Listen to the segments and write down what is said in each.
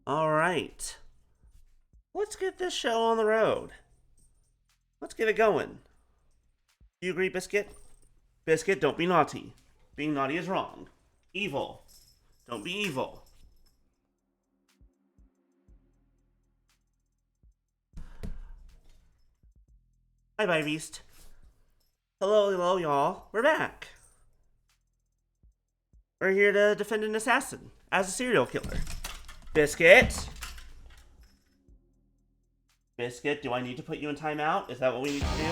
All right. Let's get this show on the road. Let's get it going. You agree, Biscuit? Biscuit, don't be naughty. Being naughty is wrong. Evil. Don't be evil. Hi, Bye Beast. Hello, y'all. We're back. We're here to defend an assassin as a serial killer. Biscuit. Biscuit, do I need to put you in timeout? Is that what we need to do?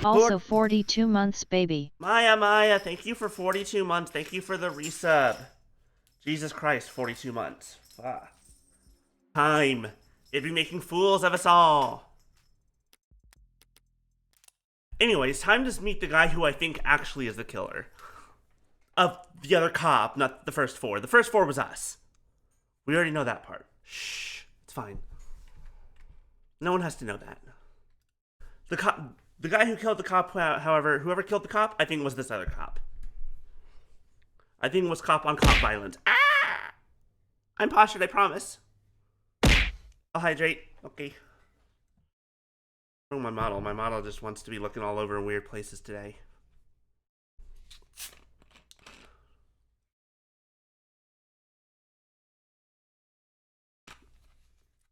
Also 42 months, baby. Maya, thank you for 42 months. Thank you for the resub. Jesus Christ, 42 months. Ah. Time. It'd be making fools of us all. Anyways, time to meet the guy who I think actually is the killer. Of the other cop, not the first four. The first four was us. We already know that part. Shh. It's fine. No one has to know that. The guy who killed the cop, however, whoever killed the cop, I think was this other cop. I think it was cop on cop violence. Ah! I'm postured, I promise. I'll hydrate. Okay. Oh, my model. My model just wants to be looking all over in weird places today.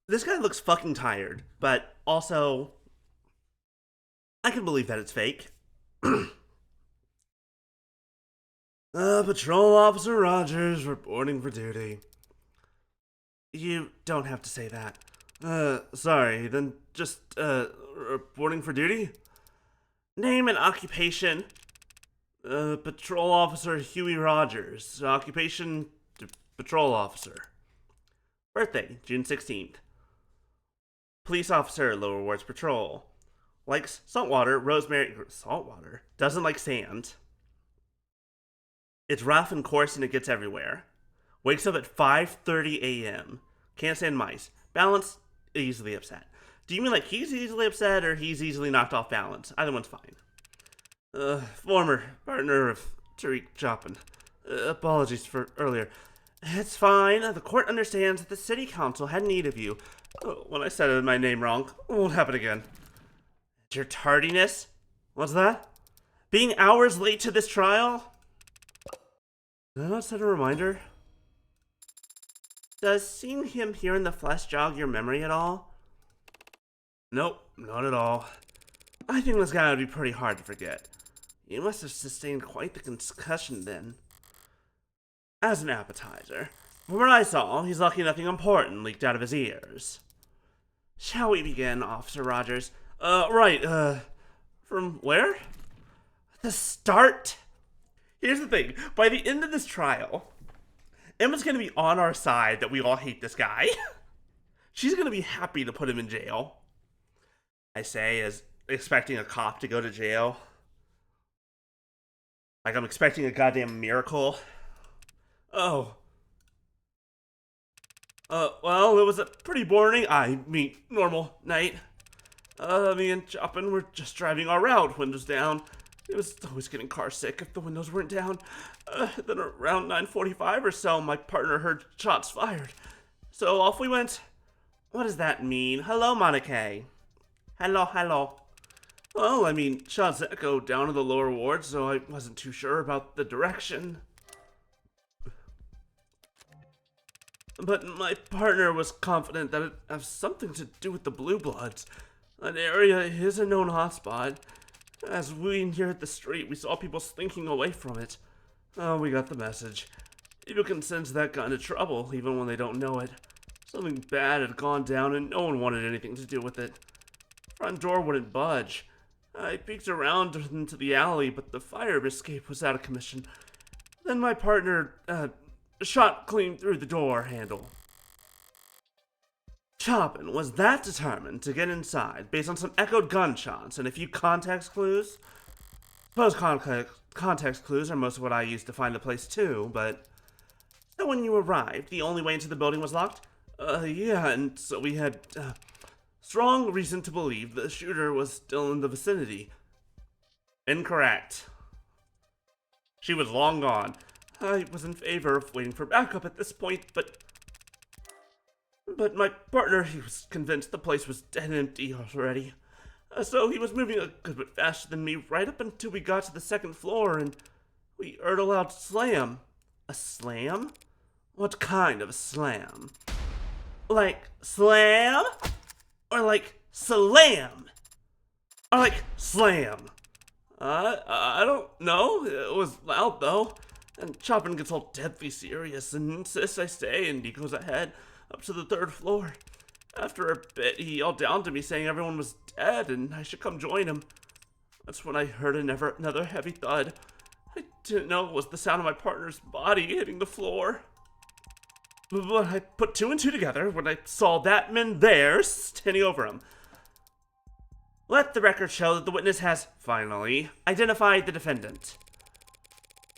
This guy looks fucking tired, but also, I can believe that it's fake. Patrol Officer Rogers reporting for duty. You don't have to say that. Sorry, then just, reporting for duty? Name and occupation. Patrol Officer Huey Rogers. Occupation, Patrol Officer. Birthday, June 16th. Police Officer, Lower Wards Patrol. Likes saltwater, rosemary... Saltwater? Doesn't like sand. It's rough and coarse and it gets everywhere. Wakes up at 5:30 a.m. Can't stand mice. Balance, easily upset. Do you mean like he's easily upset or he's easily knocked off balance? Either one's fine. Former partner of Tariq Chopin. Apologies for earlier. It's fine. The court understands that the city council had need of you. When I said my name wrong, it won't happen again. Your tardiness? What's that? Being hours late to this trial? Did I not set a reminder? Does seeing him here in the flesh jog your memory at all? Nope, not at all. I think this guy would be pretty hard to forget. You must have sustained quite the concussion then. As an appetizer, from what I saw, he's lucky nothing important leaked out of his ears. Shall we begin, Officer Rogers? Right, from where? The start? Here's the thing, by the end of this trial, Emma's gonna be on our side that we all hate this guy. She's gonna be happy to put him in jail. I say, as expecting a cop to go to jail. Like I'm expecting a goddamn miracle. Oh. Well, it was a pretty boring, normal night. Me and Chopin were just driving our route, windows down. It was always getting car sick if the windows weren't down. Then around 9:45 or so, my partner heard shots fired. So off we went. What does that mean? Hello, Monica. Hello. Well, I mean, shots echoed down in the lower ward, so I wasn't too sure about the direction. But my partner was confident that it has something to do with the Blue Bloods. That area is a known hotspot. As we neared the street, we saw people slinking away from it. Oh, we got the message. People can sense that kind of trouble, even when they don't know it. Something bad had gone down and no one wanted anything to do with it. Front door wouldn't budge. I peeked around into the alley, but the fire escape was out of commission. Then my partner, shot clean through the door handle. Chopin was that determined to get inside based on some echoed gunshots and a few context clues. Suppose context clues are most of what I used to find the place too, but... So when you arrived, the only way into the building was locked? Yeah, and so we had, strong reason to believe the shooter was still in the vicinity. Incorrect. She was long gone. I was in favor of waiting for backup at this point, but my partner, he was convinced the place was dead and empty already. So he was moving a good bit faster than me right up until we got to the second floor and we heard a loud slam. A slam? What kind of a slam? Like slam? Or like slam? Or like slam? I don't know. It was loud though. And Chopin gets all deadly serious and insists I stay, and he goes ahead up to the third floor. After a bit, he yelled down to me saying everyone was dead and I should come join him. That's when I heard another heavy thud. I didn't know it was the sound of my partner's body hitting the floor. But I put two and two together when I saw that man there standing over him. Let the record show that the witness has, finally, identified the defendant.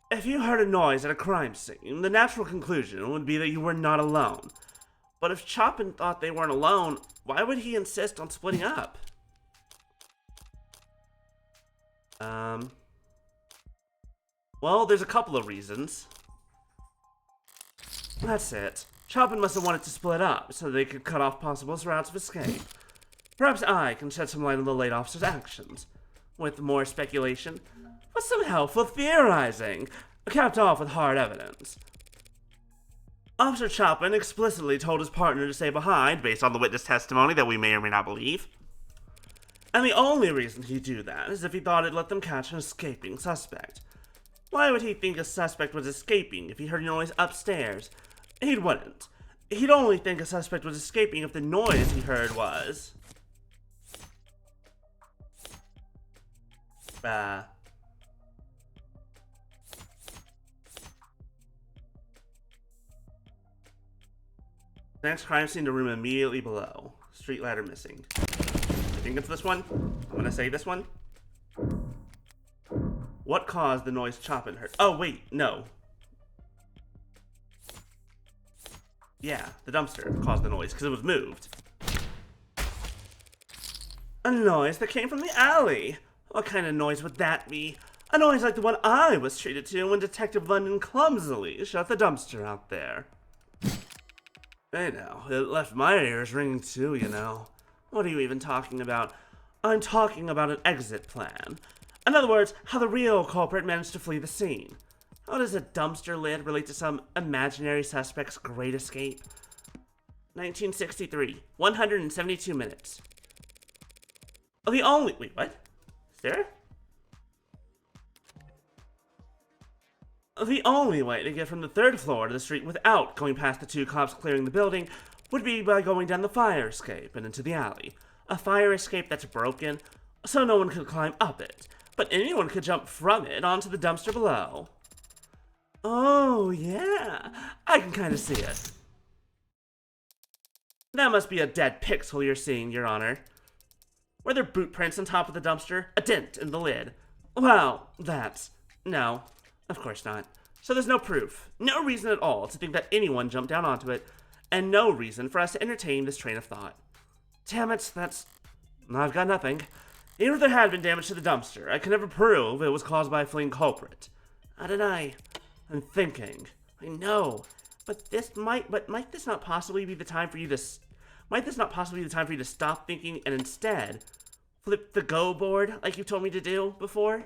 If you heard a noise at a crime scene, the natural conclusion would be that you were not alone. But if Chopin thought they weren't alone, why would he insist on splitting up? Well, there's a couple of reasons. That's it. Chopin must have wanted to split up so they could cut off possible routes of escape. Perhaps I can shed some light on the late officer's actions, with more speculation, but some helpful theorizing, capped off with hard evidence. Officer Chopin explicitly told his partner to stay behind, based on the witness testimony that we may or may not believe. And the only reason he'd do that is if he thought it'd let them catch an escaping suspect. Why would he think a suspect was escaping if he heard a noise upstairs? He wouldn't. He'd only think a suspect was escaping if the noise he heard was... Next crime scene, the room immediately below. Street ladder missing. I think it's this one. I'm gonna say this one. What caused the noise Chopin heard? Oh, wait, no. Yeah, the dumpster caused the noise because it was moved. A noise that came from the alley. What kind of noise would that be? A noise like the one I was treated to when Detective London clumsily shut the dumpster out there. Hey now, it left my ears ringing too, you know. What are you even talking about? I'm talking about an exit plan. In other words, how the real culprit managed to flee the scene. How does a dumpster lid relate to some imaginary suspect's great escape? 1963, 172 minutes. Wait, what? Is there? The only way to get from the third floor to the street without going past the two cops clearing the building would be by going down the fire escape and into the alley. A fire escape that's broken, so no one could climb up it, but anyone could jump from it onto the dumpster below. Oh, yeah, I can kind of see it. That must be a dead pixel you're seeing, Your Honor. Were there boot prints on top of the dumpster? A dent in the lid? Well, no, of course not. So there's no proof, no reason at all to think that anyone jumped down onto it, and no reason for us to entertain this train of thought. Damn it, I've got nothing. Even if there had been damage to the dumpster, I could never prove it was caused by a fleeing culprit. How did I? I'm thinking. I know, but might this not possibly be the time for you to... Might this not possibly be the time for you to stop thinking and instead flip the go board like you told me to do before?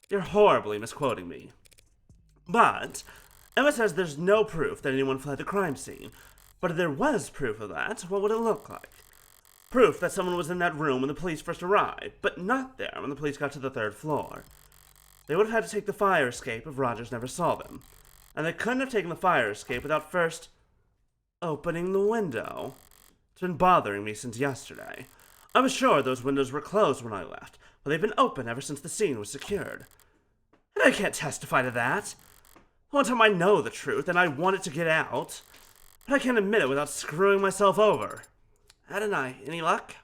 You're horribly misquoting me. But Emma says there's no proof that anyone fled the crime scene. But if there was proof of that, what would it look like? Proof that someone was in that room when the police first arrived, but not there when the police got to the third floor. They would have had to take the fire escape if Rogers never saw them. And they couldn't have taken the fire escape without first opening the window. It's been bothering me since yesterday. I was sure those windows were closed when I left, but they've been open ever since the scene was secured. And I can't testify to that. One time I know the truth, and I want it to get out. But I can't admit it without screwing myself over. Hadn't I? Any luck?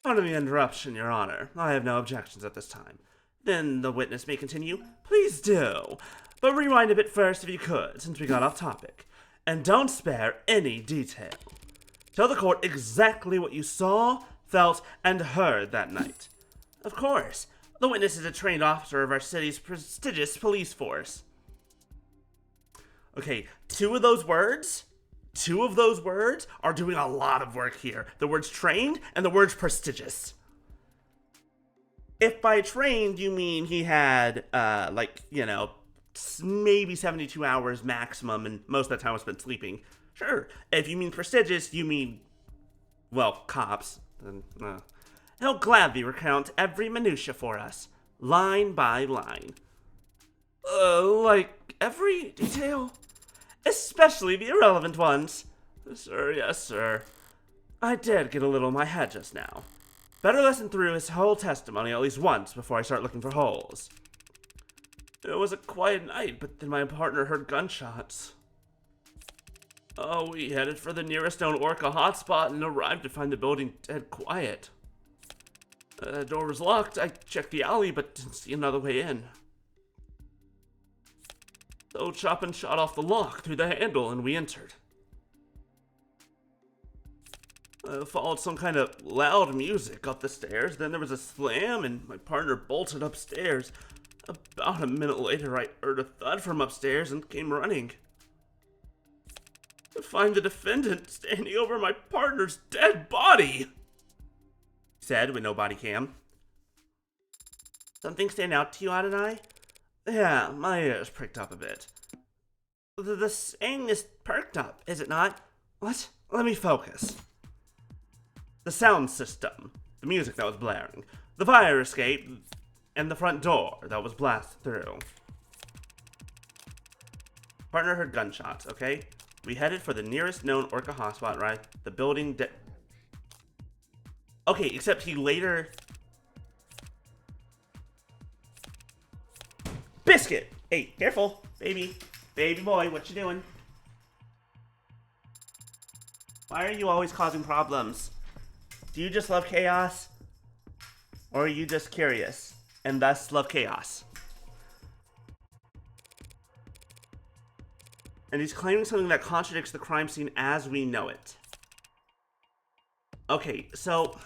Pardon the interruption, Your Honor. I have no objections at this time. Then the witness may continue. Please do. But rewind a bit first if you could, since we got off topic. And don't spare any detail. Tell the court exactly what you saw, felt, and heard that night. Of course. The witness is a trained officer of our city's prestigious police force. Okay, two of those words are doing a lot of work here. The words trained and the words prestigious. If by trained you mean he had, maybe 72 hours maximum and most of that time was spent sleeping, sure. If you mean prestigious, you mean, well, cops, then, he'll gladly recount every minutia for us, line by line. Like every detail? Especially the irrelevant ones. Sir, yes, sir. I did get a little in my head just now. Better listen through his whole testimony at least once before I start looking for holes. It was a quiet night, but then my partner heard gunshots. Oh, we headed for the nearest known Orca hotspot and arrived to find the building dead quiet. The door was locked. I checked the alley, but didn't see another way in. So Chopin shot off the lock through the handle and we entered. Followed some kind of loud music up the stairs. Then there was a slam and my partner bolted upstairs. About a minute later, I heard a thud from upstairs and came running. To find the defendant standing over my partner's dead body, he said with no body cam. Something stand out to you, Adonai? Yeah, my ears pricked up a bit. The saying is perked up, is it not? What? Let me focus. The sound system, the music that was blaring, the fire escape, and the front door that was blasted through. Partner heard gunshots, okay? We headed for the nearest known Orca hotspot, right? The building okay, except he later... Biscuit! Hey, careful, baby. Baby boy, what you doing? Why are you always causing problems? Do you just love chaos? Or are you just curious, and thus love chaos? And he's claiming something that contradicts the crime scene as we know it. Okay, so...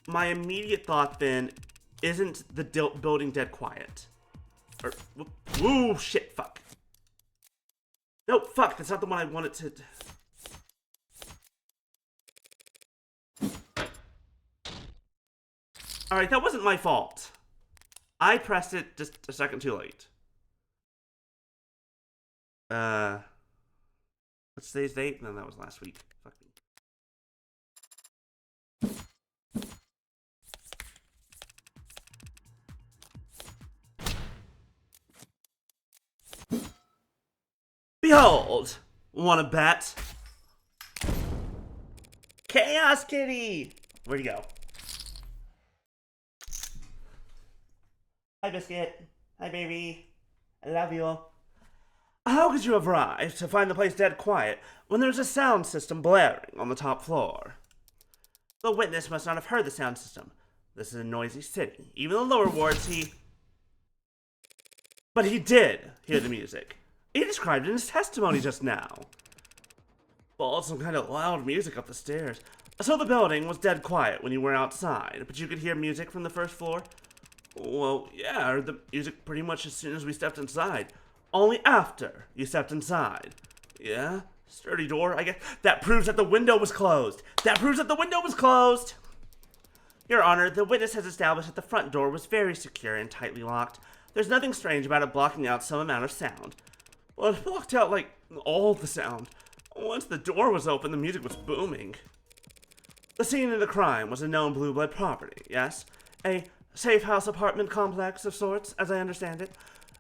my immediate thought then isn't the building dead quiet. Or, ooh, shit, fuck. No, fuck, that's not the one I wanted to... Alright, that wasn't my fault. I pressed it just a second too late. What's today's date? No, that was last week. Fuck me. Behold! Wanna bet? Chaos Kitty! Where'd you go? Hi, Biscuit. Hi, baby. I love you. How could you have arrived to find the place dead quiet when there's a sound system blaring on the top floor? The witness must not have heard the sound system. This is a noisy city. Even the lower wards, But he did hear the music. He described it in his testimony just now. Followed some kind of loud music up the stairs. So the building was dead quiet when you were outside, but you could hear music from the first floor? Well, yeah, I heard the music pretty much as soon as we stepped inside. Only after you stepped inside. Yeah? Sturdy door, I guess. That proves that the window was closed. Your Honor, the witness has established that the front door was very secure and tightly locked. There's nothing strange about it blocking out some amount of sound. Well, it blocked out, like, all the sound. Once the door was open, the music was booming. The scene of the crime was a known Blue Blood property, yes? A safe house apartment complex of sorts, as I understand it.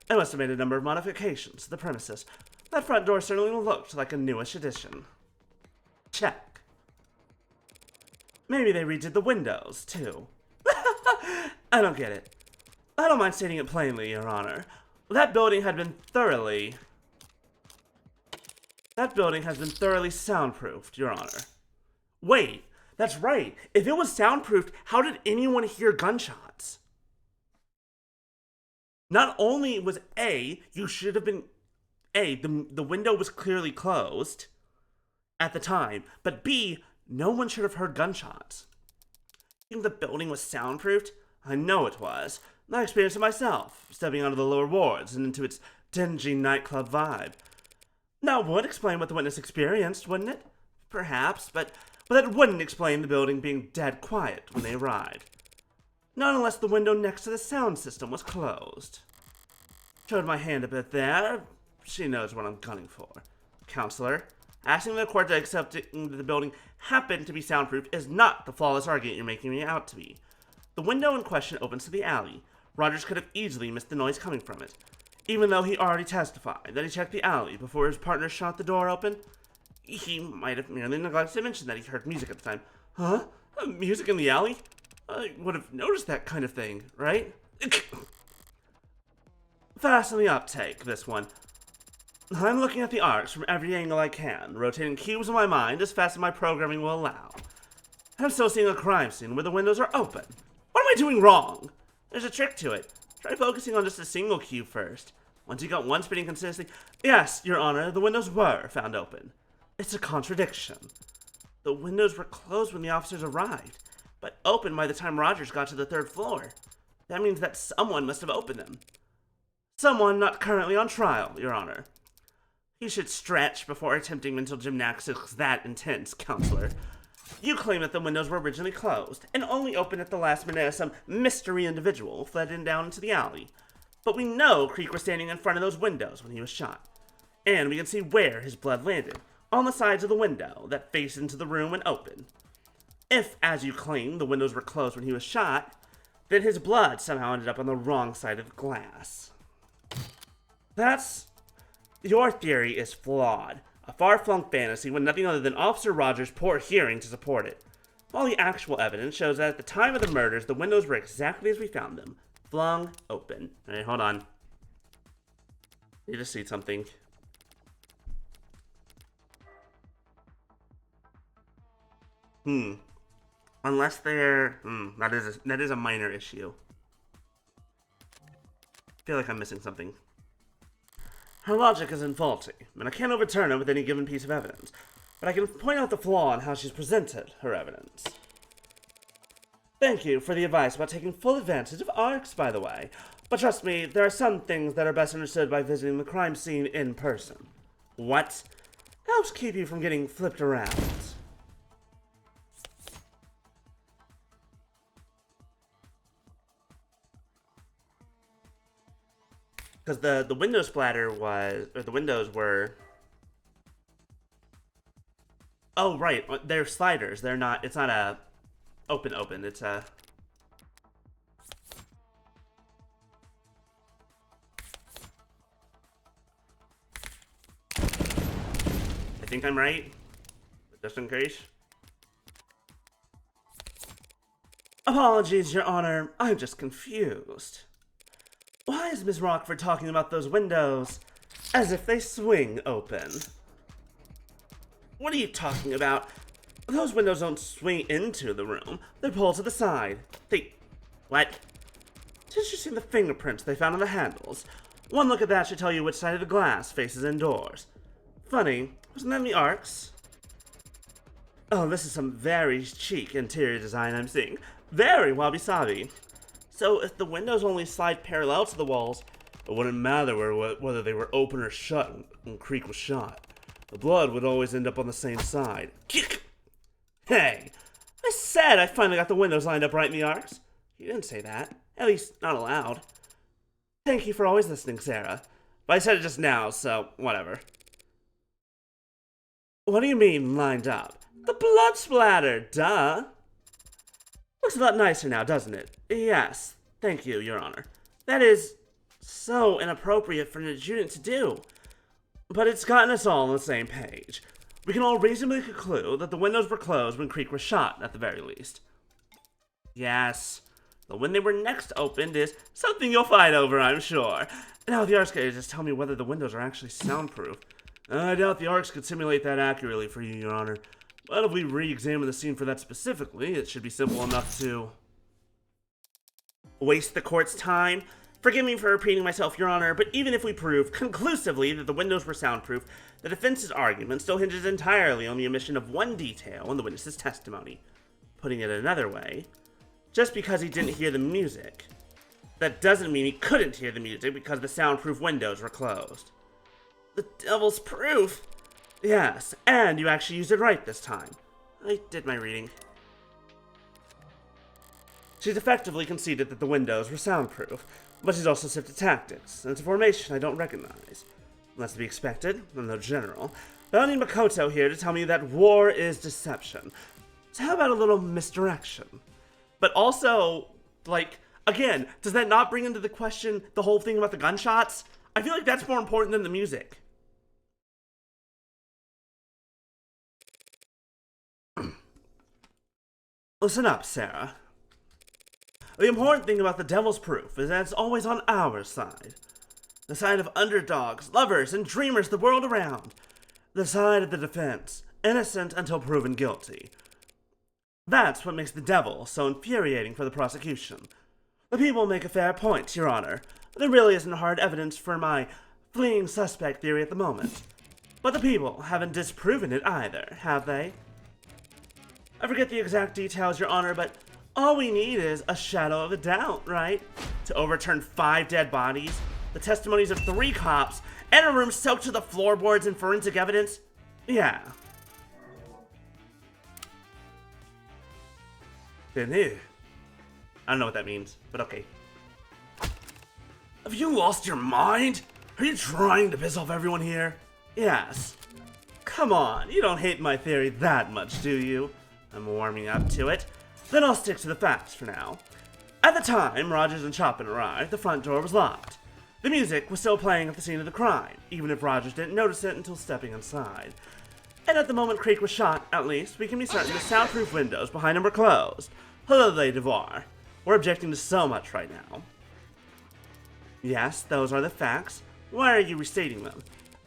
It must have made a number of modifications to the premises. That front door certainly looked like a newish addition. Check. Maybe they redid the windows, too. I don't get it. I don't mind stating it plainly, Your Honor. That building has been thoroughly soundproofed, Your Honor. Wait, that's right. If it was soundproofed, how did anyone hear gunshots? Not only was the window was clearly closed at the time, but B, no one should have heard gunshots. You think the building was soundproofed? I know it was. I experienced it myself, stepping onto the lower wards and into its dingy nightclub vibe. That would explain what the witness experienced, wouldn't it? Perhaps, but that wouldn't explain the building being dead quiet when they arrived. Not unless the window next to the sound system was closed. Showed my hand a bit there. She knows what I'm gunning for. Counselor, asking the court to accept that the building happened to be soundproof is not the flawless argument you're making me out to be. The window in question opens to the alley. Rogers could have easily missed the noise coming from it, even though he already testified that he checked the alley before his partner shot the door open. He might have merely neglected to mention that he heard music at the time. Huh? Music in the alley? I would have noticed that kind of thing, right? Fast on the uptake, this one. I'm looking at the arcs from every angle I can, rotating cubes in my mind as fast as my programming will allow. I'm still seeing a crime scene where the windows are open. What am I doing wrong? There's a trick to it. Try focusing on just a single cube first. Once you got one spinning consistently, yes, Your Honor, the windows were found open. It's a contradiction. The windows were closed when the officers arrived, but open by the time Rogers got to the third floor. That means that someone must have opened them. Someone not currently on trial, Your Honor. You should stretch before attempting mental gymnastics that intense, Counselor. You claim that the windows were originally closed, and only opened at the last minute as some mystery individual fled in down into the alley. But we know Creek was standing in front of those windows when he was shot. And we can see where his blood landed, on the sides of the window that face into the room and open. If, as you claim, the windows were closed when he was shot, then his blood somehow ended up on the wrong side of the glass. Your theory is flawed. A far-flung fantasy with nothing other than Officer Rogers' poor hearing to support it. While the actual evidence shows that at the time of the murders, the windows were exactly as we found them. Flung open. Alright, hold on. Need to see something. Unless they're... that is a minor issue. I feel like I'm missing something. Her logic isn't faulty, and I can't overturn it with any given piece of evidence, but I can point out the flaw in how she's presented her evidence. Thank you for the advice about taking full advantage of arcs, by the way, but trust me, there are some things that are best understood by visiting the crime scene in person. What? Helps keep you from getting flipped around. Because the window splatter was, or the windows were... Oh, right, they're sliders. They're not, it's not a open, it's a... I think I'm right, but just in case. Apologies, Your Honor, I'm just confused. Why is Ms. Rockford talking about those windows as if they swing open? What are you talking about? Those windows don't swing into the room. They're pulled to the side. What? Did you see the fingerprints they found on the handles? One look at that should tell you which side of the glass faces indoors. Funny, wasn't that in the arcs? Oh, this is some very chic interior design I'm seeing. Very wabi-sabi. So if the windows only slide parallel to the walls, it wouldn't matter whether they were open or shut when Creek was shot. The blood would always end up on the same side. Hey, I said I finally got the windows lined up right in the arcs. You didn't say that. At least, not aloud. Thank you for always listening, Sarah. But I said it just now, so whatever. What do you mean, lined up? The blood splatter, duh. Looks a lot nicer now, doesn't it? Yes, thank you, Your Honor. That is so inappropriate for an adjutant to do. But it's gotten us all on the same page. We can all reasonably conclude that the windows were closed when Creek was shot, at the very least. Yes, but when they were next opened is something you'll fight over, I'm sure. Now the arcs guys just tell me whether the windows are actually soundproof. I doubt the arcs could simulate that accurately for you, Your Honor. But if we re-examine the scene for that specifically, it should be simple enough to... waste the court's time? Forgive me for repeating myself, Your Honor, but even if we prove conclusively that the windows were soundproof, the defense's argument still hinges entirely on the omission of one detail in the witness's testimony. Putting it another way, just because he didn't hear the music, that doesn't mean he couldn't hear the music because the soundproof windows were closed. The devil's proof! Yes, and you actually used it right this time. I did my reading. She's effectively conceded that the windows were soundproof, but she's also shifted tactics, and it's a formation I don't recognize. That's to be expected, I'm no general. But I don't need Makoto here to tell me that war is deception. So how about a little misdirection? But also, like, again, does that not bring into the question the whole thing about the gunshots? I feel like that's more important than the music. Listen up, Sarah. The important thing about the devil's proof is that it's always on our side. The side of underdogs, lovers, and dreamers the world around. The side of the defense, innocent until proven guilty. That's what makes the devil so infuriating for the prosecution. The people make a fair point, Your Honor. There really isn't hard evidence for my fleeing suspect theory at the moment. But the people haven't disproven it either, have they? I forget the exact details, Your Honor, but all we need is a shadow of a doubt, right? To overturn 5 dead bodies, the testimonies of 3 cops, and a room soaked to the floorboards in forensic evidence? Yeah. I don't know what that means, but okay. Have you lost your mind? Are you trying to piss off everyone here? Yes. Come on, you don't hate my theory that much, do you? I'm warming up to it. Then I'll stick to the facts for now. At the time Rogers and Chopin arrived, the front door was locked. The music was still playing at the scene of the crime, even if Rogers didn't notice it until stepping inside. And at the moment Creek was shot, at least, we can be certain the soundproof windows behind him were closed. Hello, they Devoir. We're objecting to so much right now. Yes, those are the facts. Why are you restating them?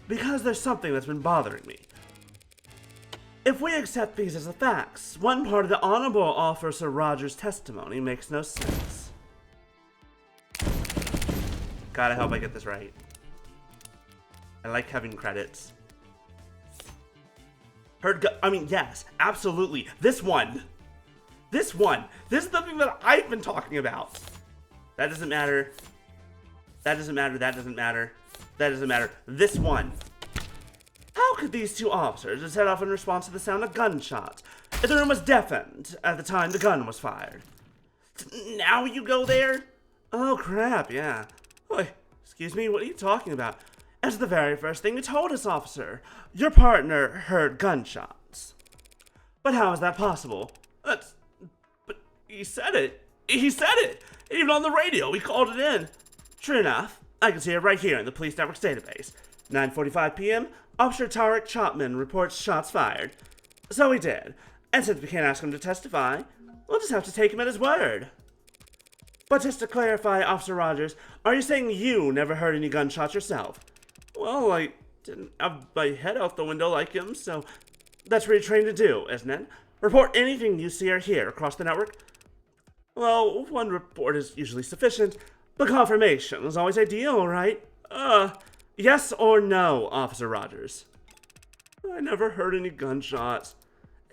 Because there's something that's been bothering me. If we accept these as the facts, one part of the Honorable Officer Rogers' testimony makes no sense. God, I hope I get this right. I like having credits. Yes, absolutely. This one. This is the thing that I've been talking about. That doesn't matter. That doesn't matter. That doesn't matter. That doesn't matter. This one. How could these 2 officers have set off in response to the sound of gunshots if the room was deafened at the time the gun was fired? Now you go there? Oh crap, yeah. Oi, excuse me, what are you talking about? That's the very first thing you told us, officer. Your partner heard gunshots. But how is that possible? But he said it. He said it. Even on the radio, we called it in. True enough. I can see it right here in the police network's database. 9:45 p.m., Officer Tarek Chapman reports shots fired. So we did. And since we can't ask him to testify, we'll just have to take him at his word. But just to clarify, Officer Rogers, are you saying you never heard any gunshots yourself? Well, I didn't have my head out the window like him, so that's what you're trained to do, isn't it? Report anything you see or hear across the network? Well, 1 report is usually sufficient, but confirmation is always ideal, right? Yes or no, Officer Rogers? I never heard any gunshots.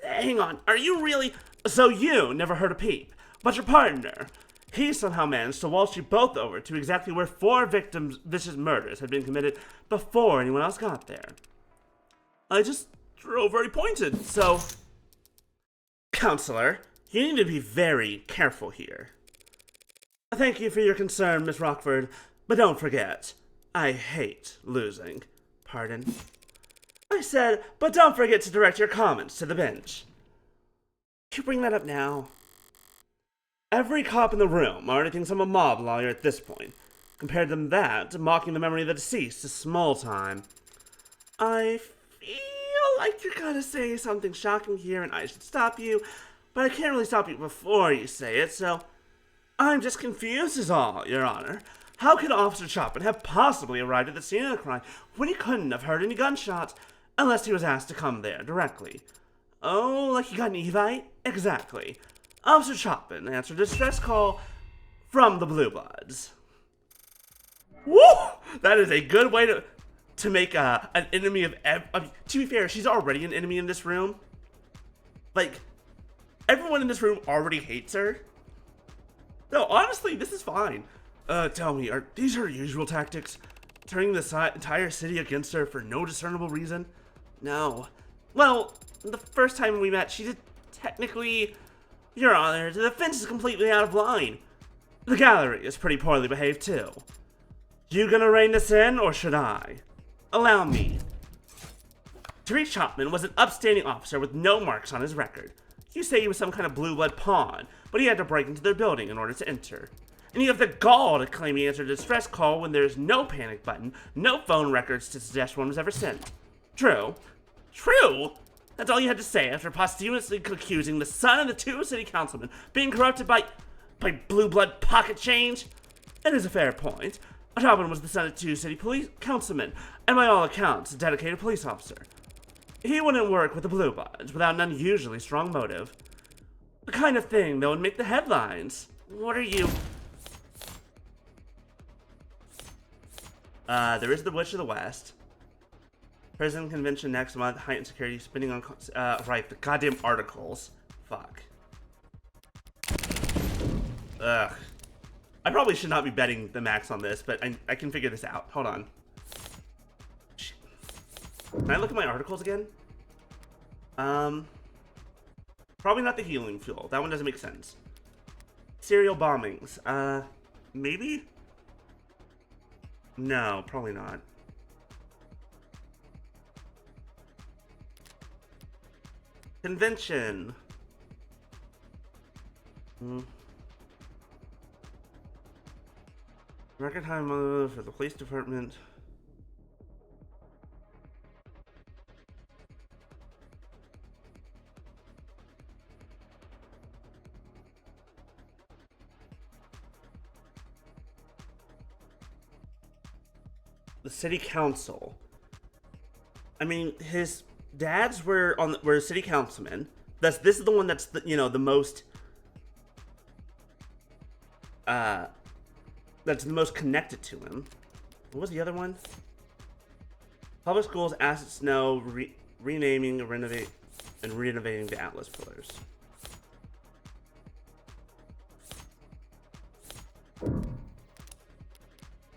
Hang on, are you really? So you never heard a peep, but your partner, he somehow managed to waltz you both over to exactly where 4 victims' vicious murders had been committed before anyone else got there. I just drove very pointed, so... Counselor, you need to be very careful here. Thank you for your concern, Miss Rockford, but don't forget, I hate losing. Pardon? I said, but don't forget to direct your comments to the bench. You bring that up now? Every cop in the room already thinks I'm a mob lawyer at this point. Compared to that, mocking the memory of the deceased is small time. I feel like you're gonna say something shocking here and I should stop you, but I can't really stop you before you say it, so... I'm just confused is all, Your Honor. How could Officer Chopin have possibly arrived at the scene of the crime when he couldn't have heard any gunshots, unless he was asked to come there directly? Oh, like he got an Evite? Exactly. Officer Chopin answered a distress call from the Blue Bloods. Woo! That is a good way to make an enemy of... to be fair, she's already an enemy in this room. Like, everyone in this room already hates her. No, honestly, this is fine. Tell me, are these her usual tactics? turning the entire city against her for no discernible reason? No. Well, the first time we met, she did technically... Your Honor, the defense is completely out of line. The gallery is pretty poorly behaved, too. You gonna rein this in, or should I? Allow me. Tariq Chapman was an upstanding officer with no marks on his record. You say he was some kind of blue blood pawn, but he had to break into their building in order to enter. And you have the gall to claim he answered a distress call when there's no panic button, no phone records to suggest one was ever sent. True. True? That's all you had to say after posthumously accusing the son of the 2 city councilmen being corrupted by blue blood pocket change? It is a fair point. Chapman was the son of 2 city police councilmen, and by all accounts, a dedicated police officer. He wouldn't work with the blue bloods without an unusually strong motive. The kind of thing that would make the headlines. What are you... there is the Witch of the West. Prison convention next month. Heightened security. Spinning on... right, the goddamn articles. Fuck. Ugh. I probably should not be betting the max on this, but I can figure this out. Hold on. Shit. Can I look at my articles again? Probably not the healing fuel. That one doesn't make sense. Serial bombings. Maybe? No, probably not. Convention. Record time for the police department. The city council. I mean, his dads were city councilmen. This is the one that's the most that's the most connected to him. What was the other one? Public schools, acid snow, renaming, renovating the Atlas pillars.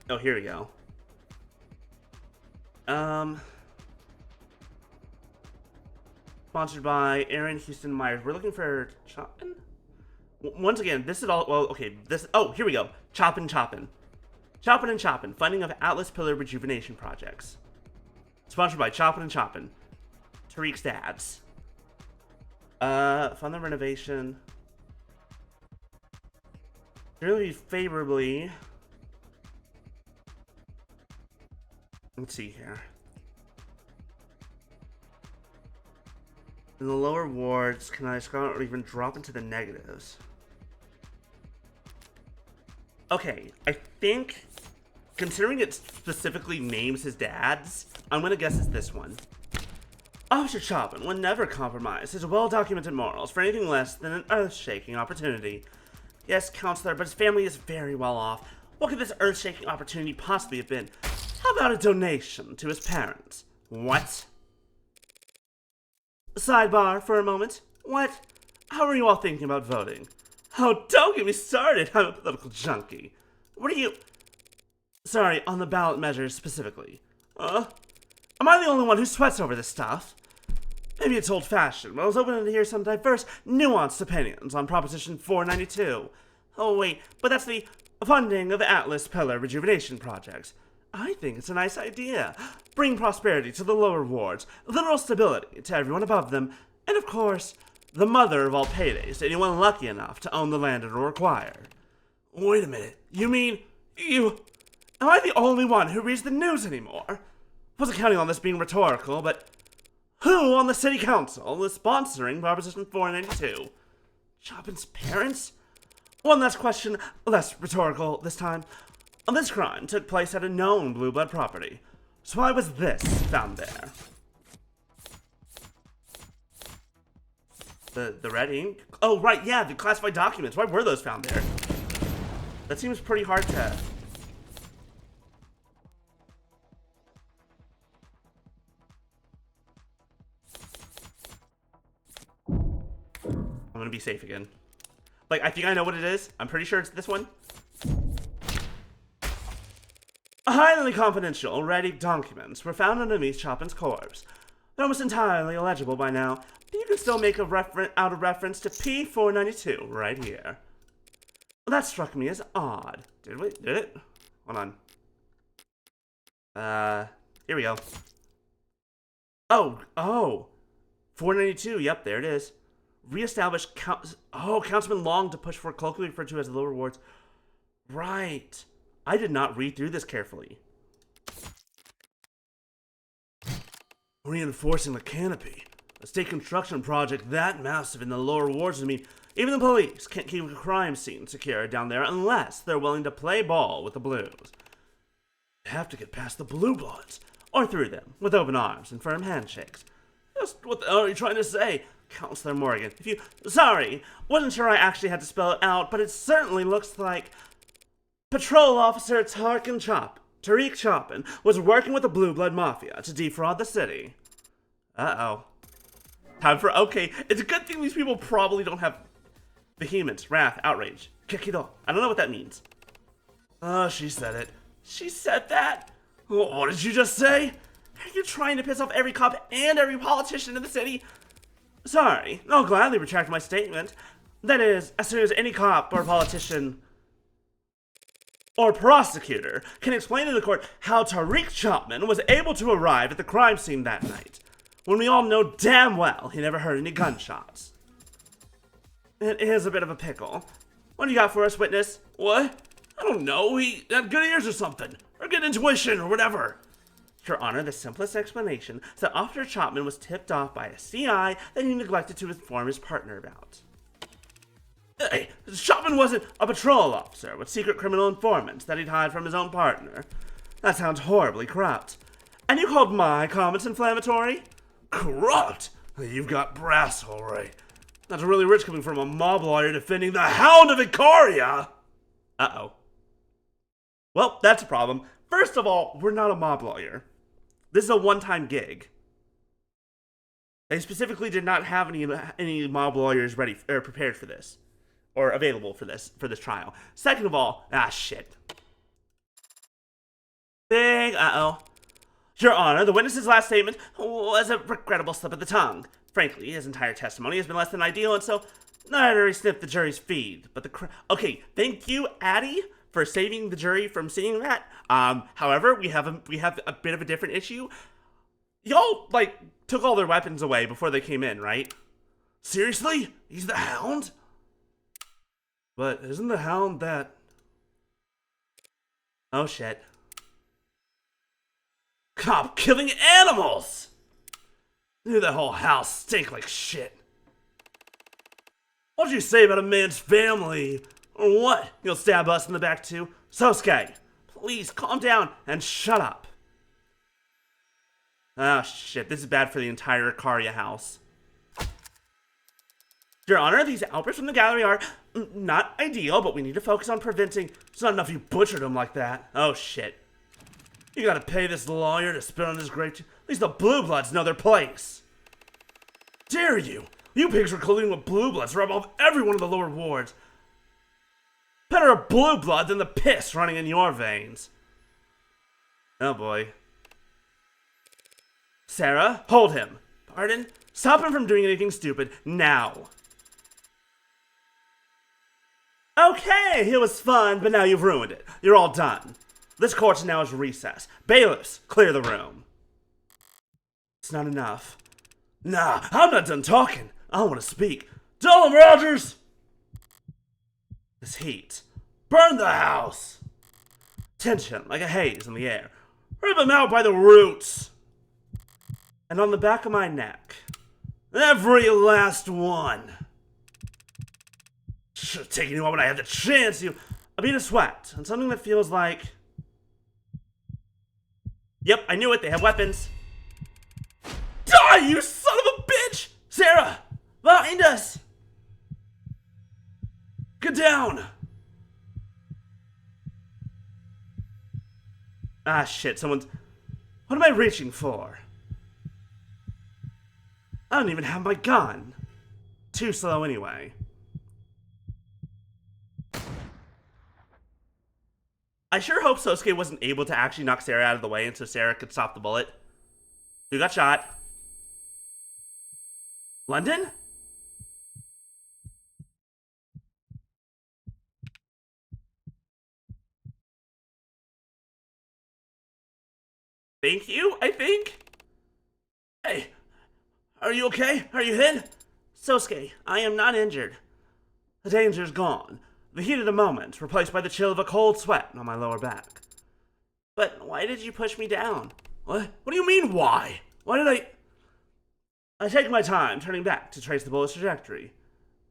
Oh, here we go. Sponsored by Aaron Houston Myers. We're looking for Chopin? Once again, this is all, well, okay, here we go. Chopin. Chopin and Chopin, funding of Atlas Pillar Rejuvenation Projects. Sponsored by Chopin and Chopin. Tariq's dads. Fund the renovation. Really favorably. Let's see here. In the lower wards, can I scroll or even drop into the negatives? Okay, I think, considering it specifically names his dads, I'm gonna guess it's this one. Officer Chopin would never compromise his well-documented morals for anything less than an earth-shaking opportunity. Yes, counselor, but his family is very well off. What could this earth-shaking opportunity possibly have been? How about a donation to his parents? What? Sidebar for a moment. What? How are you all thinking about voting? Oh, don't get me started. I'm a political junkie. What are you... Sorry, on the ballot measures specifically. Am I the only one who sweats over this stuff? Maybe it's old-fashioned, but I was open to hear some diverse, nuanced opinions on Proposition 492. Oh, wait, but that's the funding of Atlas Pillar Rejuvenation Projects. I think it's a nice idea. Bring prosperity to the lower wards, literal stability to everyone above them, and of course, the mother of all paydays to anyone lucky enough to own the land it will require. Wait a minute, you mean you... Am I the only one who reads the news anymore? Wasn't counting on this being rhetorical, but who on the city council is sponsoring Proposition 492? Chopin's parents? One last question, less rhetorical this time. This crime took place at a known blue blood property. So why was this found there? The red ink? Oh, right, yeah, the classified documents. Why were those found there? That seems pretty hard to... I'm gonna be safe again. Like, I think I know what it is. I'm pretty sure it's this one. highly confidential red documents were found underneath Chopin's corpse. They're almost entirely illegible by now, but you can still make a reference to P492 right here. Well, that struck me as odd. Did it? Hold on. Here we go. Oh. 492, yep, there it is. Reestablish Councilman Long to push for colloquially referred to as the lower rewards. Right. I did not read through this carefully. Reinforcing the canopy. A state construction project that massive in the lower wards would mean even the police can't keep a crime scene secure down there unless they're willing to play ball with the Blues. They have to get past the Blue Bloods, or through them, with open arms and firm handshakes. Just what the hell are you trying to say, Counselor Morgan? Sorry, wasn't sure I actually had to spell it out, but it certainly looks like Patrol Officer Tariq Chopin was working with the Blue Blood Mafia to defraud the city. Uh-oh. Okay, it's a good thing these people probably don't have vehemence, wrath, outrage. Kekido. I don't know what that means. Oh, she said it. She said that? What did you just say? Are you trying to piss off every cop and every politician in the city? Sorry, I'll gladly retract my statement. That is, as soon as any cop or politician or prosecutor can explain to the court how Tariq Chapman was able to arrive at the crime scene that night, when we all know damn well he never heard any gunshots. It is a bit of a pickle. What do you got for us, witness? What? I don't know, he had good ears or something, or good intuition, or whatever. Your Honor, the simplest explanation is that Officer Chapman was tipped off by a CI that he neglected to inform his partner about. Hey, Chapman wasn't a patrol officer with secret criminal informants that he'd hide from his own partner. That sounds horribly corrupt. And you called my comments inflammatory? Corrupt? You've got brass, all right. That's really rich coming from a mob lawyer defending the Hound of Icaria. Uh-oh. Well, that's a problem. First of all, we're not a mob lawyer. This is a one-time gig. They specifically did not have any mob lawyers ready or prepared for this, or available for this trial. Second of all, shit. Big uh-oh. Your Honor, the witness's last statement was a regrettable slip of the tongue. Frankly, his entire testimony has been less than ideal, and so not only sniffed the jury's feed, but okay, thank you, Addie, for saving the jury from seeing that. However, we have a bit of a different issue. Y'all, took all their weapons away before they came in, right? Seriously? He's the Hound? But isn't the Hound that... Oh, shit. Cop killing animals! Knew that whole house stank like shit. What'd you say about a man's family? Or what? You'll stab us in the back too? Sosuke, please calm down and shut up. Oh shit, this is bad for the entire Icaria house. Your Honor, these outbursts from the gallery are not ideal, but we need to focus on preventing. It's not enough you butchered him like that. Oh shit. You gotta pay this lawyer to spit on his grave. At least the Blue Bloods know their place. Dare you? You pigs were colluding with Blue Bloods to rub off every one of the lower wards. Better a Blue Blood than the piss running in your veins. Oh boy. Sarah, hold him. Pardon? Stop him from doing anything stupid, now. Okay, it was fun, but now you've ruined it. You're all done. This court now is recess. Bailiffs, clear the room. It's not enough. Nah, I'm not done talking. I want to speak. Tell him, Rogers! This heat. Burn the house! Tension, like a haze in the air. Rip him out by the roots! And on the back of my neck. Every last one. Should have taken you out when I had the chance. I beat a sweat on something that feels like... Yep, I knew it. They have weapons. Die, you son of a bitch! Sarah! Behind us! Get down! Ah, shit. Someone's... What am I reaching for? I don't even have my gun. Too slow anyway. I sure hope Sosuke wasn't able to actually knock Sarah out of the way and so Sarah could stop the bullet. Who got shot? London? Thank you, I think? Hey, are you okay? Are you hit? Sosuke, I am not injured. The danger's gone. The heat of the moment replaced by the chill of a cold sweat on my lower back. But why did you push me down? What? What do you mean, why? Why did I take my time turning back to trace the bullet's trajectory.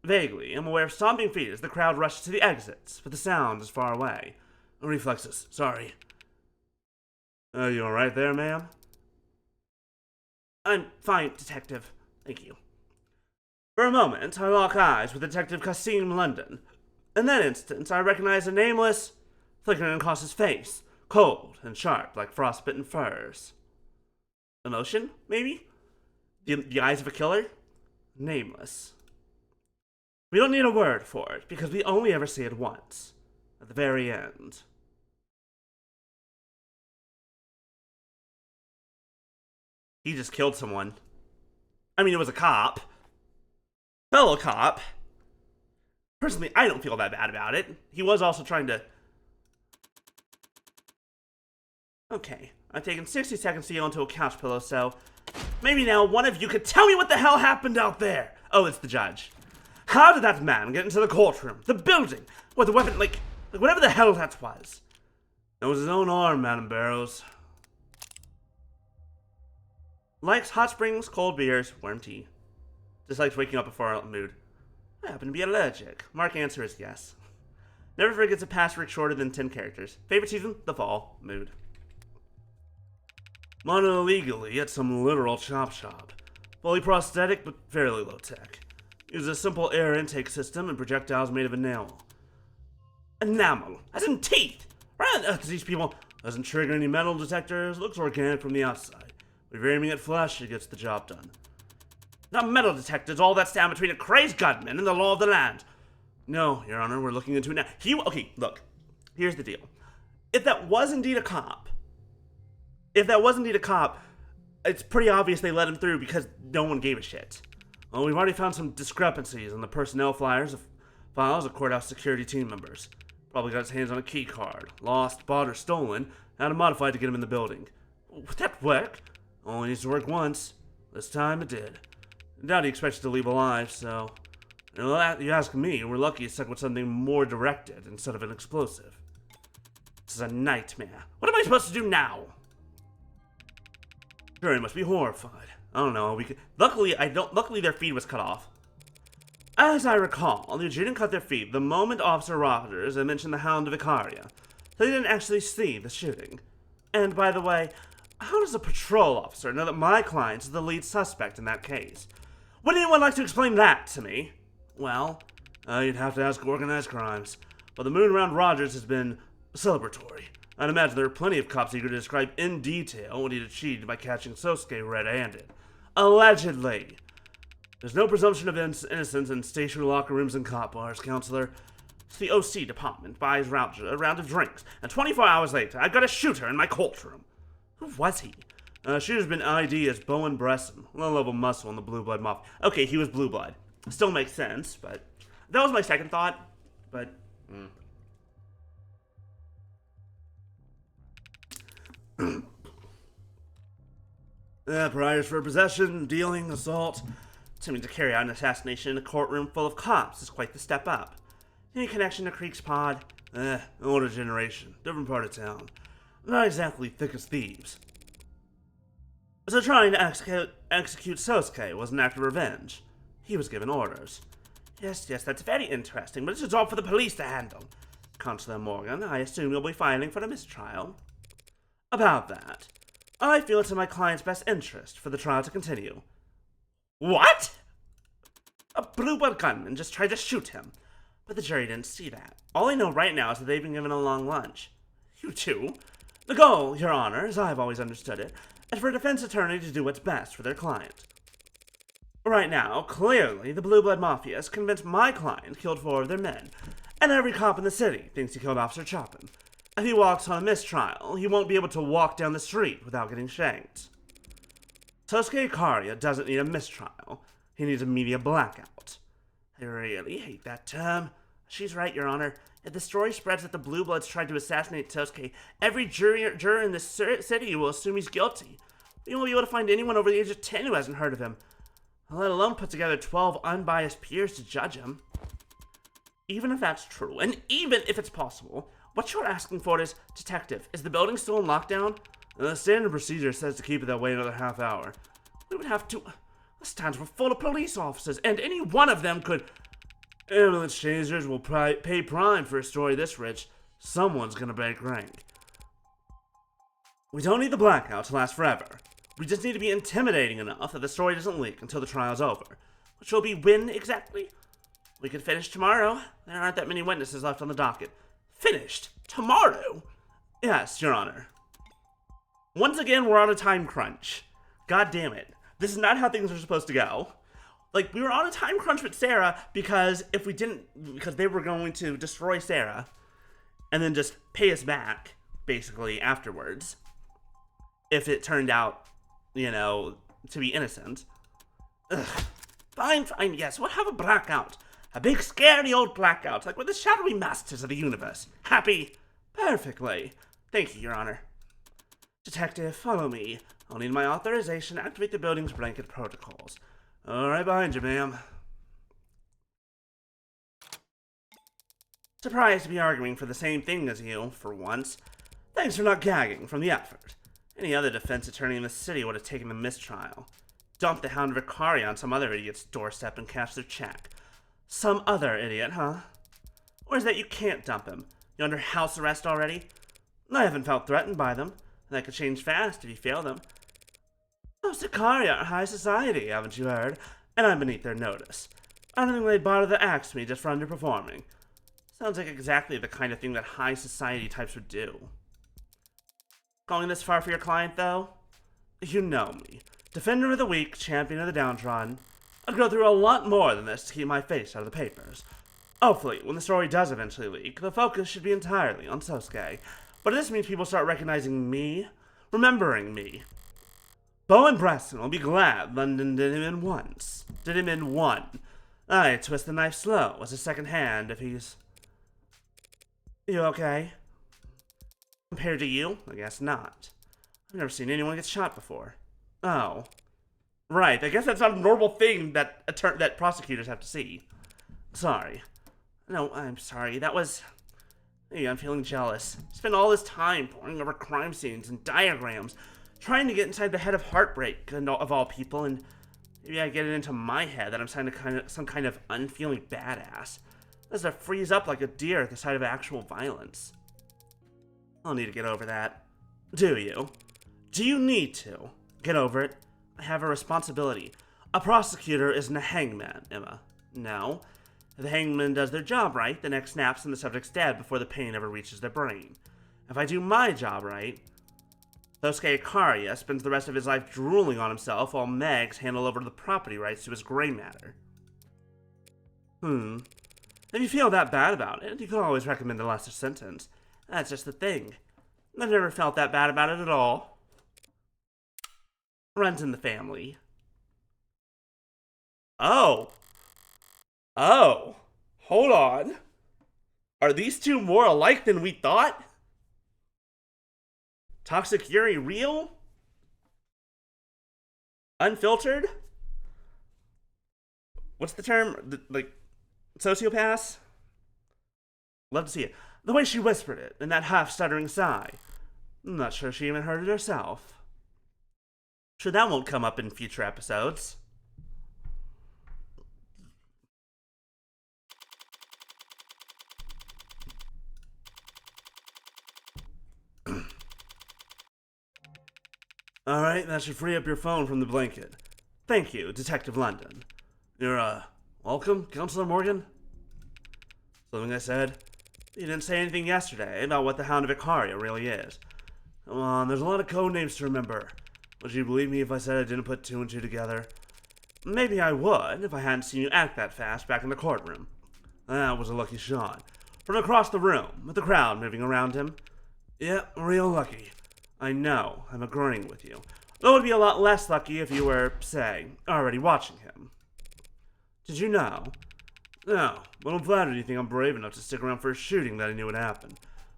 Vaguely, I'm aware of stomping feet as the crowd rushes to the exits, but the sound is far away. Reflexes, sorry. Are you alright there, ma'am? I'm fine, Detective. Thank you. For a moment, I lock eyes with Detective Kasim London. In that instant, I recognize a nameless, flickering across his face, cold and sharp like frostbitten furs. Emotion, maybe? The eyes of a killer? Nameless. We don't need a word for it, because we only ever see it once. At the very end. He just killed someone. I mean, it was a cop. Fellow cop. Personally, I don't feel that bad about it. He was also trying to... Okay, I've taken 60 seconds to yell into a couch pillow, so... Maybe now one of you could tell me what the hell happened out there! Oh, it's the judge. How did that man get into the courtroom, the building, with the weapon, like whatever the hell that was? It was his own arm, Madam Barrows. Likes hot springs, cold beers, warm tea. Dislikes waking up before our mood. I happen to be allergic. Mark answer is yes. Never forgets a password shorter than 10 characters. Favorite season? The fall. Mood. Mono illegally at some literal chop shop. Fully prosthetic, but fairly low tech. Uses a simple air intake system and projectiles made of enamel. Enamel? As in teeth! Right on these people. Doesn't trigger any metal detectors, looks organic from the outside. If you're aiming at flesh, it gets the job done. Not metal detectors, all that stand between a crazed gunman and the law of the land. No, Your Honor, we're looking into it now. Okay, look. Here's the deal. If that was indeed a cop, it's pretty obvious they let him through because no one gave a shit. Well, we've already found some discrepancies on the personnel files of courthouse security team members. Probably got his hands on a key card. Lost, bought, or stolen. Had it modified to get him in the building. Would that work? Only needs to work once. This time it did. I doubt he expects to leave alive, so... You ask me, we're lucky it's stuck with something more directed instead of an explosive. This is a nightmare. What am I supposed to do now? Sure, he must be horrified. I don't know, luckily their feed was cut off. As I recall, the agent cut their feed the moment Officer Rogers had mentioned the Hound of Icaria, so they didn't actually see the shooting. And by the way, how does a patrol officer know that my client is the lead suspect in that case? Would anyone like to explain that to me? Well, you'd have to ask organized crimes. But the moon around Rogers has been celebratory. I'd imagine there are plenty of cops eager to describe in detail what he'd achieved by catching Sosuke red-handed. Allegedly. There's no presumption of innocence in station locker rooms and cop bars, counselor. The OC department buys a round of drinks, and 24 hours later, I've got a shooter in my courtroom. Who was he? Shooter's been ID as Bowen Bresson, low-level muscle in the Blue Blood Mafia. Okay, he was Blue Blood. Still makes sense, but that was my second thought. But priors for possession, dealing, assault. Attempting to carry out an assassination in a courtroom full of cops is quite the step up. Any connection to Creek's pod? Older generation, different part of town. Not exactly thick as thieves. So trying to execute Sosuke was an act of revenge. He was given orders. Yes, that's very interesting, but it's a job for the police to handle. Counselor Morgan, I assume you'll be filing for a mistrial. About that, I feel it's in my client's best interest for the trial to continue. What? A Blue Blood gunman just tried to shoot him, but the jury didn't see that. All I know right now is that they've been given a long lunch. You too? The goal, Your Honor, as I've always understood it, is for a defense attorney to do what's best for their client. Right now, clearly, the Blue Blood Mafia is convinced my client killed 4 of their men, and every cop in the city thinks he killed Officer Chopin. If he walks on a mistrial, he won't be able to walk down the street without getting shanked. Sosuke Ikaria doesn't need a mistrial. He needs a media blackout. I really hate that term. She's right, Your Honor. If the story spreads that the Blue Bloods tried to assassinate Sosuke, every juror in this city will assume he's guilty. We won't be able to find anyone over the age of 10 who hasn't heard of him, let alone put together 12 unbiased peers to judge him. Even if that's true, and even if it's possible, what you're asking for is, Detective, is the building still in lockdown? The standard procedure says to keep it that way another half hour. We would have to... The stands were full of police officers, and any one of them could... Ambulance chasers will pay prime for a story this rich. Someone's gonna break rank. We don't need the blackout to last forever. We just need to be intimidating enough that the story doesn't leak until the trial's over. Which will be when exactly? We could finish tomorrow. There aren't that many witnesses left on the docket. Finished? Tomorrow? Yes, Your Honor. Once again, we're on a time crunch. God damn it. This is not how things are supposed to go. Like, we were on a time crunch with Sarah because because they were going to destroy Sarah and then just pay us back, basically, afterwards. If it turned out, to be innocent. Ugh. Fine, yes, we'll have a blackout. A big, scary old blackout, like we're the shadowy masters of the universe. Happy? Perfectly. Thank you, Your Honor. Detective, follow me. I'll need my authorization to activate the building's blanket protocols. All right behind you, ma'am. Surprised to be arguing for the same thing as you, for once. Thanks for not gagging from the effort. Any other defense attorney in the city would have taken the mistrial. Dumped the Hound of Ikaria on some other idiot's doorstep and cashed their check. Some other idiot, huh? Or is that you can't dump him? You under house arrest already? I haven't felt threatened by them. That could change fast if you fail them. Those Ikaria are high society, haven't you heard? And I'm beneath their notice. I don't think they'd bother to axe me just for underperforming. Sounds like exactly the kind of thing that high society types would do. Going this far for your client, though? You know me. Defender of the weak, champion of the downtrodden. I'd go through a lot more than this to keep my face out of the papers. Hopefully, when the story does eventually leak, the focus should be entirely on Sosuke. But this means people start recognizing me, remembering me. Bowen Bresson will be glad London did him in once. Did him in one. I twist the knife slow as a second hand if he's... You okay? Compared to you, I guess not. I've never seen anyone get shot before. Oh. Right, I guess that's not a normal thing that prosecutors have to see. Sorry. No, I'm sorry. That was... Hey, I'm feeling jealous. Spent all this time poring over crime scenes and diagrams, trying to get inside the head of Heartbreak, of all people, and maybe I get it into my head that I'm some kind of unfeeling badass. As I freeze up like a deer at the sight of actual violence. I'll need to get over that. Do you? Do you need to? Get over it. I have a responsibility. A prosecutor isn't a hangman, Emma. No. If the hangman does their job right, the neck snaps and the subject's dead before the pain ever reaches their brain. If I do my job right, Sosuke Ikaria spends the rest of his life drooling on himself while Megs handle over the property rights to his gray matter. If you feel that bad about it, you can always recommend a lesser sentence. That's just the thing. I've never felt that bad about it at all. Runs in the family. Oh. Hold on. Are these two more alike than we thought? Toxic Yuri real? Unfiltered? What's the term? Sociopaths? Love to see it. The way she whispered it, in that half-stuttering sigh. I'm not sure she even heard it herself. Sure, that won't come up in future episodes. Alright, that should free up your phone from the blanket. Thank you, Detective London. You're, welcome, Counselor Morgan? Something I said? You didn't say anything yesterday about what the Hound of Ikaria really is. Come on, there's a lot of code names to remember. Would you believe me if I said I didn't put two and two together? Maybe I would, if I hadn't seen you act that fast back in the courtroom. That was a lucky shot. From across the room, with the crowd moving around him. Yeah, real lucky. I know, I'm agreeing with you. Though it would be a lot less lucky if you were, say, already watching him. Did you know? No, but I'm flattered you think I'm brave enough to stick around for a shooting that I knew would happen.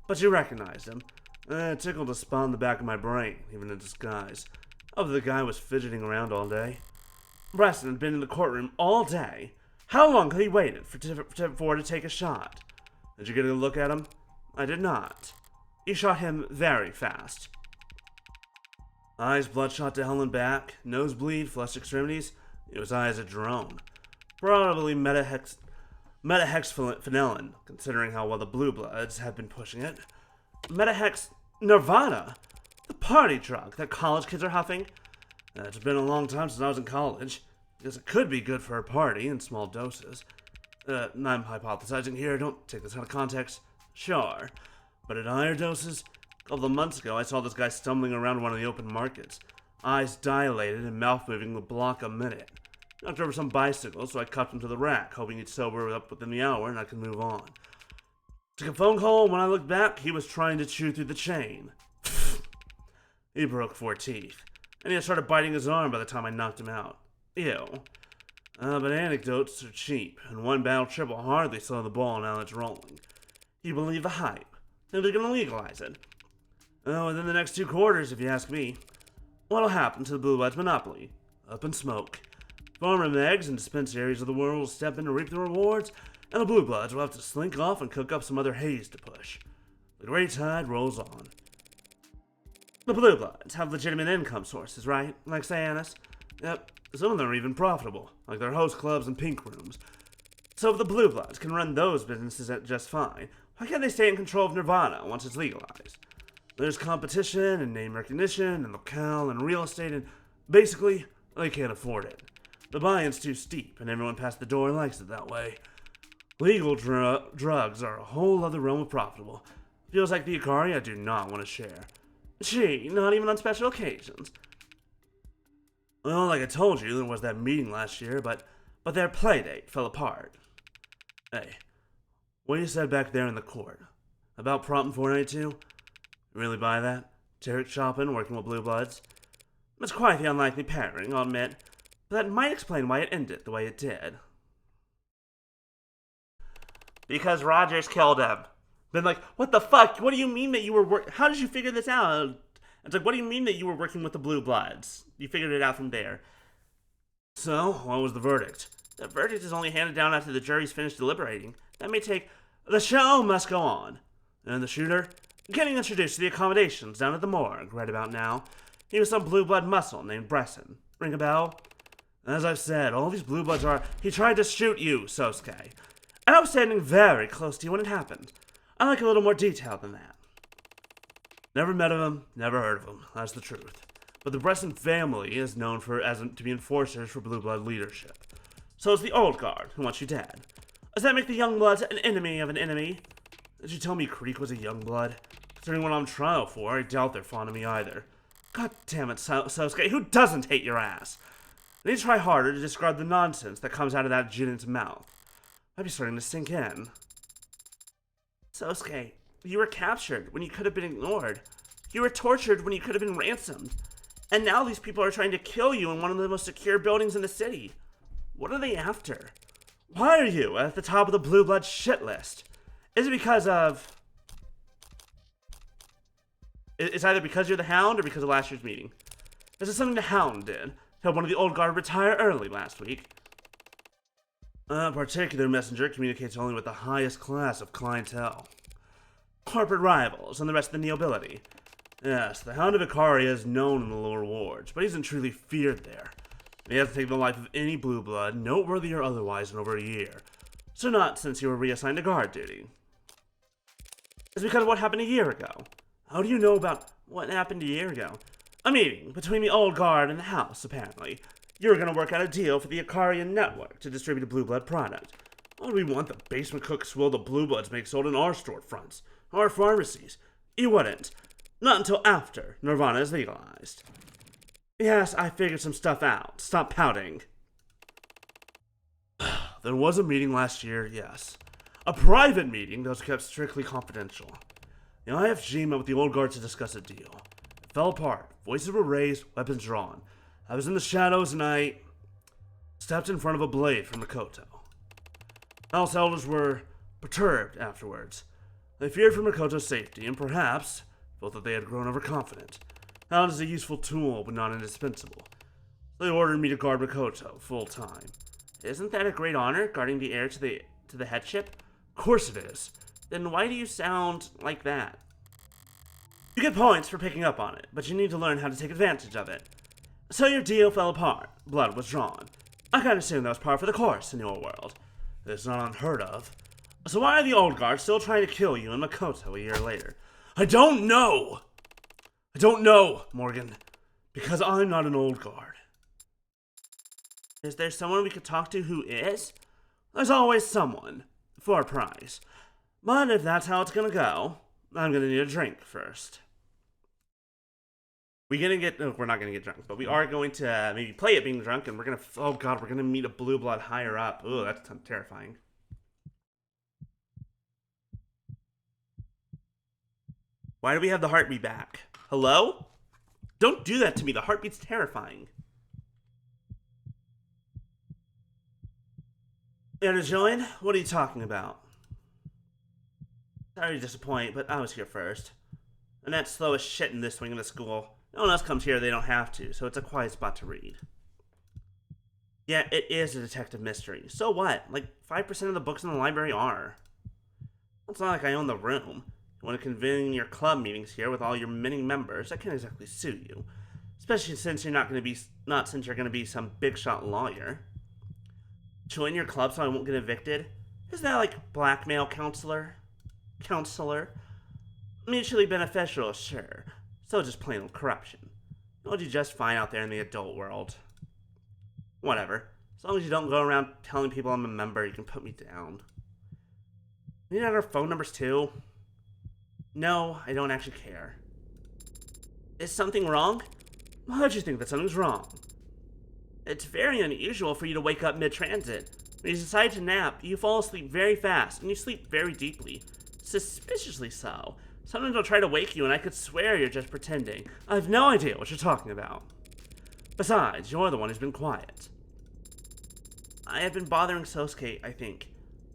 But you recognized him. It tickled a spot in the back of my brain, even in disguise. Oh, the guy was fidgeting around all day. Bresson had been in the courtroom all day. How long had he waited for to take a shot? Did you get a look at him? I did not. He shot him very fast. Eyes bloodshot to hell and back, nosebleed, flushed extremities. It was high as a drone. Probably metahexphenolin, considering how well the Blue Bloods have been pushing it. Metahex Nirvana, the party drug that college kids are huffing. It's been a long time since I was in college. Because it could be good for a party in small doses. I'm hypothesizing here, don't take this out of context. Sure. But at higher doses, a couple of months ago I saw this guy stumbling around one of the open markets. Eyes dilated and mouth moving a block a minute. Knocked over some bicycles, so I cuffed him to the rack, hoping he'd sober up within the hour and I could move on. Took a phone call, and when I looked back, he was trying to chew through the chain. He broke 4 teeth, and he had started biting his arm by the time I knocked him out. Ew. But anecdotes are cheap, and one battle trip will hardly slow the ball now it's rolling. You believe the hype. They're going to legalize it. Within the next 2 quarters, if you ask me. What'll happen to the Blue Bloods monopoly? Up in smoke. Farmer megs and dispensaries of the world will step in to reap the rewards, and the Blue Bloods will have to slink off and cook up some other haze to push. The great tide rolls on. The Blue Bloods have legitimate income sources, right? Like Cyanus? Yep, some of them are even profitable, like their host clubs and pink rooms. So if the Blue Bloods can run those businesses just fine, why can't they stay in control of Nirvana once it's legalized? There's competition and name recognition and locale and real estate, and basically, they can't afford it. The buy-in's too steep, and everyone past the door likes it that way. Legal drugs are a whole other realm of profitable. Feels like the Ikari I do not want to share. Gee, not even on special occasions. Well, like I told you, there was that meeting last year, but their playdate fell apart. Hey, what you said back there in the court about Prop 492? You really buy that? Derek Chopin working with Blue Bloods? It's quite the unlikely pairing, I'll admit, but that might explain why it ended the way it did. Because Rogers killed him. Been like, what the fuck? What do you mean that you were how did you figure this out? It's like, what do you mean that you were working with the Blue Bloods? You figured it out from there. So, what was the verdict? The verdict is only handed down after the jury's finished deliberating. That may take... The show must go on. And the shooter? Getting introduced to the accommodations down at the morgue right about now. He was some Blue Blood muscle named Bresson. Ring a bell? As I've said, all these Blue Bloods are... He tried to shoot you, Sosuke. And I was standing very close to you when it happened. I like a little more detail than that. Never met of him, never heard of him. That's the truth. But the Bresson family is known to be enforcers for Blue Blood leadership. So is the old guard, who wants you dead. Does that make the young bloods an enemy of an enemy? Did you tell me Creek was a young blood? Considering what I'm on trial for, I doubt they're fond of me either. God damn it, Sosuke, who doesn't hate your ass? I need to try harder to describe the nonsense that comes out of that Jin's mouth. Might be starting to sink in. Sosuke, you were captured when you could have been ignored. You were tortured when you could have been ransomed. And now these people are trying to kill you in one of the most secure buildings in the city. What are they after? Why are you at the top of the Blue Blood shit list? Is it because of... It's either because you're the Hound or because of last year's meeting. This is something the Hound did. Helped one of the old guard retire early last week. A particular messenger communicates only with the highest class of clientele. Corporate rivals and the rest of the nobility. Yes, the Hound of Ikaria is known in the lower wards, but he isn't truly feared there. He hasn't taken the life of any Blue Blood, noteworthy or otherwise, in over a year. So not since you were reassigned to guard duty. It's because of what happened a year ago. How do you know about what happened a year ago? A meeting between the old guard and the house, apparently. You were going to work out a deal for the Ikarian network to distribute a Blue Blood product. Why would we want the basement cook swill the Blue Bloods make sold in our storefronts, our pharmacies? You wouldn't. Not until after Nirvana is legalized. Yes, I figured some stuff out. Stop pouting. There was a meeting last year, yes. A private meeting that was kept strictly confidential. The IFG met with the old guard to discuss a deal. It fell apart. Voices were raised, weapons drawn. I was in the shadows and I stepped in front of a blade from Makoto. House elders were perturbed afterwards. They feared for Makoto's safety, and perhaps felt that they had grown overconfident. Hound is a useful tool, but not indispensable. So they ordered me to guard Makoto full time. Isn't that a great honor, guarding the heir to the headship? Of course it is. Then why do you sound like that? You get points for picking up on it, but you need to learn how to take advantage of it. So your deal fell apart. Blood was drawn. I kind of assumed that was par for the course in your world. It's not unheard of. So why are the old guard still trying to kill you and Makoto a year later? I don't know! I don't know, Morgan. Because I'm not an old guard. Is there someone we could talk to who is? There's always someone. For a price. But if that's how it's gonna go, I'm gonna need a drink first. We're not gonna get drunk, but we are going to maybe play it being drunk, and we're gonna meet a blue blood higher up. Ooh, that's terrifying. Why do we have the heartbeat back? Hello? Don't do that to me, the heartbeat's terrifying. Here to join? What are you talking about? Sorry to disappoint, but I was here first. And that's slow as shit in this wing of the school. No one else comes here, they don't have to, so it's a quiet spot to read. Yeah, it is a detective mystery. So what? Like, 5% of the books in the library are. It's not like I own the room. You want to convene your club meetings here with all your many members, that can't exactly suit you. Especially since you're since you're gonna be some big shot lawyer. Join your club so I won't get evicted? Isn't that like blackmail counselor? Mutually beneficial, sure. So just plain old corruption. You'll do just fine out there in the adult world. Whatever. As long as you don't go around telling people I'm a member, you can put me down. You need our phone numbers too? No, I don't actually care. Is something wrong? How'd you think that something's wrong? It's very unusual for you to wake up mid-transit. When you decide to nap, you fall asleep very fast, and you sleep very deeply. Suspiciously so. Sometimes I'll try to wake you, and I could swear you're just pretending. I have no idea what you're talking about. Besides, you're the one who's been quiet. I have been bothering Sosuke, I think.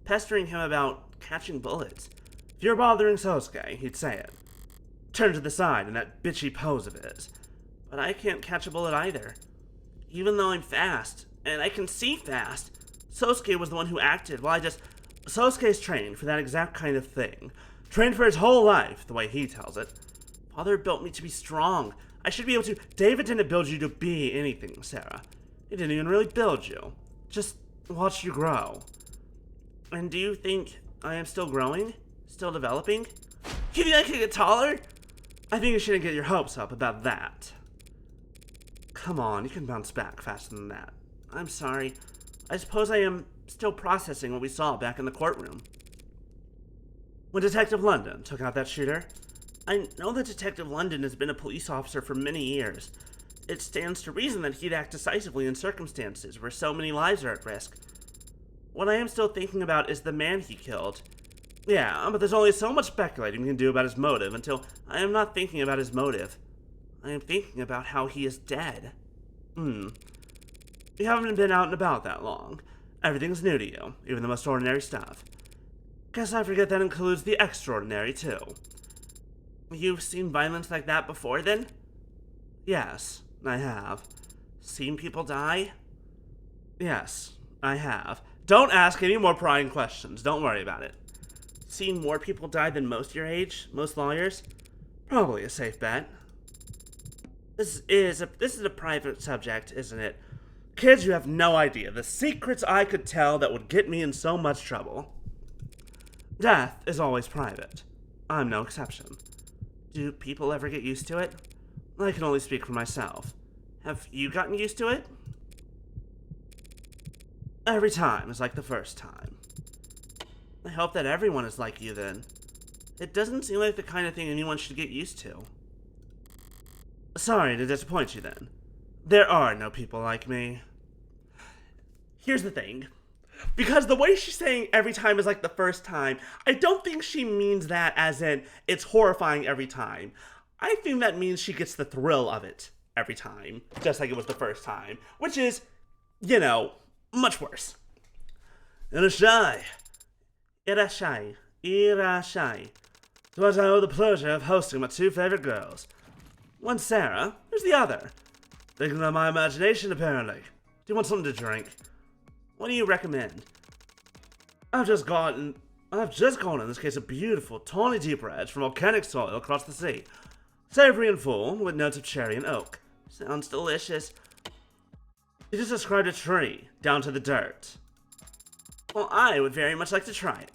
Pestering him about catching bullets. If you're bothering Sosuke, he'd say it. Turn to the side in that bitchy pose of his. But I can't catch a bullet either. Even though I'm fast, and I can see fast. Sosuke was the one who acted, while Sosuke's trained for that exact kind of thing. Trained for his whole life, the way he tells it. Father built me to be strong. I should be able to. David didn't build you to be anything, Sarah. He didn't even really build you. Just watch you grow. And do you think I am still growing? Still developing? You think I can get taller? I think you shouldn't get your hopes up about that. Come on, you can bounce back faster than that. I'm sorry. I suppose I am still processing what we saw back in the courtroom. When Detective London took out that shooter, I know that Detective London has been a police officer for many years. It stands to reason that he'd act decisively in circumstances where so many lives are at risk. What I am still thinking about is the man he killed. Yeah, but there's only so much speculating we can do about his motive until I am not thinking about his motive. I am thinking about how he is dead. You haven't been out and about that long. Everything's new to you, even the most ordinary stuff. Guess I forget that includes the extraordinary, too. You've seen violence like that before, then? Yes, I have. Seen people die? Yes, I have. Don't ask any more prying questions. Don't worry about it. Seen more people die than most your age? Most lawyers? Probably a safe bet. This is a private subject, isn't it? Kids, you have no idea the secrets I could tell that would get me in so much trouble. Death is always private. I'm no exception. Do people ever get used to it? I can only speak for myself. Have you gotten used to it? Every time is like the first time. I hope that everyone is like you then. It doesn't seem like the kind of thing anyone should get used to. Sorry to disappoint you then. There are no people like me. Here's the thing. Because the way she's saying every time is like the first time, I don't think she means that as in it's horrifying every time. I think that means she gets the thrill of it every time, just like it was the first time, which is, much worse. Irashai. Irashai. Irashai. To what I owe the pleasure of hosting my two favorite girls. One's Sarah, who's the other? Thinking of my imagination, apparently. Do you want something to drink? What do you recommend? I've just gone in this case a beautiful, tawny deep red from volcanic soil across the sea. Savory and full, with notes of cherry and oak. Sounds delicious. You just described a tree, down to the dirt. Well, I would very much like to try it.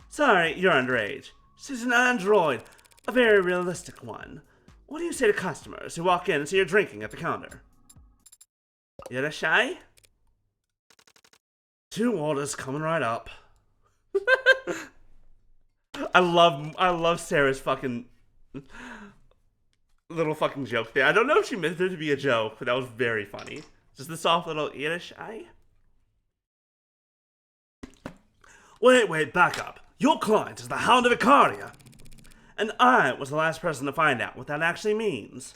Sorry, you're underage. She's an android, a very realistic one. What do you say to customers who walk in and see you're drinking at the counter? Irashai? 2 orders coming right up. I love Sarah's fucking little fucking joke there. I don't know if she meant it to be a joke, but that was very funny. Just the soft little Irashai. Wait, back up. Your client is the Hound of Icaria. And I was the last person to find out what that actually means.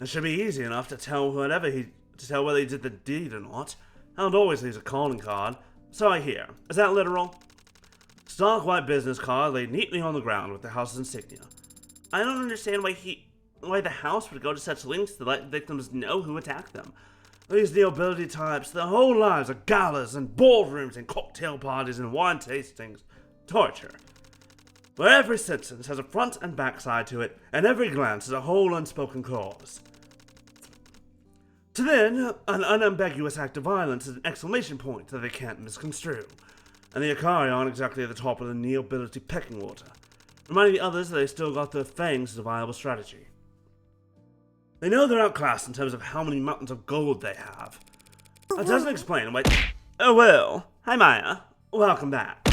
It should be easy enough to tell whether he did the deed or not. Hound always leaves a calling card. So I hear. Is that literal? Stark white business card laid neatly on the ground with the house's insignia. I don't understand why the house would go to such lengths to let victims know who attacked them. These nobility types, their whole lives are galas and ballrooms and cocktail parties and wine tastings. Torture. Where every sentence has a front and back side to it, and every glance is a whole unspoken cause. To them, an unambiguous act of violence is an exclamation point that they can't misconstrue, and the Icaria aren't exactly at the top of the nobility pecking order, reminding the others that they still got their fangs as a viable strategy. They know they're outclassed in terms of how many mountains of gold they have. That doesn't explain why. Oh well. Hi Maya. Welcome back.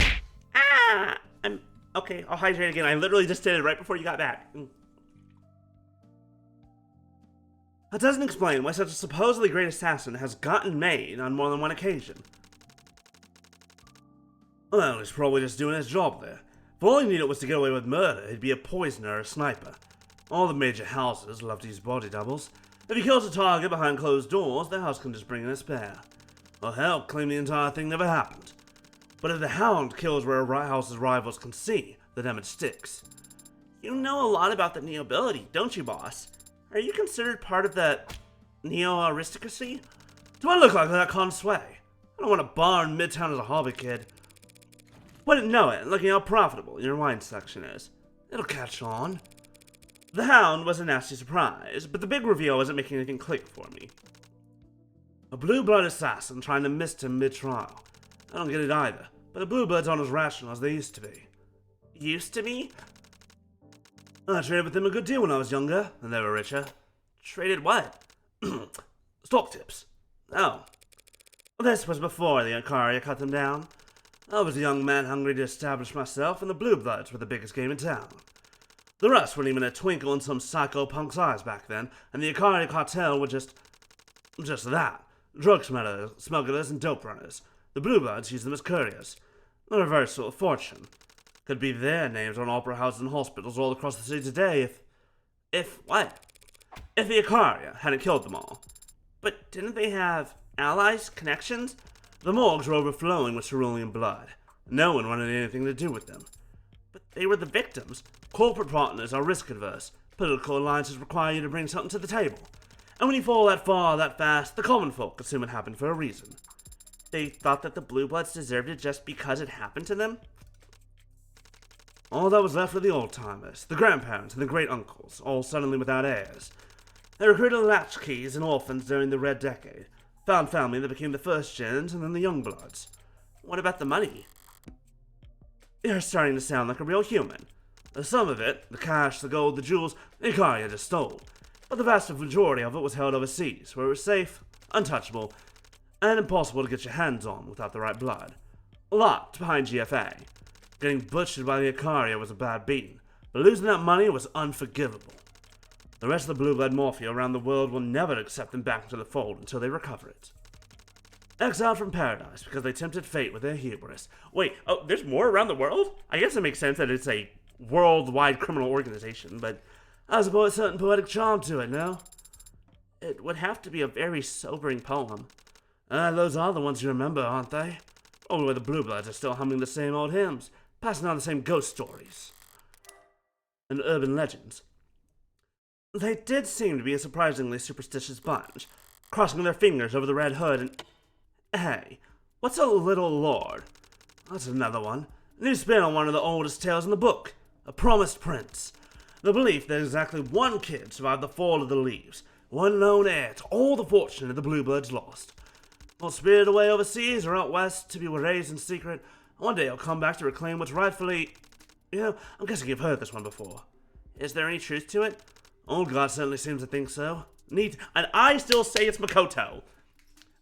I'm okay. I'll hydrate again. I literally just did it right before you got back. That doesn't explain why such a supposedly great assassin has gotten made on more than one occasion. Well, he's probably just doing his job there. If all he needed was to get away with murder, he'd be a poisoner or a sniper. All the major houses love to use body doubles. If he kills a target behind closed doors, the house can just bring in a spare. Or hell, claim the entire thing never happened. But if the Hound kills where a house's rivals can see, the damage sticks. You know a lot about the nobility, don't you, boss? Are you considered part of the neo-aristocracy? Do I look like that consuay? I don't want a bar in Midtown as a hobby kid. Wouldn't know it, looking how profitable your wine section is. It'll catch on. The Hound was a nasty surprise, but the big reveal wasn't making anything click for me. A blue-blood assassin trying to mist him mid-trial. I don't get it either, but the blue bloods aren't as rational as they used to be. Used to be? I traded with them a good deal when I was younger, and they were richer. Traded what? Stock tips. Oh. This was before the Icaria cut them down. I was a young man hungry to establish myself, and the blue bloods were the biggest game in town. The rest weren't even a twinkle in some psycho-punk's eyes back then, and the Icaria cartel were just that. Drug smugglers and dope runners. The blue bloods used them as couriers. A reversal of fortune. Could be their names on opera houses and hospitals all across the city today if what? If the Icaria hadn't killed them all. But didn't they have allies, connections? The morgues were overflowing with cerulean blood. No one wanted anything to do with them. But they were the victims. Corporate partners are risk-averse. Political alliances require you to bring something to the table. And when you fall that far, that fast, the common folk assume it happened for a reason. They thought that the blue bloods deserved it just because it happened to them? All that was left were the old-timers, the grandparents and the great-uncles, all suddenly without heirs. They recruited latchkeys and orphans during the Red Decade, found family that became the first gens and then the young bloods. What about the money? You're starting to sound like a real human. Some of it, the cash, the gold, the jewels, the Icaria just stole. But the vast majority of it was held overseas, where it was safe, untouchable, and impossible to get your hands on without the right blood. Locked behind GFA. Getting butchered by the Icaria was a bad beating, but losing that money was unforgivable. The rest of the blue blood mafia around the world will never accept them back into the fold until they recover it. Exiled from paradise because they tempted fate with their hubris. Wait, oh, there's more around the world? I guess it makes sense that it's a worldwide criminal organization, but I suppose a certain poetic charm to it, no? It would have to be a very sobering poem. Those are the ones you remember, aren't they? Only where the Blue Bloods are still humming the same old hymns, passing on the same ghost stories and urban legends. They did seem to be a surprisingly superstitious bunch, crossing their fingers over the red hood and... Hey, what's a little lord? That's another one. New spin on one of the oldest tales in the book. A promised prince. The belief that exactly one kid survived the fall of the leaves, one lone heir to all the fortune that the Blue Bloods lost. Well, spirited away overseas or out west to be raised in secret, one day he'll come back to reclaim what's rightfully... I'm guessing you've heard this one before. Is there any truth to it? Old God certainly seems to think so. Neat. And I still say it's Makoto.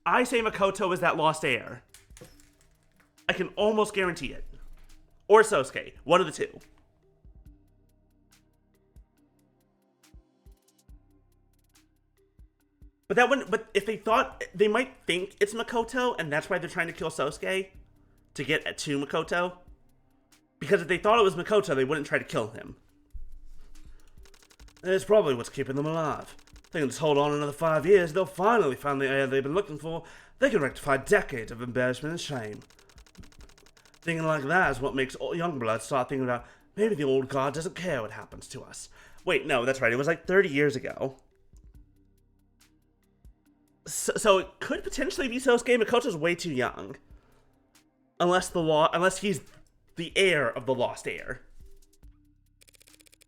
I say Makoto is that lost heir. I can almost guarantee it. Or Sosuke. One of the two. But that wouldn't. But if they thought, they might think it's Makoto, and that's why they're trying to kill Sosuke to get to Makoto. Because if they thought it was Makoto, they wouldn't try to kill him. And it's probably what's keeping them alive. They can just hold on another 5 years, they'll finally find the heir they've been looking for. They can rectify decades of embarrassment and shame. Thinking like that is what makes young blood start thinking about, maybe the old god doesn't care what happens to us. Wait, no, that's right, it was like 30 years ago. So it could potentially be Sosuke. Makoto's way too young. Unless he's the heir of the lost heir.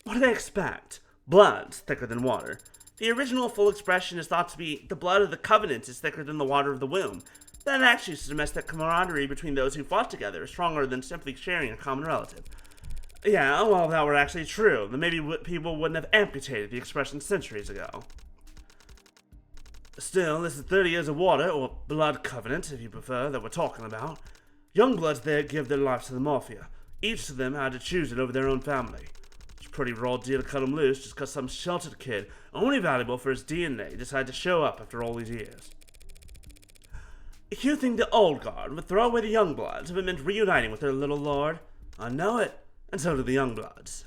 What do they expect? Blood's thicker than water. The original full expression is thought to be the blood of the covenant is thicker than the water of the womb. That actually suggests that camaraderie between those who fought together is stronger than simply sharing a common relative. Yeah, well, if that were actually true, then maybe people wouldn't have amputated the expression centuries ago. Still, this is 30 years of water, or blood covenant, if you prefer, that we're talking about. Youngbloods there give their lives to the Mafia. Each of them had to choose it over their own family. It's a pretty raw deal to cut them loose just because some sheltered kid, only valuable for his DNA, decided to show up after all these years. You think the old guard would throw away the Youngbloods if it meant reuniting with their little lord? I know it, and so do the Youngbloods.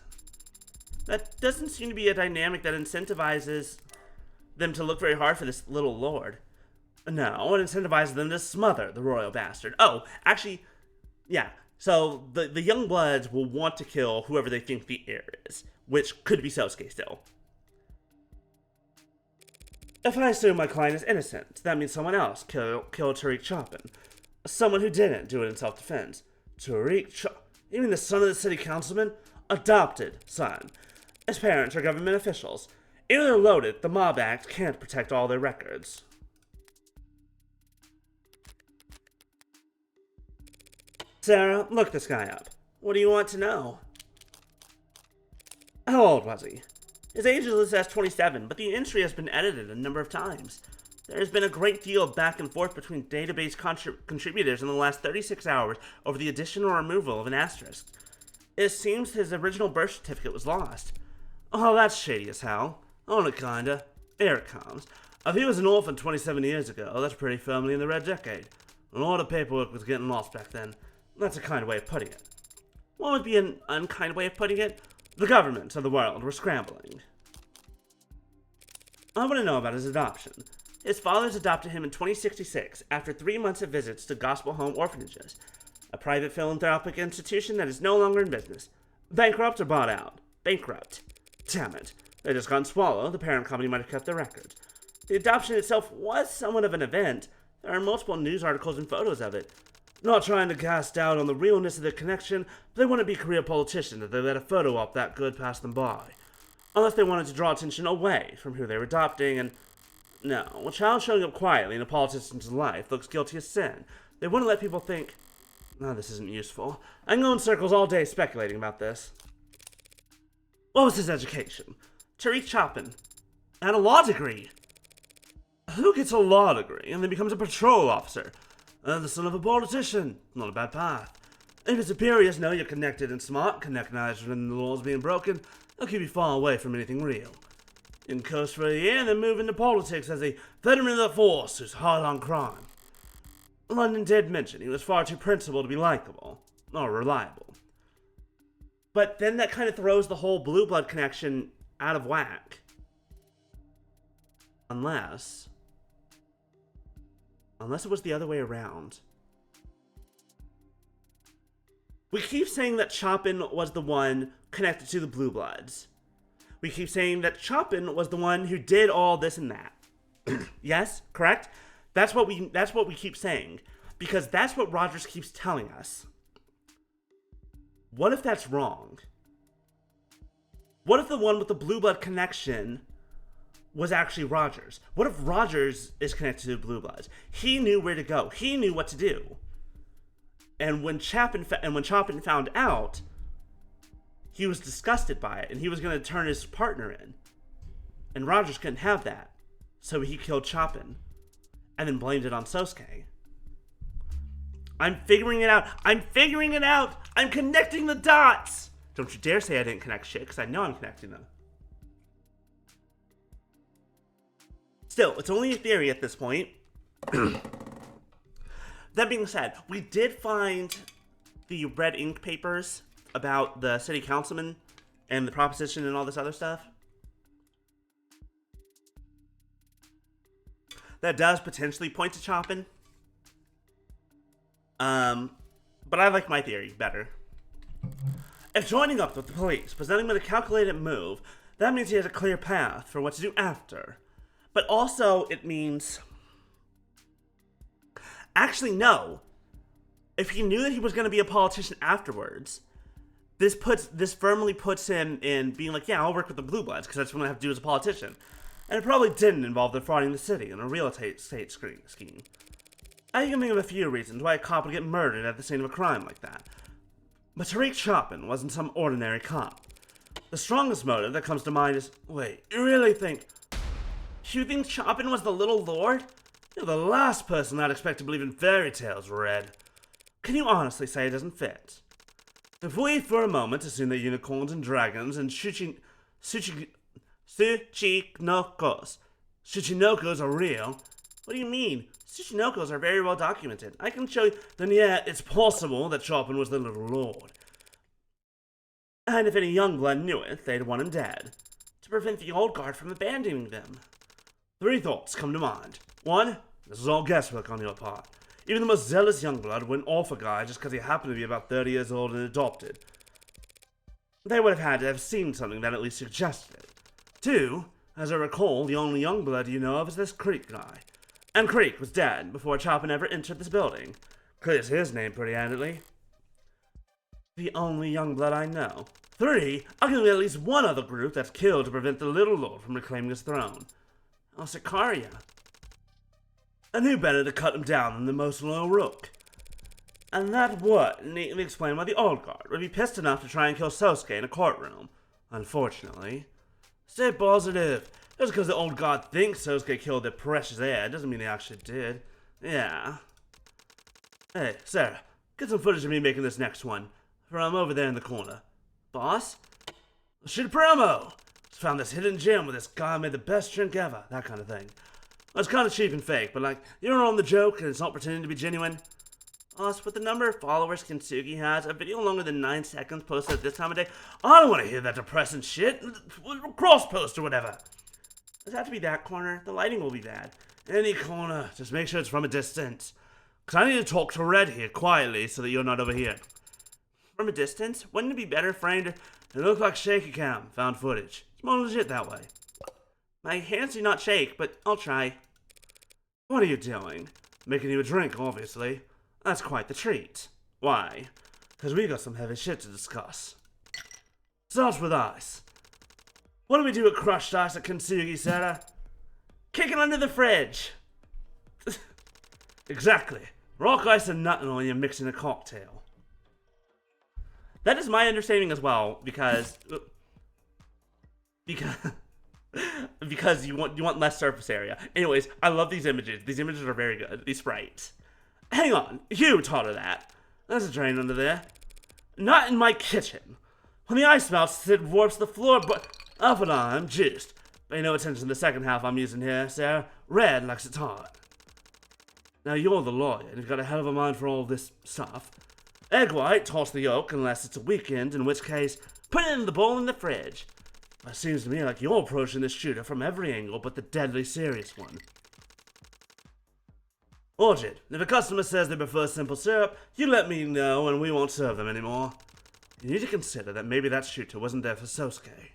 That doesn't seem to be a dynamic that incentivizes them to look very hard for this little lord. No, it incentivizes them to smother the royal bastard. Oh, actually, yeah. So the Youngbloods will want to kill whoever they think the heir is, which could be Sosuke still. If I assume my client is innocent, that means someone else killed Tariq Chapin. Someone who didn't do it in self-defense. Tariq Chapin? You mean the son of the city councilman? Adopted son. His parents are government officials. Even though they're loaded, the Mob Act can't protect all their records. Sarah, look this guy up. What do you want to know? How old was he? His age is listed as 27, but the entry has been edited a number of times. There's been a great deal of back and forth between database contributors in the last 36 hours over the addition or removal of an asterisk. It seems his original birth certificate was lost. Oh, that's shady as hell. Only kinda. Here it comes. If he was an orphan 27 years ago, that's pretty firmly in the red decade. A lot of paperwork was getting lost back then. That's a kind way of putting it. What would be an unkind way of putting it? The governments of the world were scrambling. I want to know about his adoption. His fathers adopted him in 2066 after 3 months of visits to Gospel Home Orphanages, a private philanthropic institution that is no longer in business. Bankrupt or bought out? Bankrupt. Damn it. They just got swallowed. The parent company might have kept their records. The adoption itself was somewhat of an event. There are multiple news articles and photos of it. Not trying to cast doubt on the realness of the connection, but they wouldn't be career politicians if they let a photo op that good pass them by. Unless they wanted to draw attention away from who they were adopting, and no, a child showing up quietly in a politician's life looks guilty of sin. They wouldn't let people think, no, this isn't useful. I can go in circles all day speculating about this. What was his education? Tariq Chapin had a law degree. Who gets a law degree and then becomes a patrol officer? The son of a politician. Not a bad path. If your superiors know you're connected and smart, recognized when the law's being broken, they'll keep you far away from anything real. You can coast for a year and then move into politics as a veteran of the force who's hard on crime. London did mention he was far too principled to be likable or reliable. But then that kind of throws the whole Blue Blood connection out of whack. Unless it was the other way around. We keep saying that Chopin was the one connected to the Blue Bloods. We keep saying that Chopin was the one who did all this and that. Yes, correct? That's what we keep saying. Because that's what Rogers keeps telling us. What if that's wrong? What if the one with the Blue Blood connection was actually Rogers? What if Rogers is connected to the Blue Bloods? He knew where to go. He knew what to do. And when Chopin found out, he was disgusted by it, and he was going to turn his partner in. And Rogers couldn't have that, so he killed Chopin, and then blamed it on Sosuke. I'm figuring it out. I'm connecting the dots. Don't you dare say I didn't connect shit, because I know I'm connecting them. Still, it's only a theory at this point. That being said, we did find the red ink papers about the city councilman and the proposition and all this other stuff. That does potentially point to Chopin. But I like my theory better. If joining up with the police presents him with a calculated move, that means he has a clear path for what to do after. But also, it means... Actually, no. If he knew that he was going to be a politician afterwards, this firmly puts him in being like, yeah, I'll work with the Blue Bloods, because that's what I have to do as a politician. And it probably didn't involve defrauding the city in a real estate scheme. I can think of a few reasons why a cop would get murdered at the scene of a crime like that. But Tariq Chopin wasn't some ordinary cop. The strongest motive that comes to mind is, wait, you think Chopin was the little lord? You're the last person I'd expect to believe in fairy tales, Red. Can you honestly say it doesn't fit? If we for a moment assume that unicorns and dragons and Tsuchinokos are real, what do you mean? Tsuchinokos are very well documented. I can show you, then yeah, it's possible that Chopin was the little lord. And if any young blood knew it, they'd want him dead, to prevent the old guard from abandoning them. 3 thoughts come to mind. 1, this is all guesswork on your part. Even the most zealous young blood wouldn't off a guy just because he happened to be about 30 years old and adopted. They would have had to have seen something that at least suggested it. 2, as I recall, the only young blood you know of is this Creek guy. And Creek was dead before Chopin ever entered this building. Clears his name pretty handily. The only young blood I know. 3, I can be at least one other group that's killed to prevent the little lord from reclaiming his throne. Sicaria. And who better to cut him down than the most loyal Rook? And that would neatly explain why the old guard would be pissed enough to try and kill Sosuke in a courtroom. Unfortunately. Stay positive. Just because the old guard thinks Sosuke killed their precious heir doesn't mean they actually did. Yeah. Hey, Sarah, get some footage of me making this next one. From over there in the corner. Boss? Shoot a promo! Just found this hidden gem where this guy made the best drink ever. That kind of thing. Well, it's kind of cheap and fake, but like, you're on the joke and it's not pretending to be genuine. Boss, with the number of followers Kintsugi has, a video longer than 9 seconds posted at this time of day, I don't want to hear that depressing shit. Cross post or whatever. Does it have to be that corner? The lighting will be bad. Any corner. Just make sure it's from a distance. Because I need to talk to Red here quietly so that you're not over here. From a distance? Wouldn't it be better framed? It looked like shaky cam. Found footage. It's more legit that way. My hands do not shake, but I'll try. What are you doing? Making you a drink, obviously. That's quite the treat. Why? Because we got some heavy shit to discuss. Starts with ice. What do we do with crushed ice at Kintsugi, Sarah? Kick it under the fridge. Exactly. Rock ice and nothing when you're mixing a cocktail. That is my understanding as well, because you want less surface area. Anyways, I love these images. These images are very good. These sprites. Hang on, you taught her that. There's a drain under there. Not in my kitchen. When the ice melts, it warps the floor, but up and on, I'm juiced. Pay no attention to the second half I'm using here, Sarah. Red likes it hot. Now, you're the lawyer, and you've got a hell of a mind for all this stuff. Egg white, toss the yolk unless it's a weekend, in which case, put it in the bowl in the fridge. It seems to me like you're approaching this shooter from every angle but the deadly serious one. Orchard, if a customer says they prefer simple syrup, you let me know and we won't serve them anymore. You need to consider that maybe that shooter wasn't there for Sosuke.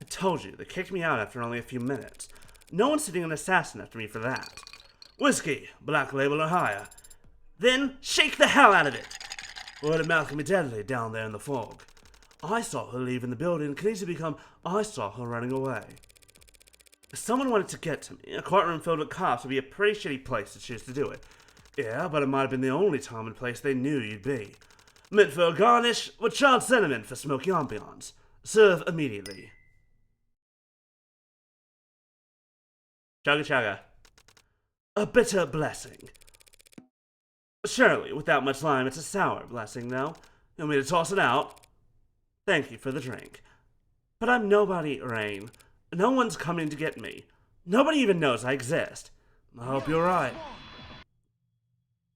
I told you, they kicked me out after only a few minutes. No one's sitting an assassin after me for that. Whiskey, black label or higher. Then, shake the hell out of it! Word of mouth can be deadly down there in the fog. I saw her leaving the building can easily become I saw her running away. If someone wanted to get to me, a courtroom filled with cops would be a pretty shitty place to choose to do it. Yeah, but it might have been the only time and place they knew you'd be. Mint for a garnish, with charred cinnamon for smoky ambiance. Serve immediately. Chugga chugga. A bitter blessing. Surely, without much lime, it's a sour blessing, though. You want me to toss it out? Thank you for the drink. But I'm nobody, Rain. No one's coming to get me. Nobody even knows I exist. I hope you're right.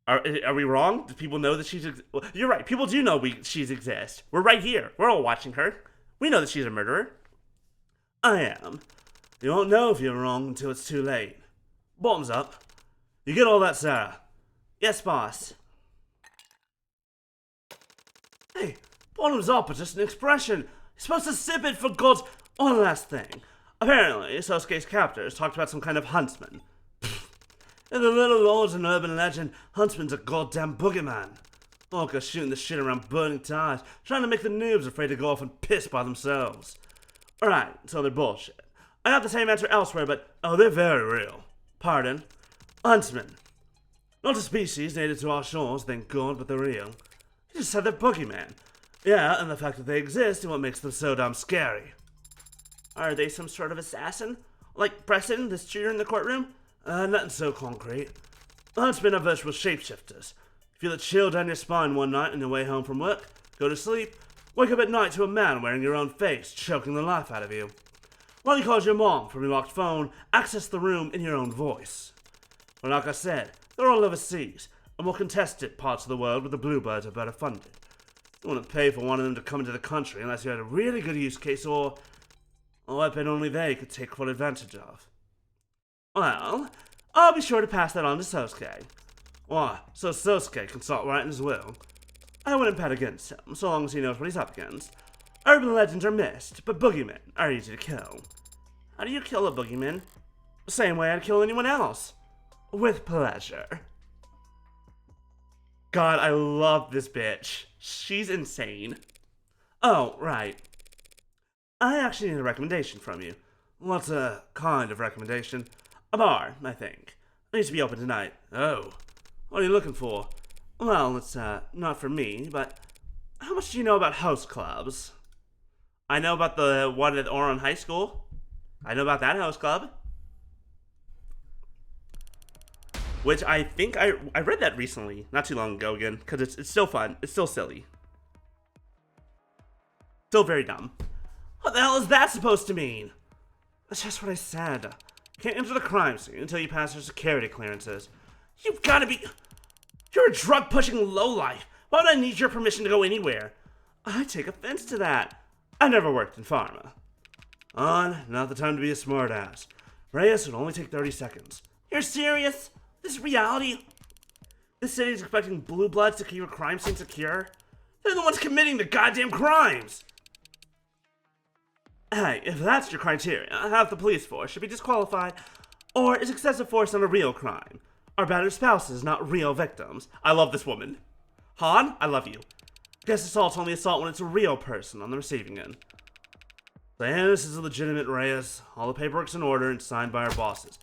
Are we wrong? Do people know that she's... You're right. People do know she's exist. We're right here. We're all watching her. We know that she's a murderer. I am. You won't know if you're wrong until it's too late. Bottoms up. You get all that, Sarah? Yes, boss. Hey, bottoms up is just an expression. You're supposed to sip it for God's... One last thing. Apparently, Sosuke's captors talked about some kind of huntsman. In the little lords and urban legend, Huntsman's a goddamn boogeyman. Orca shooting the shit around burning tires, trying to make the noobs afraid to go off and piss by themselves. Alright, so they're bullshit. I got the same answer elsewhere, but they're very real. Pardon? Huntsman. Not a species native to our shores, thank God, but they're real. You just said they're boogeyman. Yeah, and the fact that they exist is what makes them so damn scary. Are they some sort of assassin? Like Preston, this shooter in the courtroom? Nothing so concrete. The Huntsmen are virtual shapeshifters. Feel a chill down your spine one night on your way home from work, go to sleep, wake up at night to a man wearing your own face, choking the life out of you. While he calls your mom from your locked phone, access the room in your own voice. Well, like I said, they're all overseas, and more contested parts of the world where the bluebirds are better funded. You wouldn't pay for one of them to come into the country unless you had a really good use case or a weapon only they could take full advantage of. Well, I'll be sure to pass that on to Sosuke. Why, so Sosuke can start writing his will. I wouldn't bet against him, so long as he knows what he's up against. Urban legends are missed, but boogeymen are easy to kill. How do you kill a boogeyman? The same way I'd kill anyone else. With pleasure. God, I love this bitch. She's insane. Oh, right. I actually need a recommendation from you. What's a kind of recommendation? A bar, I think. It needs to be open tonight. Oh. What are you looking for? Well, it's, not for me, but how much do you know about house clubs? I know about the one at Oron High School. I know about that house club. Which I think I read that recently, not too long ago again, because it's still fun. It's still silly. Still very dumb. What the hell is that supposed to mean? That's just what I said. Can't enter the crime scene until you pass your security clearances. You've got to be... You're a drug-pushing lowlife. Why would I need your permission to go anywhere? I take offense to that. I never worked in pharma. Not the time to be a smartass. Reyes would only take 30 seconds. You're serious? This is reality? This city's expecting blue bloods to keep a crime scene secure? They're the ones committing the goddamn crimes! Hey, if that's your criteria, half the police force should be disqualified. Or is excessive force not a real crime? Are battered spouses not real victims? I love this woman. Han, I love you. Guess assault's only assault when it's a real person on the receiving end. Then this is a legitimate Reyes. All the paperwork's in order and signed by our bosses.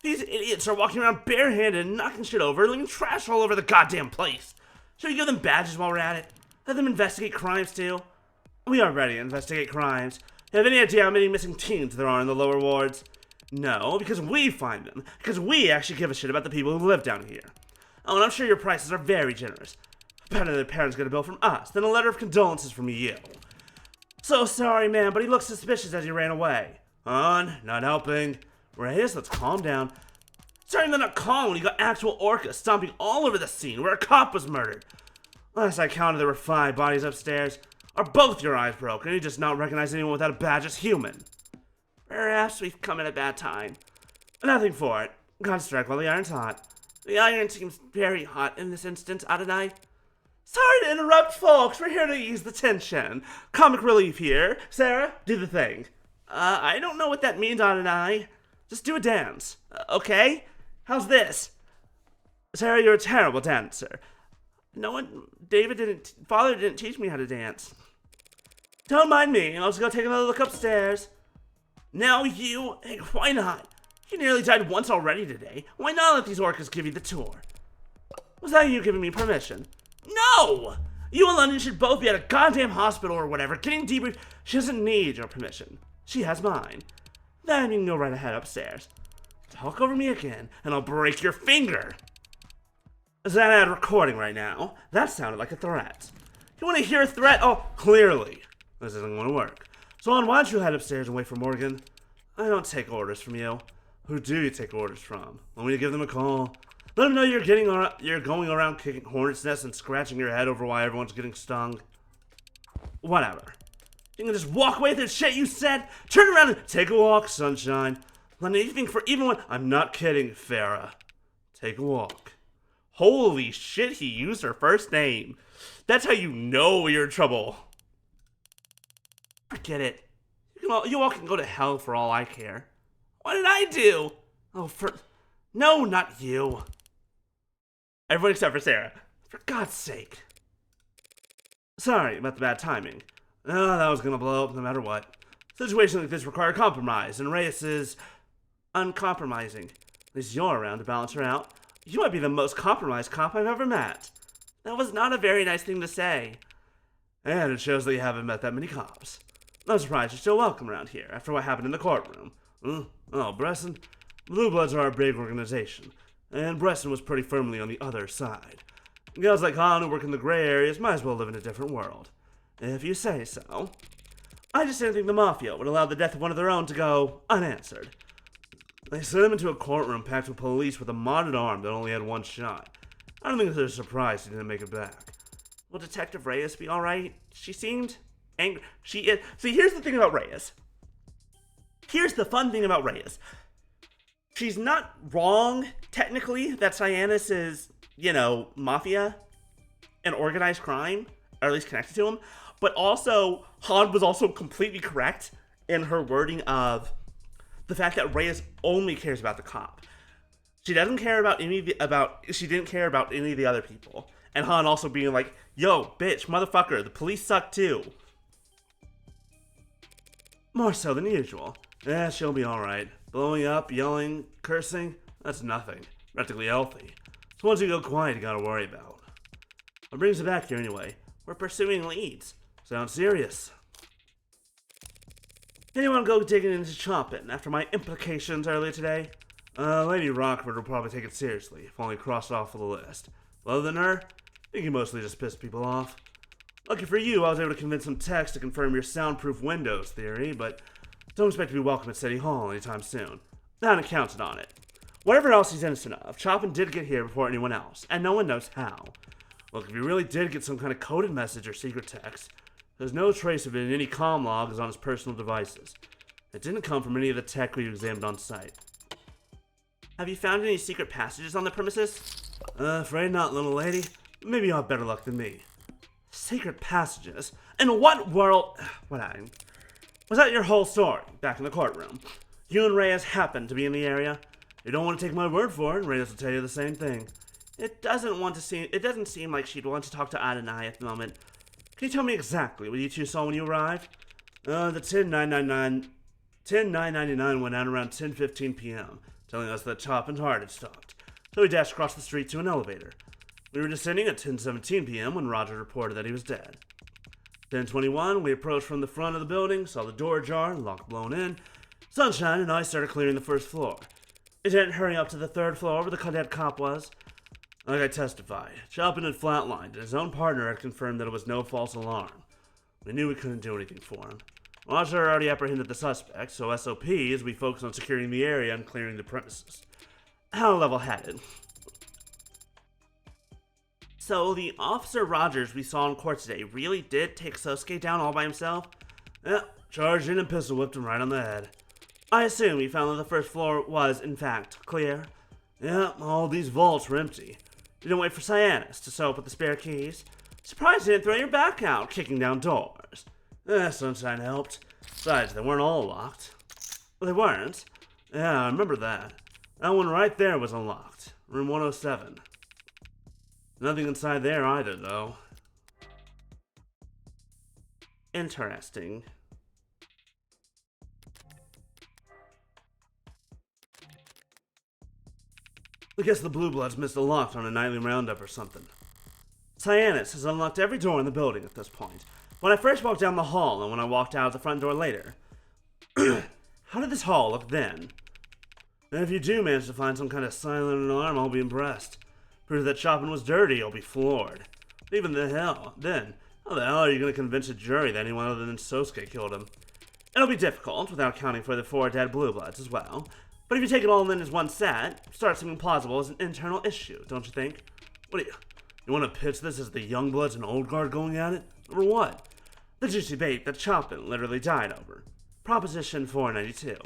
These idiots are walking around barehanded and knocking shit over, leaving trash all over the goddamn place. Should we give them badges while we're at it? Let them investigate crimes too? We are ready to investigate crimes. Do you have any idea how many missing teens there are in the lower wards? No, because we find them. Because we actually give a shit about the people who live down here. Oh, and I'm sure your prices are very generous. Better than their parents get a bill from us than a letter of condolences from you. So sorry, man, but he looked suspicious as he ran away. On, not helping. Reyes, let's calm down. Starting to not calm when you got actual orcas stomping all over the scene where a cop was murdered. Last I counted, there were 5 bodies upstairs. Are both your eyes broken? You just not recognize anyone without a badge as human? Perhaps we've come at a bad time. Nothing for it. Gotta strike while the iron's hot. The iron seems very hot in this instance, Adonai. Sorry to interrupt, folks. We're here to ease the tension. Comic relief here. Sarah, do the thing. I don't know what that means, Adonai. Just do a dance, okay? How's this? Sarah, you're a terrible dancer. Father didn't teach me how to dance. Don't mind me, I'll just go take another look upstairs. Now you, hey, why not? You nearly died once already today. Why not let these orcas give you the tour? Was that you giving me permission? No! You and London should both be at a goddamn hospital or whatever, getting debriefed. She doesn't need your permission. She has mine. Then you can go right ahead upstairs. Talk over me again, and I'll break your finger. Is that ad recording right now? That sounded like a threat. You want to hear a threat? Oh, clearly. This isn't going to work. So on, why don't you head upstairs and wait for Morgan? I don't take orders from you. Who do you take orders from? Want me to give them a call? Let them know you're going around kicking hornet's nests and scratching your head over why everyone's getting stung. Whatever. You can just walk away with the shit you said? Turn around and take a walk, sunshine. Let anything for even one. I'm not kidding, Farah. Take a walk. Holy shit, he used her first name. That's how you know you're in trouble. Forget it. You all can go to hell for all I care. What did I do? No, not you. Everyone except for Sarah. For God's sake. Sorry about the bad timing. Oh, that was gonna blow up no matter what. Situations like this require compromise, and Reyes is uncompromising. At least you're around to balance her out. You might be the most compromised cop I've ever met. That was not a very nice thing to say. And it shows that you haven't met that many cops. I'm surprised you're still welcome around here after what happened in the courtroom. Oh, Bresson. Blue Bloods are a big organization, and Bresson was pretty firmly on the other side. Guys like Han who work in the gray areas might as well live in a different world. If you say so. I just didn't think the Mafia would allow the death of one of their own to go unanswered. They sent him into a courtroom packed with police with a modded arm that only had one shot. I don't think they're surprised he didn't make it back. Will Detective Reyes be alright? She seemed angry. She is. See, here's the thing about Reyes. Here's the fun thing about Reyes. She's not wrong, technically, that Cyanus is, mafia and organized crime, or at least connected to him. But also, Han was also completely correct in her wording of the fact that Reyes only cares about the cop. She doesn't care about she didn't care about any of the other people. And Han also being like, yo, bitch, motherfucker, the police suck too. More so than usual. Yeah, she'll be alright. Blowing up, yelling, cursing, that's nothing. Practically healthy. It's the ones who go quiet you gotta worry about. What brings it back here anyway? We're pursuing leads. Sounds serious. Anyone go digging into Choppin' after my implications earlier today? Lady Rockford will probably take it seriously, if only crossed off of the list. Other than her, I think you mostly just pissed people off. Lucky for you, I was able to convince some techs to confirm your soundproof windows theory, but don't expect to be welcome at City Hall anytime soon. I hadn't counted on it. Whatever else he's innocent of, Choppin' did get here before anyone else, and no one knows how. Look, if he really did get some kind of coded message or secret text, there's no trace of it in any comm logs on his personal devices. It didn't come from any of the tech we examined on site. Have you found any secret passages on the premises? Afraid not, little lady. Maybe you'll have better luck than me. Secret passages? In what world? Was that your whole story back in the courtroom? You and Reyes happened to be in the area? You don't want to take my word for it, Reyes will tell you the same thing. It doesn't seem like she'd want to talk to Adonai at the moment. Can you tell me exactly what you two saw when you arrived? The 10-999 went out around 10:15 p.m., telling us that Choppin's heart had stopped. So we dashed across the street to an elevator. We were descending at 10:17 p.m. when Roger reported that he was dead. 10:21, we approached from the front of the building, saw the door ajar, lock blown in. Sunshine and I started clearing the first floor. It didn't hurry up to the third floor where the cadet cop was. Like I testified, Choppin had flatlined, and his own partner had confirmed that it was no false alarm. We knew we couldn't do anything for him. Roger already apprehended the suspect, so SOP is we focus on securing the area and clearing the premises. how level-headed. So the Officer Rogers we saw in court today really did take Sosuke down all by himself? Yep, charged in and pistol whipped him right on the head. I assume he found that the first floor was, in fact, clear. Yep, all these vaults were empty. Didn't wait for Cyanus to sew up with the spare keys. Surprised you didn't throw your back out kicking down doors. Sunshine helped. Besides, they weren't all locked. Well, they weren't? Yeah, I remember that. That one right there was unlocked. Room 107. Nothing inside there either, though. Interesting. I guess the Blue Bloods missed a lock on a nightly roundup or something. Cyanus has unlocked every door in the building at this point. When I first walked down the hall and when I walked out the front door later. How did this hall look then? And if you do manage to find some kind of silent alarm, I'll be impressed. Prove that Chopin was dirty, you'll be floored. Even then, how the hell are you going to convince a jury that anyone other than Sosuke killed him? It'll be difficult, without accounting for the 4 dead Blue Bloods as well. But if you take it all in as one set, it starts seeming plausible as an internal issue, don't you think? What do you want to pitch this as the Young Bloods and Old Guard going at it? Or what? The juicy bait that Chopin literally died over. Proposition 492.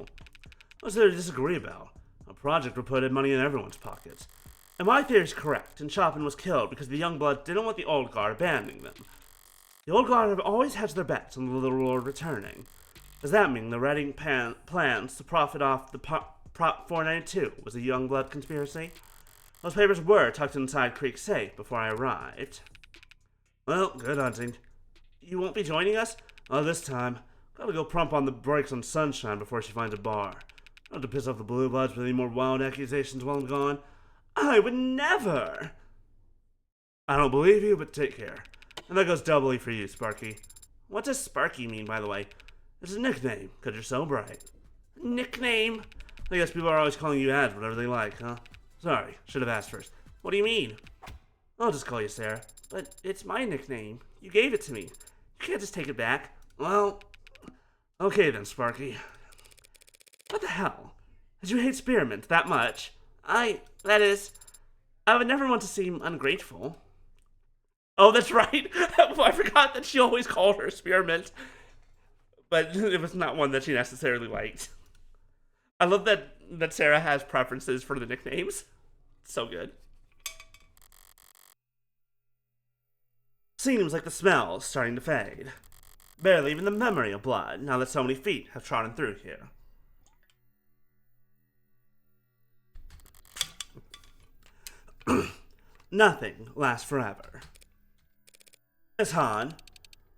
What's there to disagree about? A project would put money in everyone's pockets. And my theory is correct, and Chopin was killed because the Young Bloods didn't want the Old Guard abandoning them. The Old Guard have always hedged their bets on the Little Lord returning. Does that mean the Redding plans to profit off the Prop 492 was a Young Blood conspiracy? Those papers were tucked inside Creek's safe before I arrived. Well, good hunting. You won't be joining us? Oh, this time. Gotta go prompt on the brakes on Sunshine before she finds a bar. Not to piss off the Blue Bloods with any more wild accusations while I'm gone. I would never! I don't believe you, but take care. And that goes doubly for you, Sparky. What does Sparky mean, by the way? It's a nickname, 'cause you're so bright. Nickname? I guess people are always calling you ads whatever they like, huh? Sorry, should have asked first. What do you mean? I'll just call you Sarah. But it's my nickname. You gave it to me. You can't just take it back. Well, okay then, Sparky. What the hell? Did you hate Spearmint that much? That is, I would never want to seem ungrateful. Oh, that's right. I forgot that she always called her Spearmint. But it was not one that she necessarily liked. I love that Sarah has preferences for the nicknames. So good. Seems like the smell's starting to fade. Barely even the memory of blood, now that so many feet have trodden through here. Nothing lasts forever. Miss Han.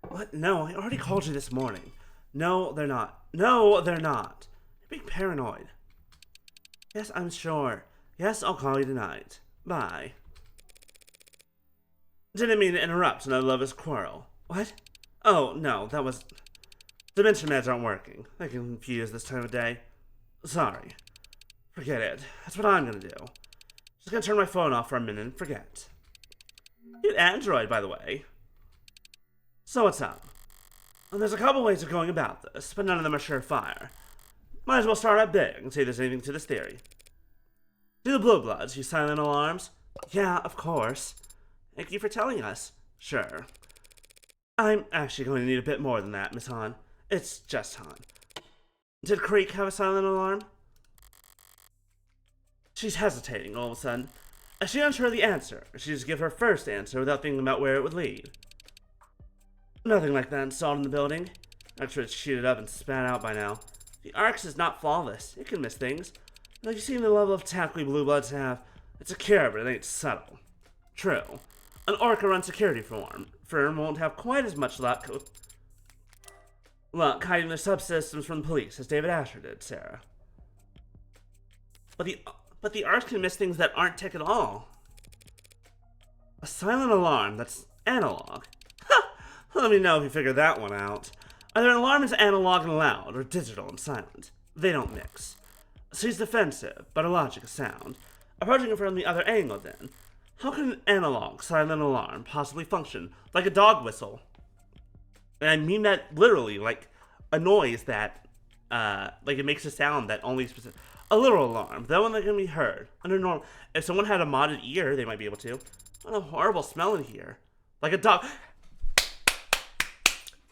What? No, I already called you this morning. No, they're not. No, they're not. You're being paranoid. Yes, I'm sure. Yes, I'll call you tonight. Bye. Didn't mean to interrupt another lover's quarrel. What? Oh, no, that was... Dimension meds aren't working. They can confuse this time of day. Sorry. Forget it. That's what I'm gonna do. Just gonna turn my phone off for a minute and forget. Good Android, by the way. So what's up? Well, there's a couple ways of going about this, but none of them are surefire. Might as well start out big and see if there's anything to this theory. Do the Blue Bloods use silent alarms? Yeah, of course. Thank you for telling us. Sure. I'm actually going to need a bit more than that, Miss Han. It's just Han. Did Creek have a silent alarm? She's hesitating all of a sudden. Is she unsure of the answer? Or she just give her first answer without thinking about where it would lead? Nothing like that installed in the building. I'm sure it's sheeted up and spat out by now. The Arx is not flawless. It can miss things. Have you seen the level of tact we Blue Bloods have? It's secure, but it ain't subtle. True. An Orca-run security firm won't have quite as much luck hiding their subsystems from the police as David Asher did, Sarah. But the Arx can miss things that aren't tech at all. A silent alarm that's analog. Ha! Let me know if you figure that one out. Either an alarm is analog and loud, or digital and silent. They don't mix. She's defensive, but her logic is sound. Approaching it from the other angle, then. How can an analog silent alarm possibly function like a dog whistle? And I mean that literally, like a noise that, like it makes a sound that only specific. a little alarm. That one that can be heard. Under normal, if someone had a modded ear, they might be able to. What a horrible smell in here. Like a dog.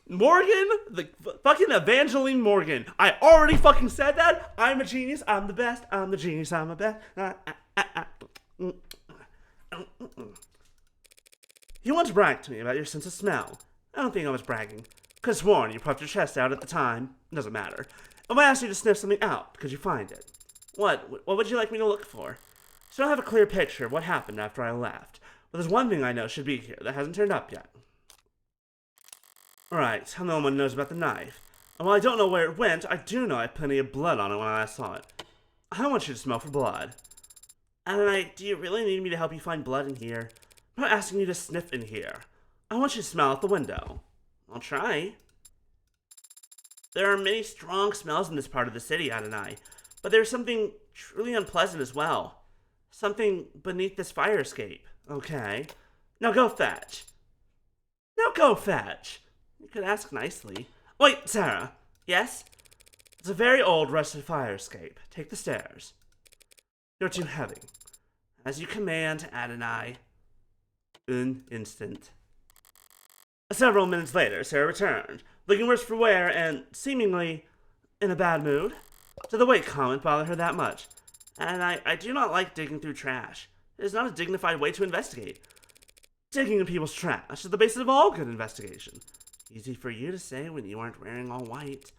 Morgan, the fucking Evangeline Morgan. I already fucking said that. I'm a genius. I'm the best. I'm the genius. I'm the best. You once bragged to me about your sense of smell. I don't think I was bragging. Could have sworn you puffed your chest out at the time. It doesn't matter. If I asked you to sniff something out, could you find it? What would you like me to look for? So I don't have a clear picture of what happened after I left. But there's one thing I know should be here that hasn't turned up yet. Alright, no one knows about the knife. And while I don't know where it went, I do know I had plenty of blood on it when I last saw it. I want you to smell for blood. Adonai, do you really need me to help you find blood in here? I'm not asking you to sniff in here. I want you to smell out the window. I'll try. There are many strong smells in this part of the city, Adonai, but there's something truly unpleasant as well. Something beneath this fire escape. Okay. Now go fetch. Now go fetch. You could ask nicely. Wait, Sarah. Yes? It's a very old, rusted fire escape. Take the stairs. You're too heavy. As you command, Adonai. Un instant. Several minutes later, Sarah returned, looking worse for wear and seemingly in a bad mood. Did the weight comment bother her that much? And I do not like digging through trash. It is not a dignified way to investigate. Digging in people's trash is the basis of all good investigation. Easy for you to say when you aren't wearing all white.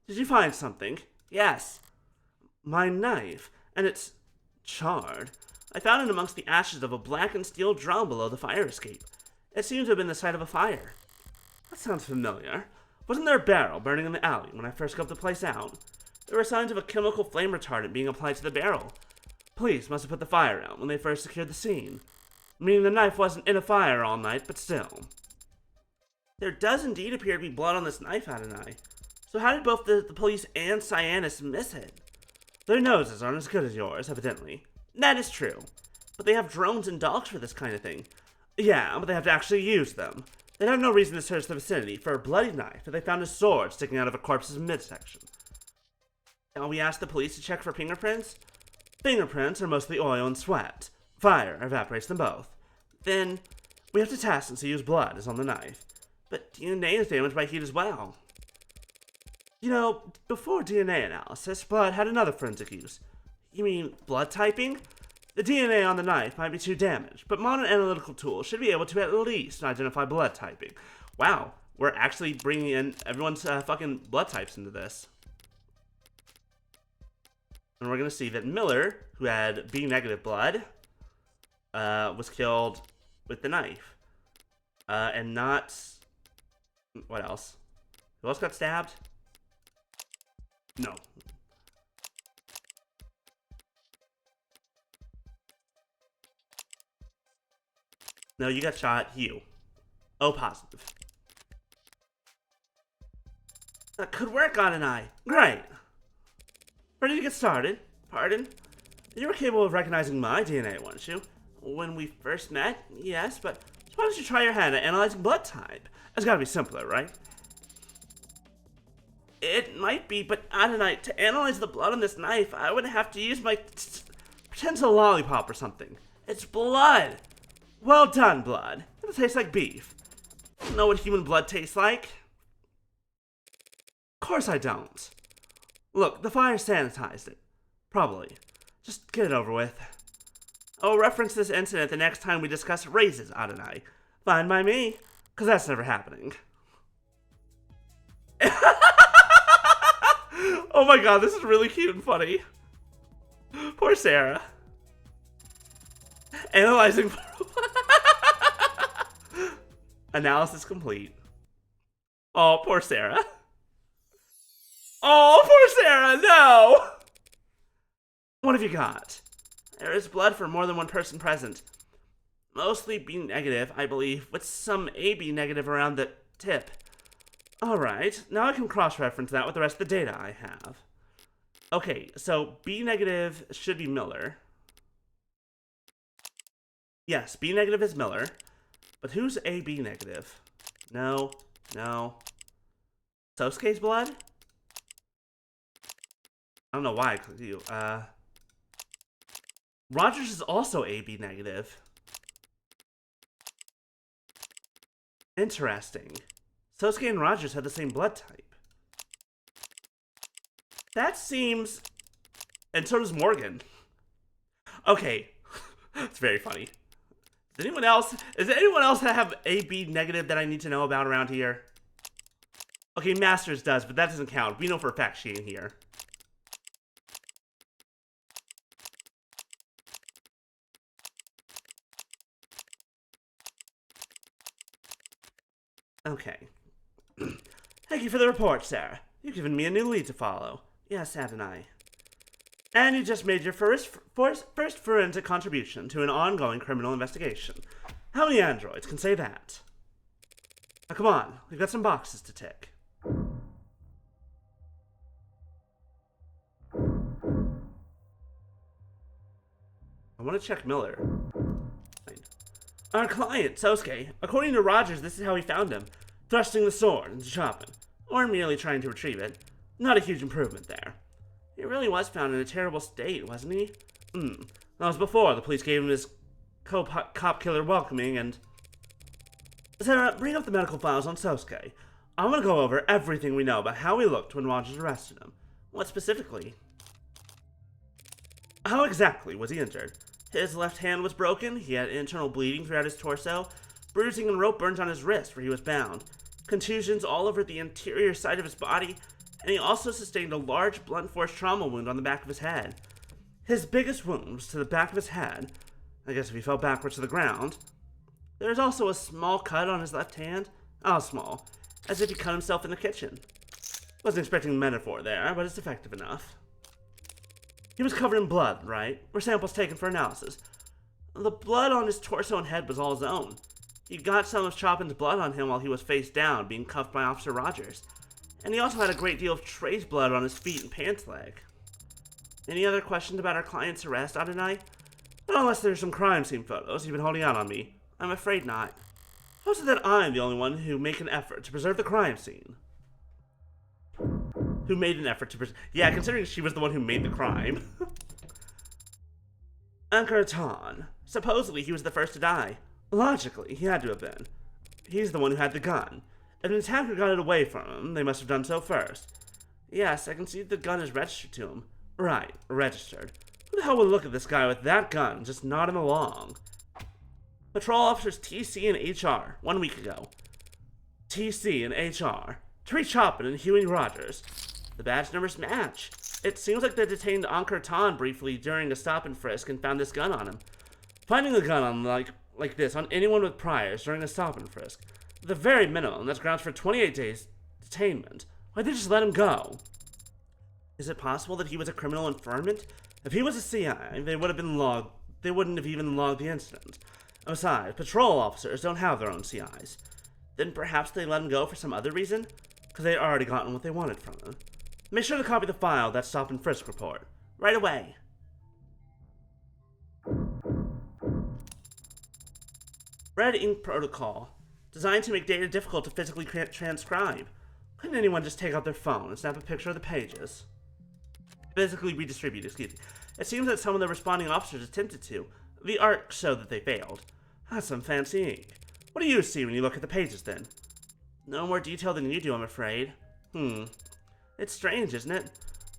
Did you find something? Yes. My knife, and it's charred. I found it amongst the ashes of a blackened steel drum below the fire escape. It seems to have been the site of a fire. That sounds familiar. Wasn't there a barrel burning in the alley when I first scoped the place out? There were signs of a chemical flame retardant being applied to the barrel. Police must have put the fire out when they first secured the scene. Meaning the knife wasn't in a fire all night, but still. There does indeed appear to be blood on this knife, Adonai. So how did both the police and Cyanus miss it? Their noses aren't as good as yours, evidently. That is true. But they have drones and dogs for this kind of thing. Yeah, but they have to actually use them. They'd have no reason to search the vicinity for a bloody knife if they found a sword sticking out of a corpse's midsection. Now we asked the police to check for fingerprints. Fingerprints are mostly oil and sweat. Fire evaporates them both. Then we have to test and see whose blood is on the knife. But DNA is damaged by heat as well. You know, before DNA analysis, blood had another forensic use. You mean blood typing? The DNA on the knife might be too damaged, but modern analytical tools should be able to at least identify blood typing. Wow, we're actually bringing in everyone's fucking blood types into this. And we're going to see that Miller, who had B negative blood, was killed with the knife. And not... What else? Who else got stabbed? No. No, you got shot. You. O positive. That could work on an eye. Great. Ready to get started? Pardon? You were capable of recognizing my DNA, weren't you? When we first met? Yes, but why don't you try your hand at analyzing blood type? It's gotta be simpler, right? It might be, but Adonai, to analyze the blood on this knife, I would have to use my... pretend it's a lollipop or something. It's blood! Well done, blood. It'll taste like beef. You know what human blood tastes like? Of course I don't. Look, the fire sanitized it. Probably. Just get it over with. I'll reference this incident the next time we discuss raises, Adonai. Fine by me, because that's never happening. Oh my god, this is really cute and funny. Poor Sarah. Analyzing... Analysis complete. Oh, poor Sarah. Oh, poor Sarah, no! What have you got? There is blood for more than one person present. Mostly B negative, I believe, with some AB negative around the tip. Alright, now I can cross-reference that with the rest of the data I have. Okay, so B negative should be Miller. Yes, B negative is Miller. But who's AB negative? No, no. Sosuke's blood? I don't know why I clicked you. Rogers is also AB negative. Interesting. Sosuke and Rogers had the same blood type. That seems... And so does Morgan. Okay. It's very funny. Is anyone else that have AB negative that I need to know about around here? Okay, Masters does, but that doesn't count. We know for a fact she ain't here. Okay. Thank you for the report, Sarah. You've given me a new lead to follow. Yes, Adonai. And you just made your first forensic contribution to an ongoing criminal investigation. How many androids can say that? Now come on, we've got some boxes to tick. I want to check Miller. Our client, Sosuke, according to Rogers, this is how he found him. Thrusting the sword into Chopin, or merely trying to retrieve it. Not a huge improvement there. He really was found in a terrible state, wasn't he? That was before the police gave him his cop killer welcoming and... Sarah, bring up the medical files on Sosuke. I want to go over everything we know about how he looked when Rogers arrested him. What specifically? How exactly was he injured? His left hand was broken, he had internal bleeding throughout his torso, bruising and rope burns on his wrist where he was bound, contusions all over the interior side of his body, and he also sustained a large blunt force trauma wound on the back of his head. His biggest wound was to the back of his head. I guess if he fell backwards to the ground. There is also a small cut on his left hand. How small? As if he cut himself in the kitchen. Wasn't expecting metaphor there, but it's effective enough. He was covered in blood, right? Were samples taken for analysis? The blood on his torso and head was all his own. He got some of Chopin's blood on him while he was face down, being cuffed by Officer Rogers. And he also had a great deal of trace blood on his feet and pants leg. Any other questions about our client's arrest, Adonai? Not unless there's some crime scene photos you've been holding out on me. I'm afraid not. How is it that I'm the only one who make an effort to preserve the crime scene? Who made an effort to preserve... Yeah, considering she was the one who made the crime. Ankaratan. Supposedly he was the first to die. Logically, he had to have been. He's the one who had the gun. If an attacker got it away from him, they must have done so first. Yes, I can see the gun is registered to him. Right, registered. Who the hell would look at this guy with that gun, just nod him along? Patrol officers TC and HR, 1 week ago. TC and HR. Tree Chopin and Huey Rogers. The badge numbers match. It seems like they detained Ankar Tan briefly during a stop and frisk and found this gun on him. Finding a gun on like this on anyone with priors during a stop and frisk, at the very minimum, that's grounds for 28 days detainment. Why'd they just let him go? Is it possible that he was a criminal informant? If he was a CI, they wouldn't have even logged the incident. Besides, patrol officers don't have their own CIs. Then perhaps they let him go for some other reason? Because they had already gotten what they wanted from him. Make sure to copy the file of that stop and frisk report. Right away. Red ink protocol. Designed to make data difficult to physically transcribe. Couldn't anyone just take out their phone and snap a picture of the pages? Physically redistribute, excuse me. It seems that some of the responding officers attempted to. The art showed that they failed. That's some fancy ink. What do you see when you look at the pages, then? No more detail than you do, I'm afraid. It's strange, isn't it?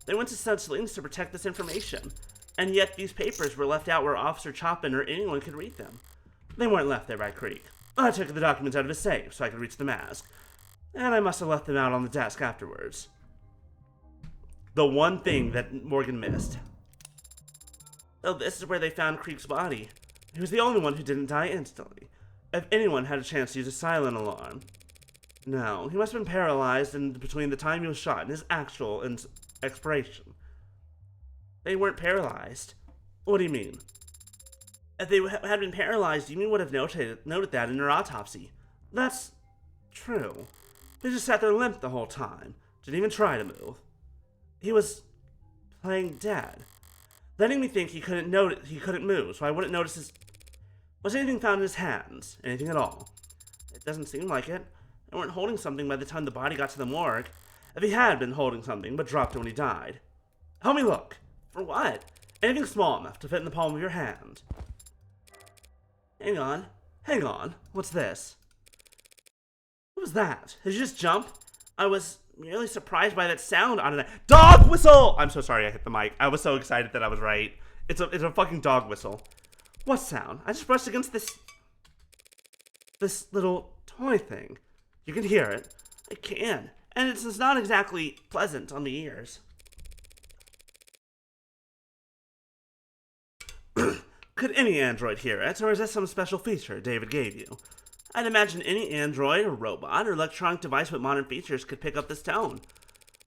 They went to such lengths to protect this information, and yet these papers were left out where Officer Chopin or anyone could read them. They weren't left there by Creek. I took the documents out of his safe so I could reach the mask, and I must have left them out on the desk afterwards. The one thing that Morgan missed. Oh, this is where they found Creek's body. He was the only one who didn't die instantly. If anyone had a chance to use a silent alarm. No, he must have been paralyzed in between the time he was shot and his actual expiration. They weren't paralyzed. What do you mean? If they had been paralyzed, you would have noted that in their autopsy. That's true. They just sat there limp the whole time. Didn't even try to move. He was playing dead. Letting me think he couldn't move, so I wouldn't notice his... Was anything found in his hands? Anything at all? It doesn't seem like it. They weren't holding something by the time the body got to the morgue. If he had been holding something, but dropped it when he died. Help me look. For what? Anything small enough to fit in the palm of your hand. Hang on. Hang on. What's this? What was that? Did you just jump? I was merely surprised by that sound on a dog whistle! I'm so sorry I hit the mic. I was so excited that I was right. It's a fucking dog whistle. What sound? I just brushed against this little toy thing. You can hear it. I can. And it's not exactly pleasant on the ears. Could any android hear it, or is this some special feature David gave you? I'd imagine any android or robot or electronic device with modern features could pick up this tone.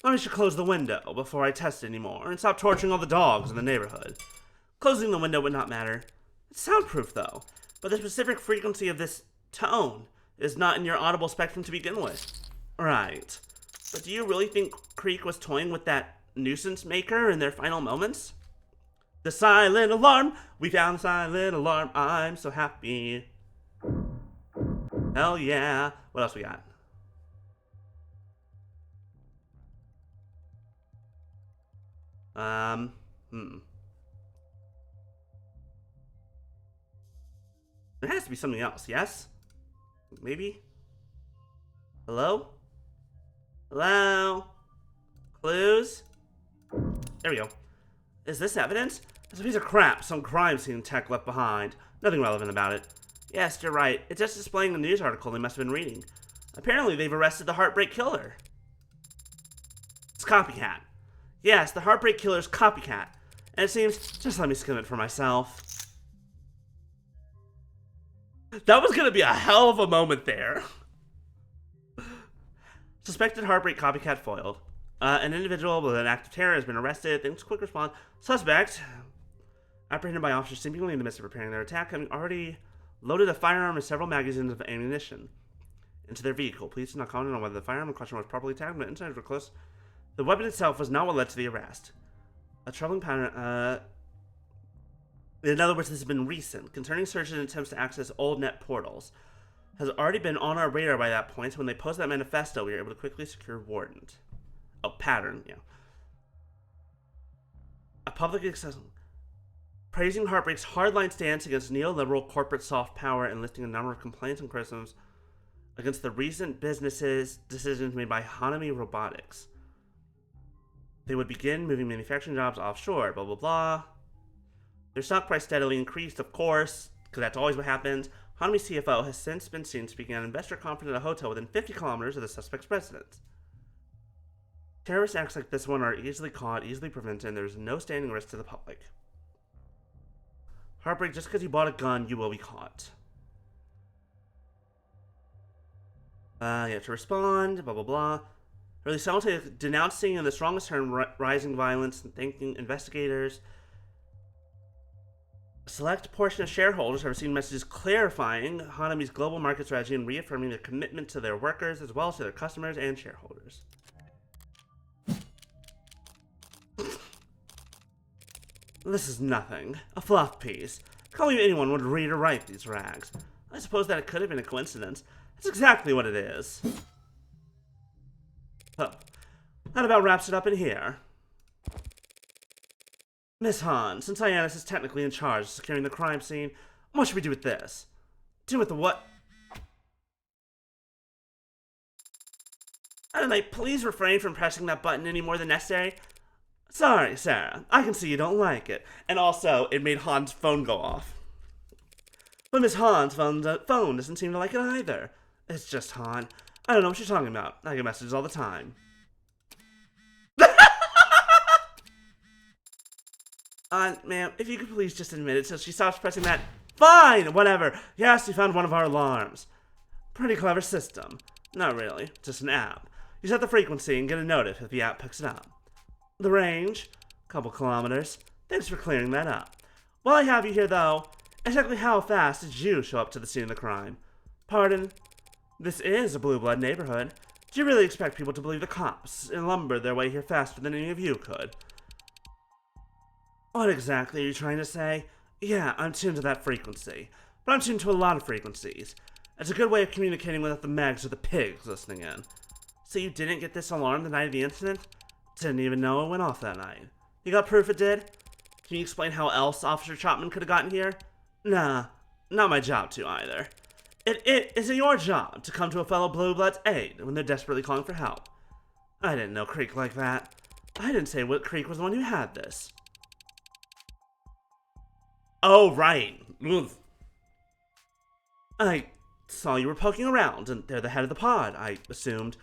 Maybe I should close the window before I test it anymore and stop torturing all the dogs in the neighborhood. Closing the window would not matter. It's soundproof though, but the specific frequency of this tone is not in your audible spectrum to begin with. Right. But do you really think Creek was toying with that nuisance maker in their final moments? The silent alarm! We found the silent alarm. I'm so happy. Hell yeah. What else we got? There has to be something else, yes? Maybe? Hello? Hello? Clues? There we go. Is this evidence? It's a piece of crap some crime scene tech left behind. Nothing relevant about it. Yes, you're right. It's just displaying a news article they must have been reading. Apparently they've arrested the Heartbreak Killer. It's Copycat. Yes, the Heartbreak Killer's Copycat. And it seems... Just let me skim it for myself. That was gonna be a hell of a moment there. Suspected Heartbreak Copycat foiled. An individual with an act of terror has been arrested. Thanks to quick response. Suspect, apprehended by officers seemingly in the midst of preparing their attack, having already loaded a firearm and several magazines of ammunition into their vehicle. Police did not comment on whether the firearm in question was properly tagged, but insiders were close. The weapon itself was not what led to the arrest. A troubling pattern, in other words, this has been recent. Concerning searches and attempts to access old net portals has already been on our radar by that point. So when they posted that manifesto, we were able to quickly secure warrant. Oh, pattern, yeah. A public accessible. Praising Heartbreak's hardline stance against neoliberal corporate soft power and listing a number of complaints and criticisms against the recent businesses decisions made by Hanami Robotics. They would begin moving manufacturing jobs offshore, blah, blah, blah. Their stock price steadily increased, of course, because that's always what happens. Hanami CFO has since been seen speaking at an investor conference at a hotel within 50 kilometers of the suspect's residence. Terrorist acts like this one are easily caught, easily prevented, and there's no standing risk to the public. Heartbreak, just because you bought a gun, you will be caught. You have to respond, blah, blah, blah. Really simultaneously denouncing in the strongest term rising violence and thanking investigators. A select portion of shareholders have received messages clarifying Hanami's global market strategy and reaffirming their commitment to their workers as well as to their customers and shareholders. This is nothing. A fluff piece. Can't believe anyone would read or write these rags. I suppose that it could have been a coincidence. That's exactly what it is. Oh, that about wraps it up in here. Miss Hahn, since Hyannis is technically in charge of securing the crime scene, what should we do with this? Do with the what? Adonai, please refrain from pressing that button any more than necessary. Sorry, Sarah. I can see you don't like it. And also, it made Han's phone go off. But Miss Han's phone doesn't seem to like it either. It's just Han. I don't know what you're talking about. I get messages all the time. Ma'am, if you could please just admit it so she stops pressing that. Fine, whatever. Yes, you found one of our alarms. Pretty clever system. Not really, just an app. You set the frequency and get a notice if the app picks it up. The range? Couple kilometers. Thanks for clearing that up. While I have you here, though, exactly how fast did you show up to the scene of the crime? Pardon? This is a blue blood neighborhood. Do you really expect people to believe the cops and lumbered their way here faster than any of you could? What exactly are you trying to say? Yeah, I'm tuned to that frequency. But I'm tuned to a lot of frequencies. It's a good way of communicating without the mags or the pigs listening in. So you didn't get this alarm the night of the incident? Didn't even know it went off that night. You got proof it did? Can you explain how else Officer Chapman could have gotten here? Nah, not my job to either. It isn't your job to come to a fellow Blue Blood's aid when they're desperately calling for help. I didn't know Creek like that. I didn't say what Creek was the one who had this. Oh, right. Ugh. I saw you were poking around, and they're the head of the pod, I assumed.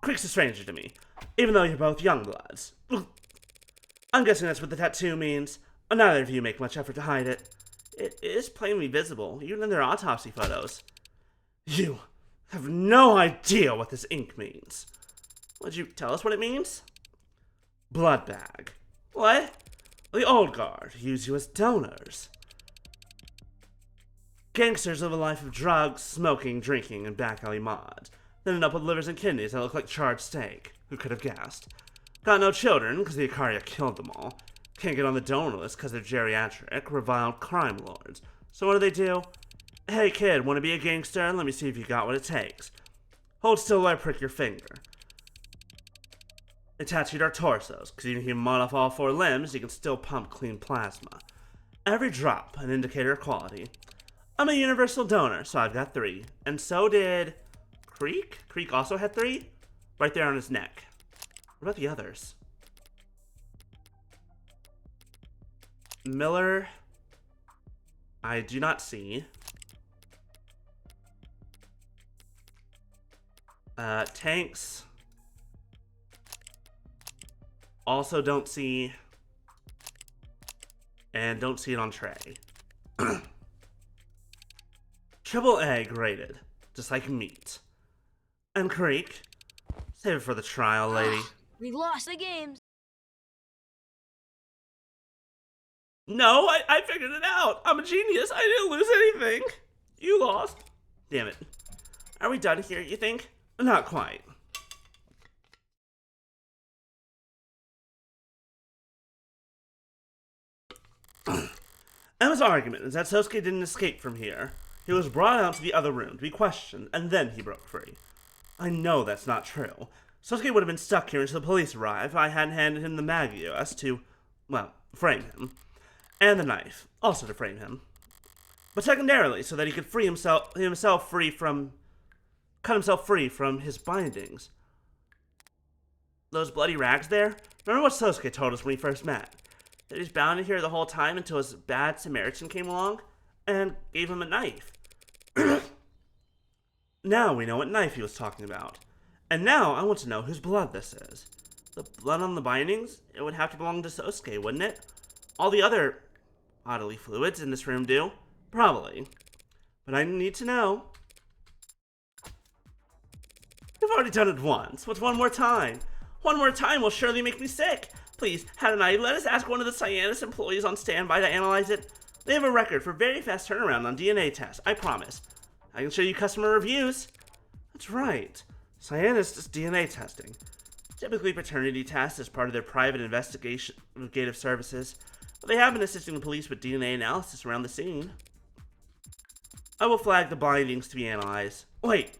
Creek's a stranger to me, even though you're both young bloods. Ugh. I'm guessing that's what the tattoo means. Neither of you make much effort to hide it. It is plainly visible, even in their autopsy photos. You have no idea what this ink means. Would you tell us what it means? Blood bag. What? The old guard use you as donors. Gangsters live a life of drugs, smoking, drinking, and back alley mods. Then end up with livers and kidneys that look like charred steak. Who could have guessed? Got no children, because the Ikaria killed them all. Can't get on the donor list because they're geriatric, reviled crime lords. So what do? Hey kid, wanna be a gangster? Let me see if you got what it takes. Hold still while I prick your finger. They tattooed our torsos, because even if you mod off all 4 limbs, you can still pump clean plasma. Every drop, an indicator of quality. I'm a universal donor, so I've got 3. And so did Creek? Creek also had 3? Right there on his neck. What about the others? Miller, I do not see. Tanks, also don't see. And don't see it on Trey. Triple A graded, just like meat. And Creek, save it for the trial, lady. We lost the games. No, I figured it out. I'm a genius. I didn't lose anything. You lost. Damn it. Are we done here, you think? Not quite. Emma's argument is that Sosuke didn't escape from here. He was brought out to the other room to be questioned, and then he broke free. I know that's not true. Sosuke would have been stuck here until the police arrived if I hadn't handed him the Magios to, well, frame him. And the knife, also to frame him. But secondarily, so that he could cut himself free from his bindings. Those bloody rags there? Remember what Sosuke told us when we first met? That he's bound in here the whole time until his bad Samaritan came along and gave him a knife. Now we know what knife he was talking about. And now I want to know whose blood this is. The blood on the bindings? It would have to belong to Sosuke, wouldn't it? All the other bodily fluids in this room do? Probably. But I need to know. You've already done it once. What's one more time? One more time will surely make me sick. Please, Hadanai, let us ask one of the Cyanus employees on standby to analyze it. They have a record for very fast turnaround on DNA tests, I promise. I can show you customer reviews. That's right. Cyanus does DNA testing. Typically paternity tests as part of their private investigative services, but they have been assisting the police with DNA analysis around the scene. I will flag the bindings to be analyzed. Wait,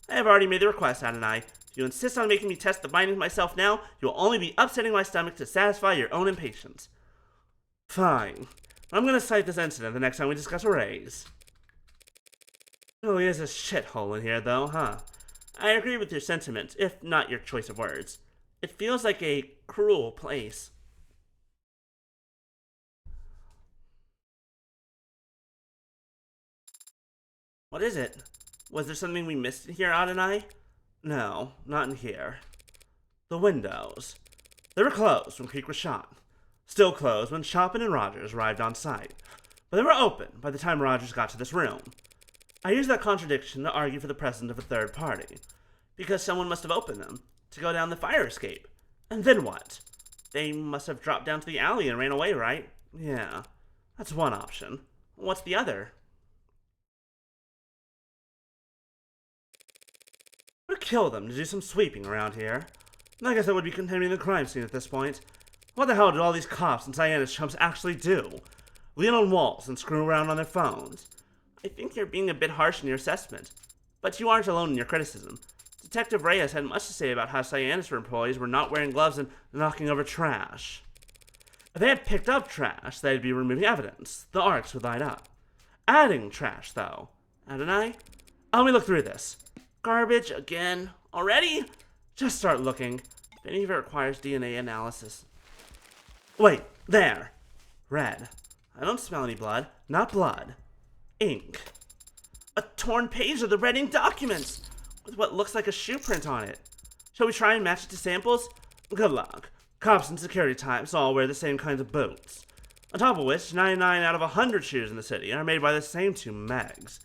I have already made the request, Hadanai. If you insist on making me test the bindings myself now, you will only be upsetting my stomach to satisfy your own impatience. Fine. I'm gonna cite this incident the next time we discuss a raise. Really is a shithole in here, though, huh? I agree with your sentiment, if not your choice of words. It feels like a cruel place. What is it? Was there something we missed in here, Hadanai? No, not in here. The windows. They were closed when Creek was shot. Still closed when Chapman and Rogers arrived on site. But they were open by the time Rogers got to this room. I use that contradiction to argue for the presence of a third party. Because someone must have opened them to go down the fire escape. And then what? They must have dropped down to the alley and ran away, right? Yeah, that's one option. What's the other? I would kill them to do some sweeping around here. I guess that would be contaminating the crime scene at this point. What the hell do all these cops and Cyanus chumps actually do? Lean on walls and screw around on their phones. I think you're being a bit harsh in your assessment. But you aren't alone in your criticism. Detective Reyes had much to say about how Cyanus employees were not wearing gloves and knocking over trash. If they had picked up trash, they'd be removing evidence. The arcs would light up. Adding trash, though. Adonai? Let me look through this. Garbage again? Already? Just start looking. If any of it requires DNA analysis. Wait, there. Red. I don't smell any blood. Not blood. Ink. A torn page of the red ink documents with what looks like a shoe print on it. Shall we try and match it to samples? Good luck. Cops and security types all wear the same kinds of boots. On top of which, 99 out of 100 shoes in the city are made by the same two Megs.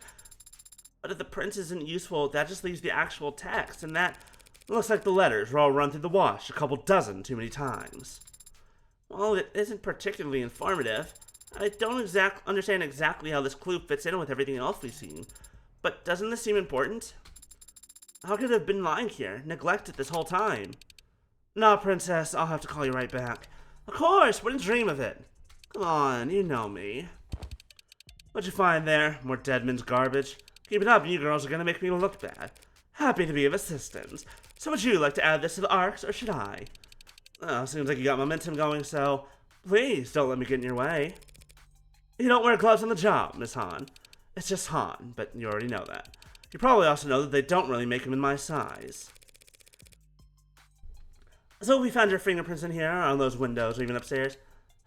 But if the print isn't useful, that just leaves the actual text, and that looks like the letters were all run through the wash a couple dozen too many times. While it isn't particularly informative, I don't understand exactly how this clue fits in with everything else we've seen. But doesn't this seem important? How could it have been lying here, neglected this whole time? Nah, Princess, I'll have to call you right back. Of course, wouldn't dream of it. Come on, you know me. What'd you find there? More Deadman's garbage? Keep it up, you girls are gonna make me look bad. Happy to be of assistance. So would you like to add this to the arcs, or should I? Oh, seems like you got momentum going, so please don't let me get in your way. You don't wear gloves on the job, Miss Han. It's just Han, but you already know that. You probably also know that they don't really make them in my size. So we found your fingerprints in here, on those windows, or even upstairs.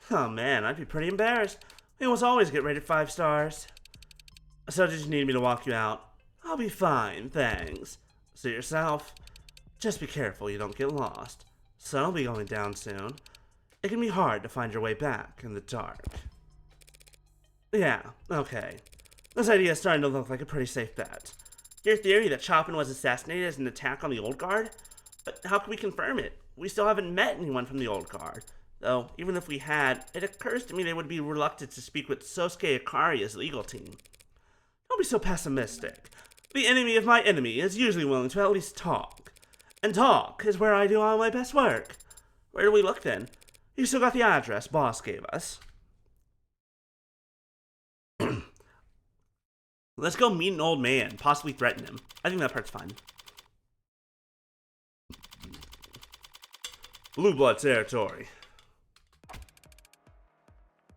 Oh man, I'd be pretty embarrassed. We almost always get rated 5 stars. So did you need me to walk you out? I'll be fine, thanks. Suit yourself. Just be careful you don't get lost. Sun will be going down soon. It can be hard to find your way back in the dark. Yeah, okay. This idea is starting to look like a pretty safe bet. Your theory that Chopin was assassinated is an attack on the Old Guard? But how can we confirm it? We still haven't met anyone from the Old Guard. Though, even if we had, it occurs to me they would be reluctant to speak with Sosuke Akaria's legal team. Don't be so pessimistic. The enemy of my enemy is usually willing to at least talk. And talk is where I do all my best work. Where do we look then? You still got the address boss gave us. Let's go meet an old man, possibly threaten him. I think that part's fine. Blue Blood territory.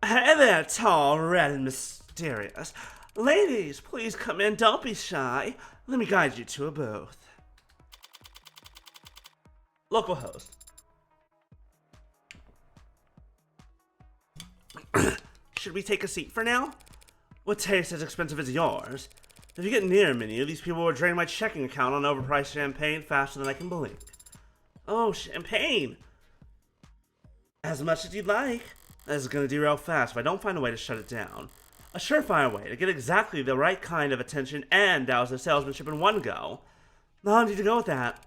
Hey there, tall, red, and mysterious. Ladies, please come in, don't be shy. Let me guide you to a booth. Local host. Should we take a seat for now? What taste as expensive as yours? If you get near many, these people will drain my checking account on overpriced champagne faster than I can blink. Oh, champagne! As much as you'd like. This is gonna derail fast if I don't find a way to shut it down. A surefire way to get exactly the right kind of attention and douse the salesmanship in one go. I'll need to go with that.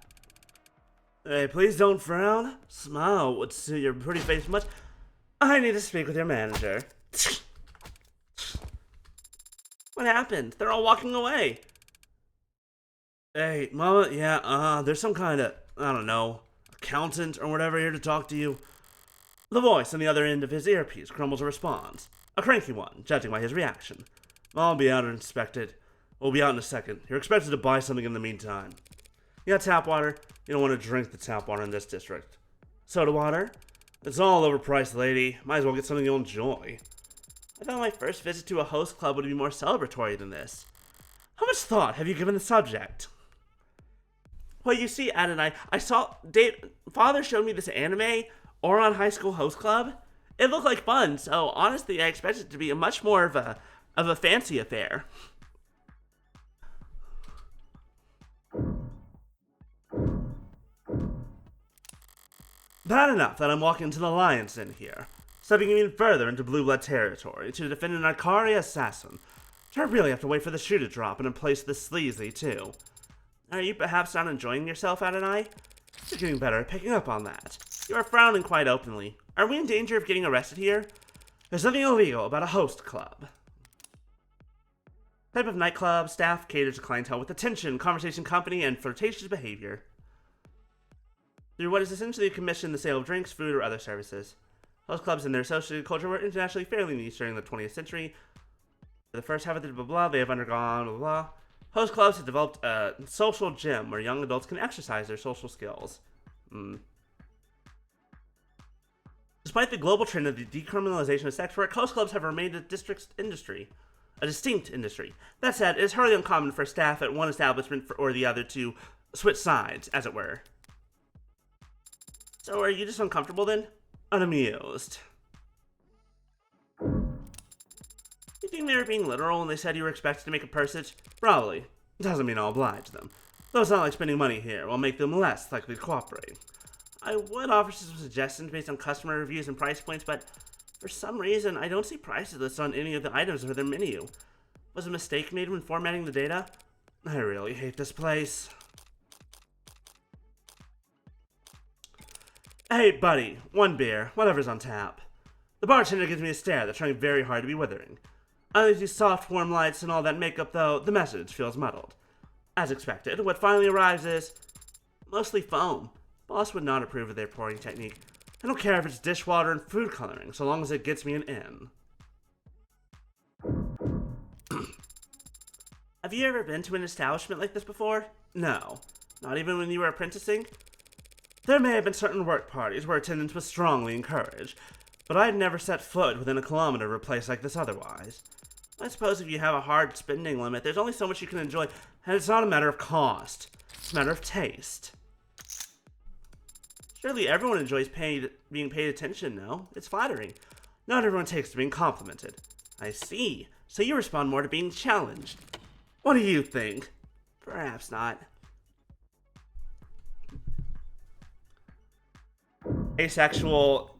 Hey, please don't frown. Smile would suit your pretty face much. I need to speak with your manager. What happened? They're all walking away. Hey, Mama, yeah, there's some kind of, I don't know, accountant or whatever here to talk to you. The voice on the other end of his earpiece crumbles a response. A cranky one, judging by his reaction. I'll be out and inspect it. We'll be out in a second. You're expected to buy something in the meantime. You got tap water? You don't want to drink the tap water in this district. Soda water? It's all overpriced, lady. Might as well get something you'll enjoy. I thought my first visit to a host club would be more celebratory than this. How much thought have you given the subject? Well, you see, Adonai, I saw Father showed me this anime Ouran High School Host Club. It looked like fun, so honestly, I expected it to be a much more of a fancy affair. Bad enough that I'm walking to the Lion's Den here, stepping even further into Blue Blood territory to defend an Ikaria assassin. I really have to wait for the shoe to drop and in place this sleazy, too. Are you perhaps not enjoying yourself, Adonai? You're getting better at picking up on that. You are frowning quite openly. Are we in danger of getting arrested here? There's nothing illegal about a host club. Type of nightclub, staff caters to clientele with attention, conversation, company, and flirtatious behavior. Through what is essentially a commission, the sale of drinks, food, or other services. Host clubs and their associated culture were internationally fairly niche during the 20th century. For the first half of the blah, they have undergone blah. Host clubs have developed a social gym where young adults can exercise their social skills. Despite the global trend of the decriminalization of sex work, host clubs have remained a distinct industry. That said, it is hardly uncommon for staff at one establishment or the other to switch sides, as it were. So are you just uncomfortable then? Unamused. You think they were being literal when they said you were expected to make a purchase? Probably. Doesn't mean I'll oblige them. Though it's not like spending money here will make them less likely to cooperate. I would offer some suggestions based on customer reviews and price points, but for some reason, I don't see prices listed on any of the items or their menu. Was a mistake made when formatting the data? I really hate this place. Hey, buddy, one beer, whatever's on tap. The bartender gives me a stare that's trying very hard to be withering. Under these soft, warm lights and all that makeup, though, the message feels muddled. As expected, what finally arrives is mostly foam. Boss would not approve of their pouring technique. I don't care if it's dishwater and food coloring, so long as it gets me an in. Have you ever been to an establishment like this before? No. Not even when you were apprenticing? There may have been certain work parties where attendance was strongly encouraged, but I'd never set foot within a kilometer of a place like this otherwise. I suppose if you have a hard spending limit, there's only so much you can enjoy, and it's not a matter of cost. It's a matter of taste. Surely everyone enjoys being paid attention, no? It's flattering. Not everyone takes to being complimented. I see. So you respond more to being challenged. What do you think? Perhaps not. Asexual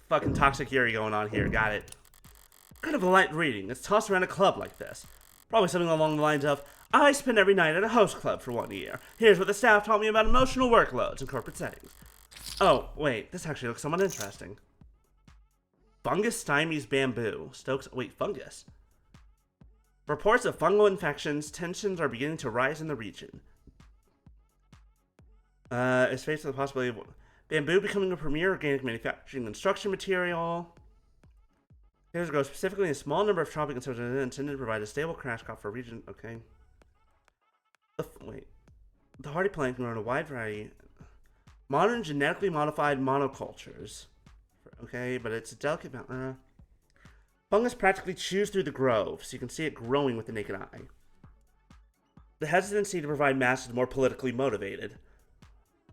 fucking toxic Yuri going on here. Got it. Kind of a light reading. It's tossed around a club like this. Probably something along the lines of, I spend every night at a host club for 1 year. Here's what the staff taught me about emotional workloads in corporate settings. Oh, wait, this actually looks somewhat interesting. Fungus stymies bamboo. Fungus. Reports of fungal infections, tensions are beginning to rise in the region. It's faced with the possibility of bamboo becoming a premier organic manufacturing construction material. Here's grows specifically in a small number of tropical substances intended to provide a stable crash crop for a region. Okay. The hardy plant can grow in a wide variety. Modern genetically modified monocultures. Okay, but it's a delicate fungus practically chews through the grove, so you can see it growing with the naked eye. The hesitancy to provide masks is more politically motivated.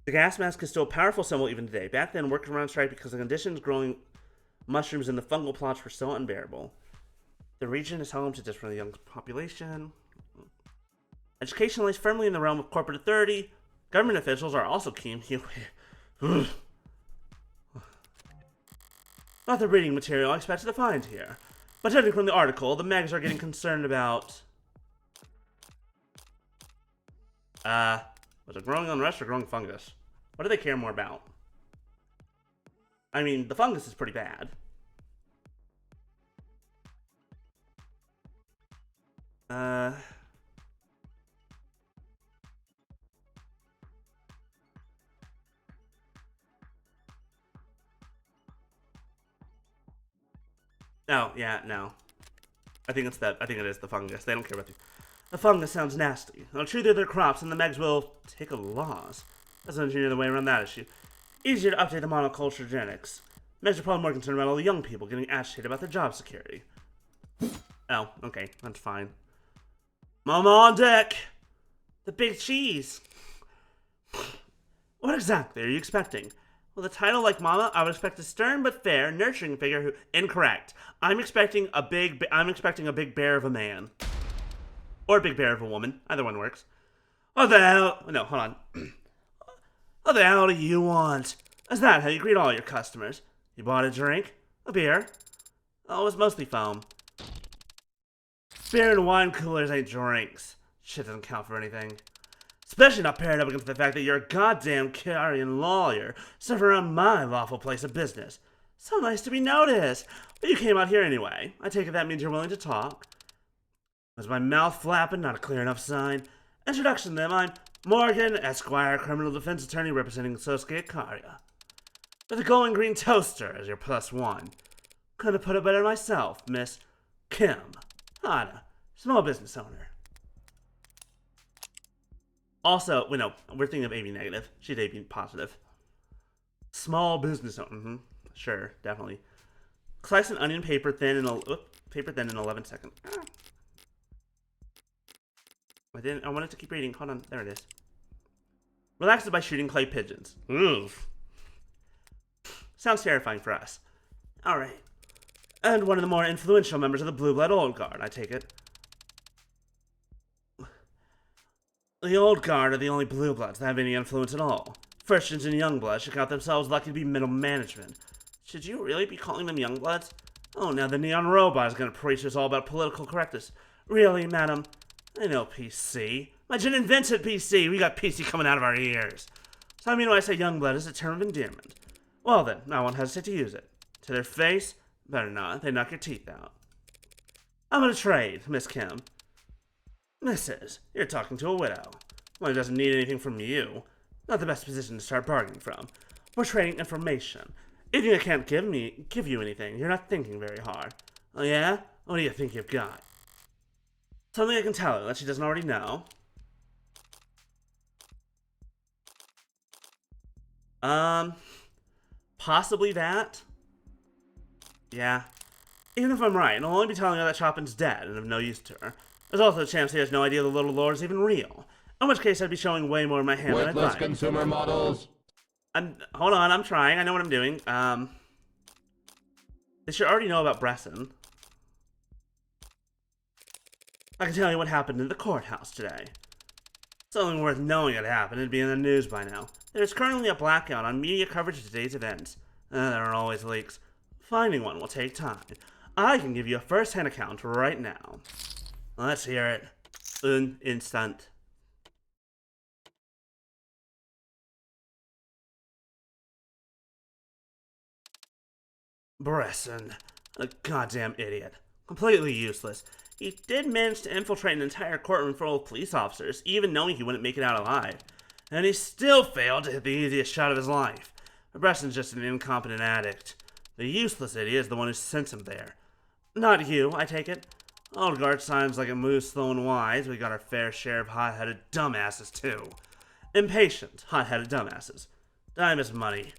The gas mask is still a powerful symbol even today. Back then, workers were on strike because the conditions growing mushrooms in the fungal plots were so unbearable. The region is home to just for the young population. Education lies firmly in the realm of corporate authority. Government officials are also keen. Not the reading material I expected to find here. But judging from the article, the Megs are getting concerned about... was it growing unrest or growing fungus? What do they care more about? I mean, the fungus is pretty bad. Oh, yeah, no. I think it is the fungus. They don't care about the fungus sounds nasty. They'll chew through their crops and the Megs will take a loss. That's not the way around that issue. Easier to update the monoculture genetics. Megs are probably more concerned about all the young people getting agitated about their job security. Oh, okay, that's fine. Mama on deck! The big cheese! What exactly are you expecting? With a title like Mama, I would expect a stern but fair, nurturing figure who... Incorrect. I'm expecting a big bear of a man. Or a big bear of a woman. Either one works. What the hell... No, hold on. What the hell do you want? Is that how you greet all your customers? You bought a drink? A beer? Oh, it was mostly foam. Beer and wine coolers ain't drinks. Shit doesn't count for anything. Especially not paired up against the fact that you're a goddamn carrion lawyer stuff around my lawful place of business. So nice to be noticed. But you came out here anyway. I take it that means you're willing to talk. Was my mouth flapping not a clear enough sign? Introduction to them, I'm Morgan, Esquire, criminal defense attorney representing Associate Karia. With a glowing green toaster as your +1. Couldn't have put it better myself, Miss Kim Hana, small business owner. Also, we're thinking of AB negative. She's AB positive. Small business owner. Sure, definitely. Slice an onion paper thin in 11 seconds. I wanted to keep reading. Hold on, there it is. Relax it by shooting clay pigeons. Oof. Sounds terrifying for us. Alright. And one of the more influential members of the Blue Blood Old Guard, I take it. The Old Guard are the only Blue Bloods that have any influence at all. Firstgens and Youngbloods should count themselves lucky to be middle management. Should you really be calling them Youngbloods? Oh, now the Neon Robot is going to preach us all about political correctness. Really, madam? I know PC. My gen invented PC. We got PC coming out of our ears. So I mean when I say Youngblood is a term of endearment. Well then, I won't hesitate to use it. To their face? Better not. They knock your teeth out. I'm gonna trade, Miss Kim. Mrs., you're talking to a widow. Well, he doesn't need anything from you. Not the best position to start bargaining from. We're trading information. If you can't give you anything, you're not thinking very hard. Oh yeah? What do you think you've got? Something I can tell her that she doesn't already know. Possibly that? Yeah. Even if I'm right, I'll only be telling her that Chopin's dead and of no use to her. There's also a chance he has no idea the Little Lord is even real. In which case, I'd be showing way more of my hand than I'd Worthless like. consumer models. Hold on, I'm trying. I know what I'm doing. They should already know about Bresson. I can tell you what happened in the courthouse today. Something worth knowing had happened. It'd be in the news by now. There's currently a blackout on media coverage of today's events. There are always leaks. Finding one will take time. I can give you a first-hand account right now. Let's hear it. Un instant. Bresson. A goddamn idiot. Completely useless. He did manage to infiltrate an entire courtroom full of police officers, even knowing he wouldn't make it out alive. And he still failed to hit the easiest shot of his life. Bresson's just an incompetent addict. The useless idiot is the one who sent him there. Not you, I take it. Old Guard sounds like it moves slow and wise. We got our fair share of hot-headed dumbasses, too. Impatient, hot-headed dumbasses. Time is money.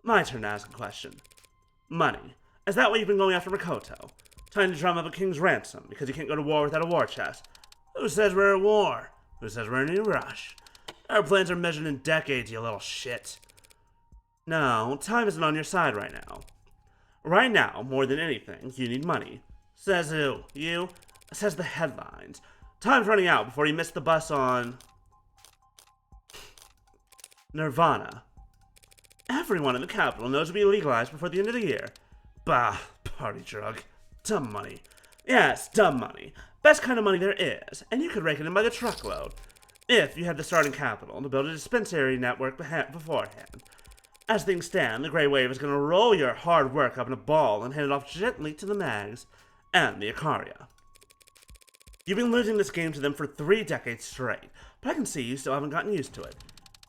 My turn to ask a question. Money. Is that why you've been going after Makoto? Time to drum up a king's ransom because you can't go to war without a war chest. Who says we're at war? Who says we're in a rush? Our plans are measured in decades, you little shit. No, time isn't on your side right now. Right now, more than anything, you need money. Says who? You? Says the headlines. Time's running out before you miss the bus on Nirvana. Everyone in the capital knows it'll be legalized before the end of the year. Bah, party drug. Dumb money. Yes, dumb money. Best kind of money there is, and you could rake it in by the truckload. If you had the starting capital to build a dispensary network beforehand. As things stand, the Grey Wave is going to roll your hard work up in a ball and hand it off gently to the Mags and the Ikaria. You've been losing this game to them for 3 decades straight, but I can see you still haven't gotten used to it.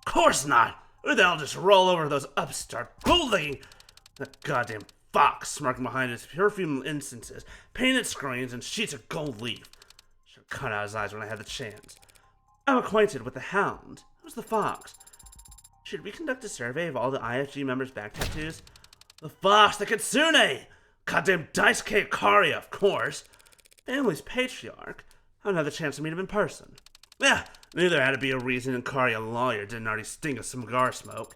Of course not! Or they'll just roll over those upstart bullying. That goddamn fox smirking behind his perfume instances, painted screens, and sheets of gold leaf. Should have cut out his eyes when I had the chance. I'm acquainted with the Hound. Who's the fox? Should we conduct a survey of all the IFG members' back tattoos? The fox, the Kitsune! Goddamn Daisuke Ikaria, of course. Family's patriarch. I haven't had the chance to meet him in person. Yeah, knew there had to be a reason Ikaria lawyer didn't already stink of cigar smoke.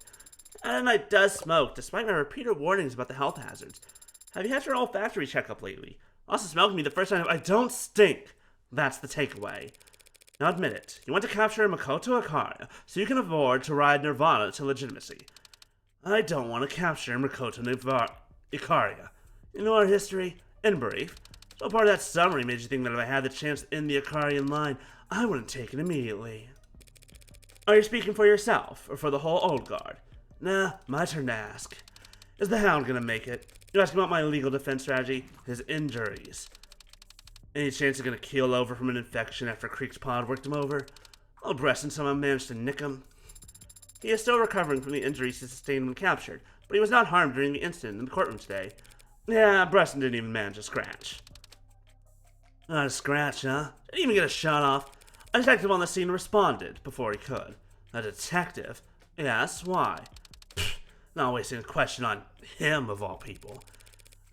And I does smoke, despite my repeated warnings about the health hazards. Have you had your olfactory checkup lately? Also smelled me the first time I don't stink. That's the takeaway. Now admit it, you want to capture Makoto Ikaria so you can afford to ride Nirvana to legitimacy. I don't want to capture Makoto Ikaria. You know our history? In brief. So part of that summary made you think that if I had the chance to end the Ikarian line, I wouldn't take it immediately. Are you speaking for yourself, or for the whole Old Guard? Nah, my turn to ask. Is the Hound gonna make it? You ask about my legal defense strategy, his injuries. Any chance he's gonna keel over from an infection after Creek's pod worked him over? Old Bresson somehow managed to nick him. He is still recovering from the injuries he sustained when captured, but he was not harmed during the incident in the courtroom today. Yeah, Bresson didn't even manage a scratch. Not a scratch, huh? Didn't even get a shot off. A detective on the scene responded before he could. A detective? Yes, why? Pfft, Not wasting a question on him, of all people.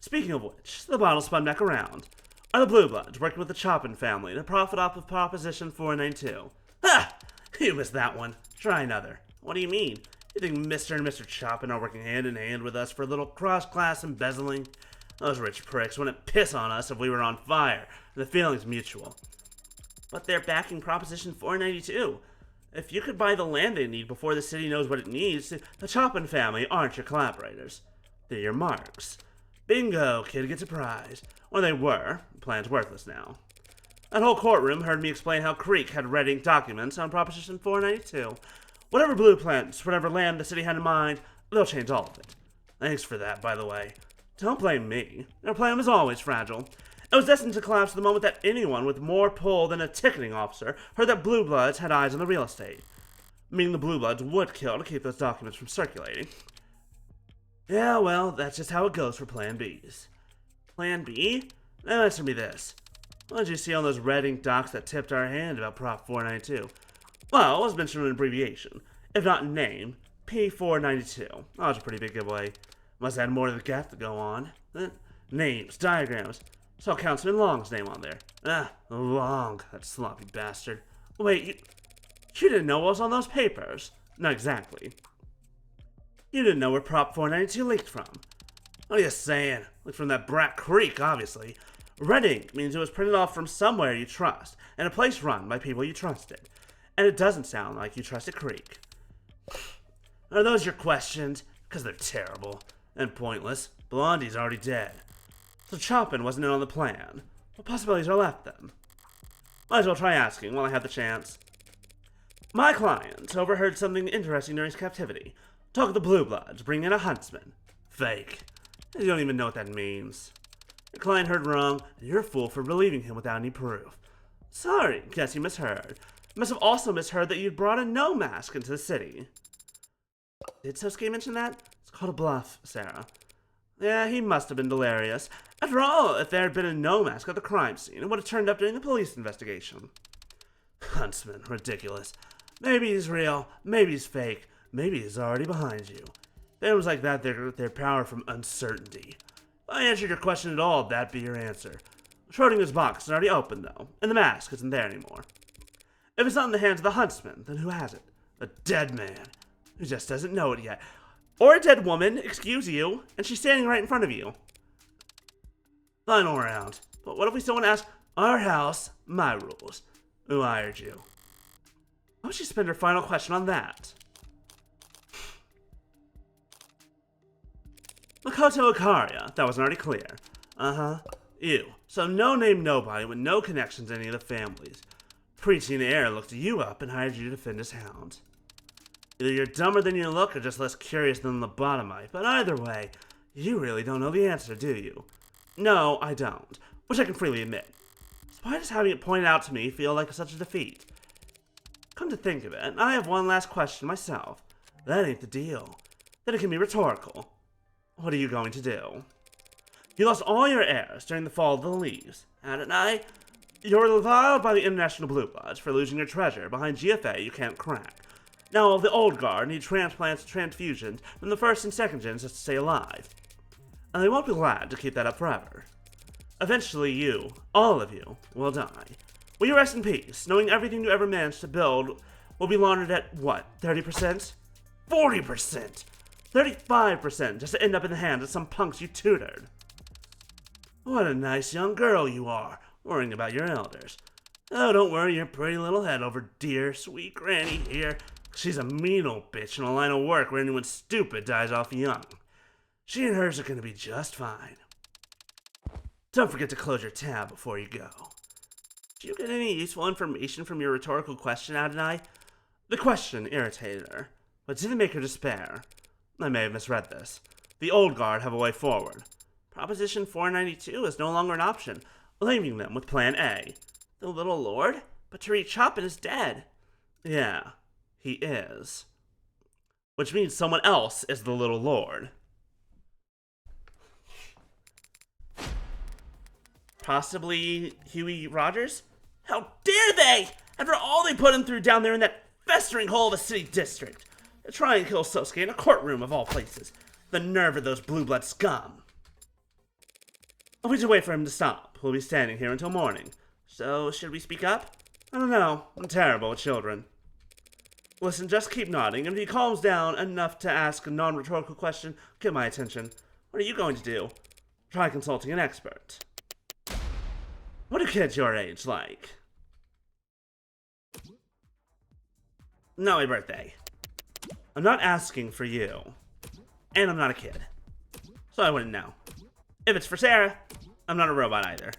Speaking of which, the bottle spun back around. Are the Blue Bloods working with the Chopin family to profit off of Proposition 492? Ha! You missed that one. Try another. What do you mean? You think Mr. and Mr. Chopin are working hand in hand with us for a little cross-class embezzling? Those rich pricks wouldn't piss on us if we were on fire. The feeling's mutual. But they're backing Proposition 492. If you could buy the land they need before the city knows what it needs, the Chopin family aren't your collaborators. They're your marks. Bingo, kid gets a prize. Or they were. The plan's worthless now. That whole courtroom heard me explain how Creek had red ink documents on Proposition 492. Whatever blueprints, whatever land the city had in mind, they'll change all of it. Thanks for that, by the way. Don't blame me. Their plan was always fragile. It was destined to collapse the moment that anyone with more pull than a ticketing officer heard that Blue Bloods had eyes on the real estate. Meaning the Blue Bloods would kill to keep those documents from circulating. Yeah, well, that's just how it goes for Plan Bs. Plan B? Now answer me this. What did you see on those red ink docs that tipped our hand about Prop 492? Well, it was mentioned in abbreviation, if not in name, P492. Oh, that's a pretty big giveaway. Must have had more than the gap to go on. Names, diagrams. Saw Councilman Long's name on there. Ah, Long, that sloppy bastard. Wait, you didn't know what was on those papers? Not exactly. You didn't know where Prop 492 leaked from. What are you saying? Leaked from that brat Creek, obviously. Red ink means it was printed off from somewhere you trust, and a place run by people you trusted. And it doesn't sound like you trusted Creek. Are those your questions? Because they're terrible and pointless. Blondie's already dead. So Chopin wasn't in on the plan. What possibilities are left then? Might as well try asking while I have the chance. My client overheard something interesting during his captivity. Talk of the Blue Bloods, bring in a huntsman. Fake. You don't even know what that means. Your client heard wrong, and you're a fool for believing him without any proof. Sorry, guess you misheard. You must have also misheard that you'd brought a no mask into the city. Did Sosuke mention that? It's called a bluff, Sarah. Yeah, he must have been delirious. After all, if there had been a no mask at the crime scene, it would have turned up during the police investigation. Huntsman, ridiculous. Maybe he's real, maybe he's fake, maybe he's already behind you. Phantoms like that, their power from uncertainty. If I answered your question at all, that'd be your answer. Schrodinger's box is already open, though, and the mask isn't there anymore. If it's not in the hands of the huntsman, then who has it? A dead man, who just doesn't know it yet. Or a dead woman, excuse you, and she's standing right in front of you. Final round. But what if we still want to ask, our house, my rules? Who hired you? How would she spend her final question on that? Makoto Ikaria, that wasn't already clear. Uh-huh. You. So no name nobody with no connections to any of the families. Preaching Air looked you up and hired you to defend his hound. Either you're dumber than you look or just less curious than the lobotomite, but either way, you really don't know the answer, do you? No, I don't, which I can freely admit. So why does having it pointed out to me feel like such a defeat? Come to think of it, I have one last question myself. That ain't the deal. Then it can be rhetorical. What are you going to do? You lost all your heirs during the fall of the leaves, hadn't I? You were reviled by the International Blue Bloods for losing your treasure behind GFA you can't crack. Now all of the old guard need transplants and transfusions from the first and second gens just to stay alive. And they won't be glad to keep that up forever. Eventually you, all of you, will die. Will you rest in peace, knowing everything you ever managed to build will be laundered at, what, 30%? 40%! 35% just to end up in the hands of some punks you tutored. What a nice young girl you are, worrying about your elders. Oh, don't worry your pretty little head over, dear, sweet granny here. She's a mean old bitch in a line of work where anyone stupid dies off young. She and hers are gonna be just fine. Don't forget to close your tab before you go. Did you get any useful information from your rhetorical question, Adonai? The question irritated her, but didn't make her despair. I may have misread this. The old guard have a way forward. Proposition 492 is no longer an option, leaving them with Plan A. The little lord? But Tariq Chopin is dead. Yeah, he is. Which means someone else is the little lord. Possibly Huey Rogers? How dare they! After all they put him through down there in that festering hole of a city district. to try and kill Sosuke in a courtroom of all places. The nerve of those blue blood scum. If we just wait for him to stop, we'll be standing here until morning. So, should we speak up? I don't know. I'm terrible with children. Listen, just keep nodding, and if he calms down enough to ask a non-rhetorical question, get my attention. What are you going to do? Try consulting an expert. What do kids your age like? Not my birthday. I'm not asking for you. And I'm not a kid. So I wouldn't know. If it's for Sarah, I'm not a robot either.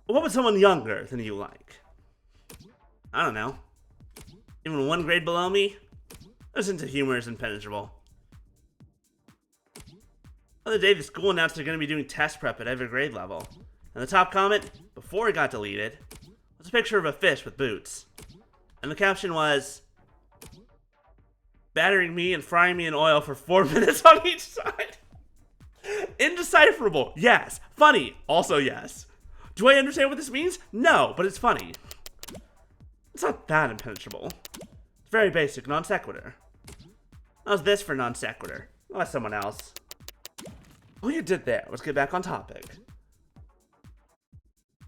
What would someone younger than you like? I don't know. Even one grade below me? Their sense of humor is impenetrable. The other day, the school announced they're going to be doing test prep at every grade level. And the top comment, before it got deleted, was a picture of a fish with boots. And the caption was, battering me and frying me in oil for 4 minutes on each side. Indecipherable, yes. Funny, also yes. Do I understand what this means? No, but it's funny. It's not that impenetrable. It's very basic, non sequitur. How's this for non sequitur? I'll ask someone else. All you did there was get back on topic.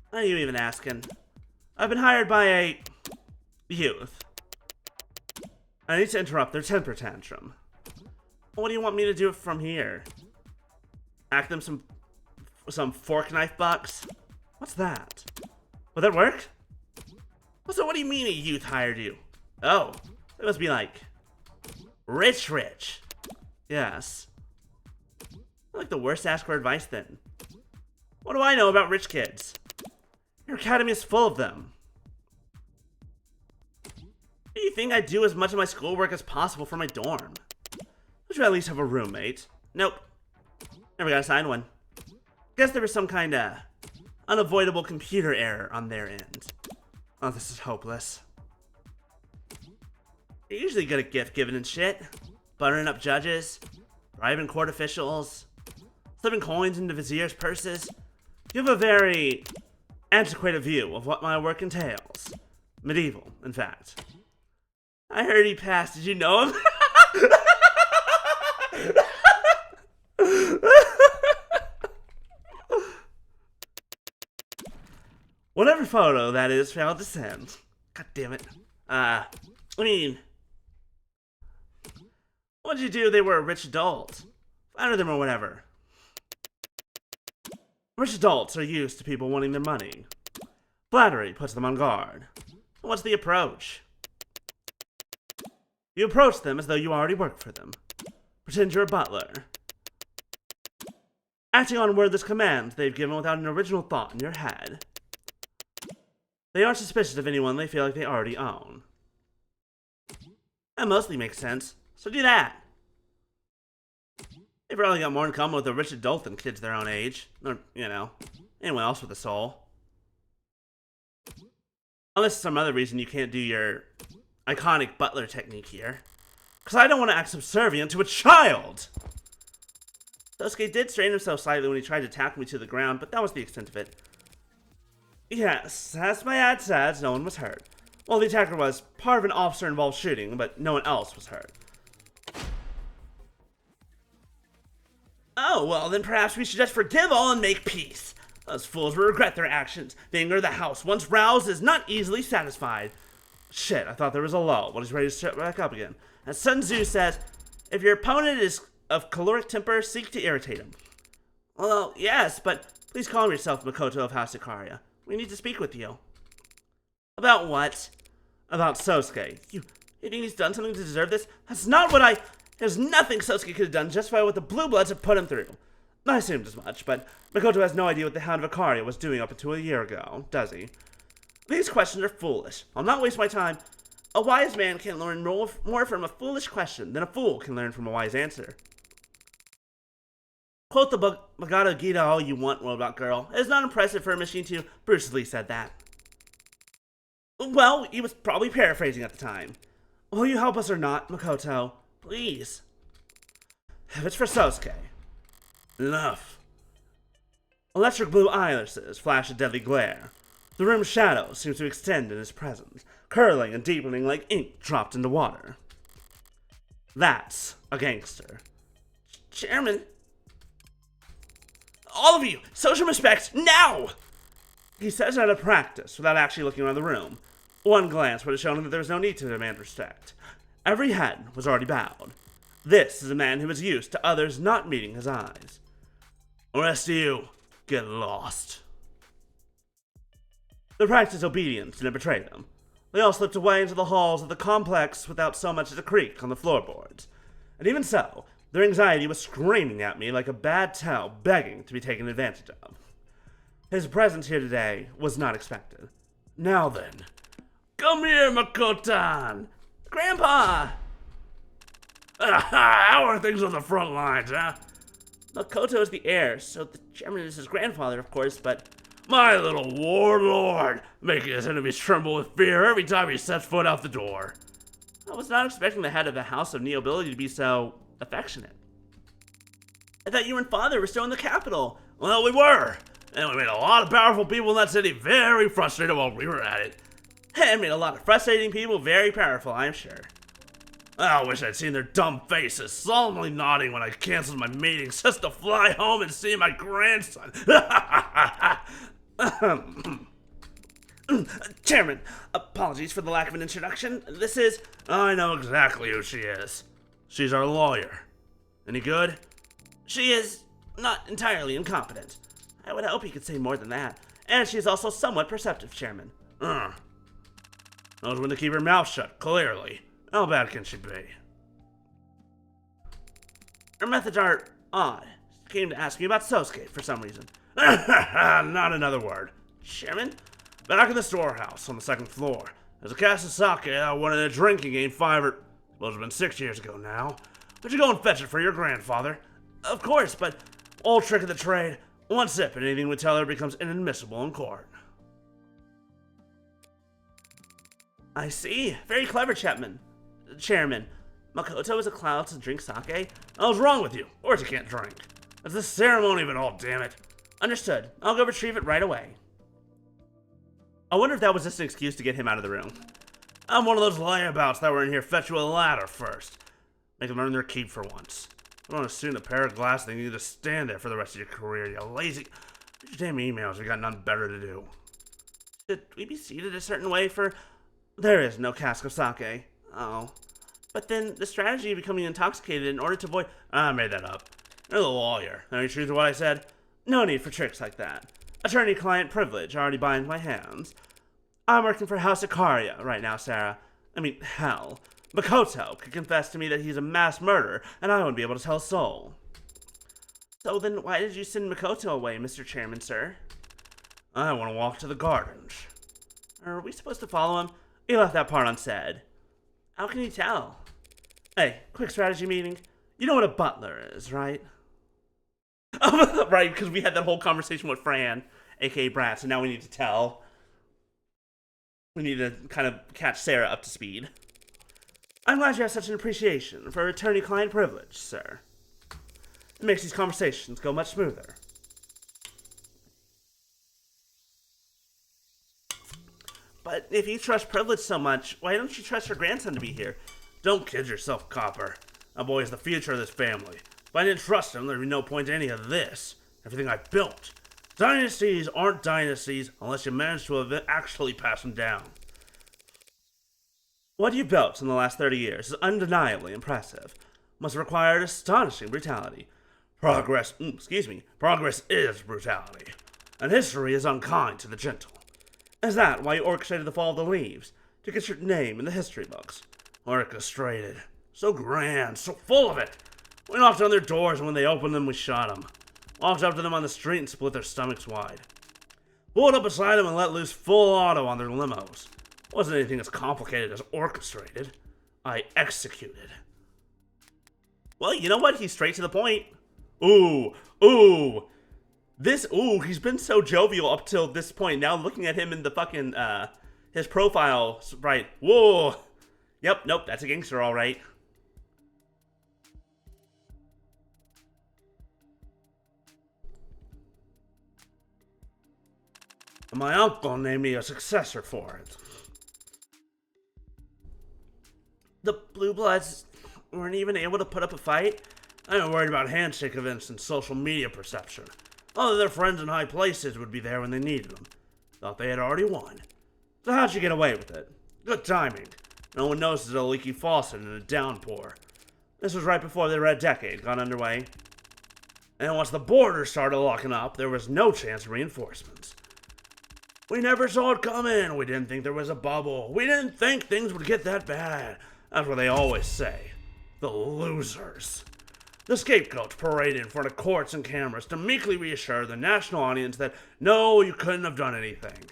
What are you even asking? I've been hired by a youth. I need to interrupt their temper tantrum. What do you want me to do from here? Act them some fork knife bucks? What's that? Will that work? So what do you mean a youth hired you? Oh, it must be like rich. Yes. I like the worst ask for advice then. What do I know about rich kids? Your academy is full of them. Do you think I do as much of my schoolwork as possible for my dorm? I should at least have a roommate. Nope. Never got assigned one. Guess there was some kind of unavoidable computer error on their end. Oh, this is hopeless. You're usually good at gift giving and shit. Buttering up judges, bribing court officials, slipping coins into viziers' purses. You have a very antiquated view of what my work entails. Medieval, in fact. I heard he passed. Did you know him? Whatever photo that is failed to send. God damn it. I mean, what'd you do? They were a rich adult. Flatter them or whatever. Rich adults are used to people wanting their money. Flattery puts them on guard. What's the approach? You approach them as though you already work for them. Pretend you're a butler. Acting on wordless commands they've given without an original thought in your head. They aren't suspicious of anyone they feel like they already own. That mostly makes sense, so do that. They've probably got more in common with a rich adult than kids their own age. Or, you know, anyone else with a soul. Unless there's some other reason you can't do your iconic butler technique here. Because I don't want to act subservient to a child! Sosuke did strain himself slightly when he tried to tackle me to the ground, but that was the extent of it. Yes, as my ad says, no one was hurt. Well, the attacker was part of an officer-involved shooting, but no one else was hurt. Oh, well, then perhaps we should just forgive all and make peace. Those fools will regret their actions. The anger of the house, once roused, is not easily satisfied. Shit, I thought there was a lull. Well, he's ready to start back up again. As Sun Tzu says, if your opponent is of choleric temper, seek to irritate him. Well, yes, but please calm yourself, Makoto of House Ikaria. We need to speak with you. About what? About Sosuke. You think he's done something to deserve this? That's not what There's nothing Sosuke could have done justify what the Blue Bloods have put him through. I assumed as much, but Makoto has no idea what the Hound of Ikaria was doing up until a year ago, does he? These questions are foolish. I'll not waste my time. A wise man can learn more from a foolish question than a fool can learn from a wise answer. Quote the Bhagavad Gita all you want, Robot Girl. It is not impressive for a machine to... Bruce Lee said that. Well, he was probably paraphrasing at the time. Will you help us or not, Makoto? Please. If it's for Sosuke. Enough. Electric blue irises flash a deadly glare. The room's shadow seems to extend in his presence, curling and deepening like ink dropped into water. That's a gangster. Chairman. All of you, show some respect, now! He says out of practice without actually looking around the room. One glance would have shown him that there was no need to demand respect. Every head was already bowed. This is a man who is used to others not meeting his eyes. The rest of you, get lost. The practiced obedience didn't betray them. They all slipped away into the halls of the complex without so much as a creak on the floorboards. And even so, their anxiety was screaming at me like a bad towel begging to be taken advantage of. His presence here today was not expected. Now then, come here, Makotan! Grandpa! How are things on the front lines, huh? Makoto is the heir, so the chairman is his grandfather, of course, but... My little warlord, making his enemies tremble with fear every time he sets foot out the door. I was not expecting the head of the House of Nobility to be so affectionate. I thought you and father were still in the capital. Well, we were. And we made a lot of powerful people in that city very frustrated while we were at it. And made a lot of frustrating people very powerful, I'm sure. I wish I'd seen their dumb faces solemnly nodding when I canceled my meetings just to fly home and see my grandson. Chairman, apologies for the lack of an introduction. This is... I know exactly who she is. She's our lawyer. Any good? She is not entirely incompetent. I would hope you could say more than that. And she's also somewhat perceptive, Chairman. Knows when to keep her mouth shut, clearly. How bad can she be? Her methods are odd. She came to ask me about Sosuke for some reason. Not another word. Chairman? Back in the storehouse on the second floor. There's a cask of sake I won in a drinking game suppose it's been 6 years ago now. Would you go and fetch it for your grandfather? Of course, but old trick of the trade. One sip and anything we tell her becomes inadmissible in court. I see. Very clever, Chairman. Makoto is allowed to drink sake? What's wrong with you? Or you can't drink. That's the ceremony of it all, damn it. Understood. I'll go retrieve it right away. I wonder if that was just an excuse to get him out of the room. I'm one of those layabouts that were in here fetch you a ladder first. Make them earn their keep for once. I don't want to sit in a pair of glass thing you just stand there for the rest of your career, you lazy... Read your damn emails, we got nothing better to do. Should we be seated a certain way for... There is no cask of sake. Oh. But then the strategy of becoming intoxicated in order to avoid... I made that up. You're the lawyer. Any truth to what I said? No need for tricks like that. Attorney-client privilege already binds my hands. I'm working for House Ikaria right now, Sarah. I mean, hell. Makoto could confess to me that he's a mass murderer, and I wouldn't be able to tell a soul. So then why did you send Makoto away, Mr. Chairman, sir? I want to walk to the gardens. Are we supposed to follow him? You left that part unsaid. How can you tell? Hey, quick strategy meeting. You know what a butler is, right? Right, because we had that whole conversation with Fran, aka Brat, so now we need to tell. We need to kind of catch Sarah up to speed. I'm glad you have such an appreciation for attorney-client privilege, sir. It makes these conversations go much smoother. But if you trust privilege so much, why don't you trust your grandson to be here? Don't kid yourself, Copper. That boy is the future of this family. If I didn't trust him, there'd be no point to any of this. Everything I built. Dynasties aren't dynasties unless you manage to actually pass them down. What you built in the last 30 years is undeniably impressive. Must have required astonishing brutality. Progress is brutality. And history is unkind to the gentle. Is that why you orchestrated the fall of the leaves? To get your name in the history books? Orchestrated. So grand, so full of it. We knocked on their doors, and when they opened them, we shot them. Walked up to them on the street and split their stomachs wide. Pulled up beside them and let loose full auto on their limos. Wasn't anything as complicated as orchestrated. I executed. Well, you know what? He's straight to the point. He's been so jovial up till this point. Now looking at him in the fucking, his profile, right. Whoa. Yep, nope, that's a gangster, all right. And my uncle named me a successor for it. The Blue Bloods weren't even able to put up a fight? They were worried about handshake events and social media perception. All of their friends in high places would be there when they needed them. Thought they had already won. So how'd you get away with it? Good timing. No one notices a leaky faucet in a downpour. This was right before the Red Decade got underway. And once the borders started locking up, there was no chance of reinforcements. We never saw it coming. We didn't think there was a bubble. We didn't think things would get that bad. That's what they always say. The losers. The scapegoats paraded in front of courts and cameras to meekly reassure the national audience that, no, you couldn't have done anything.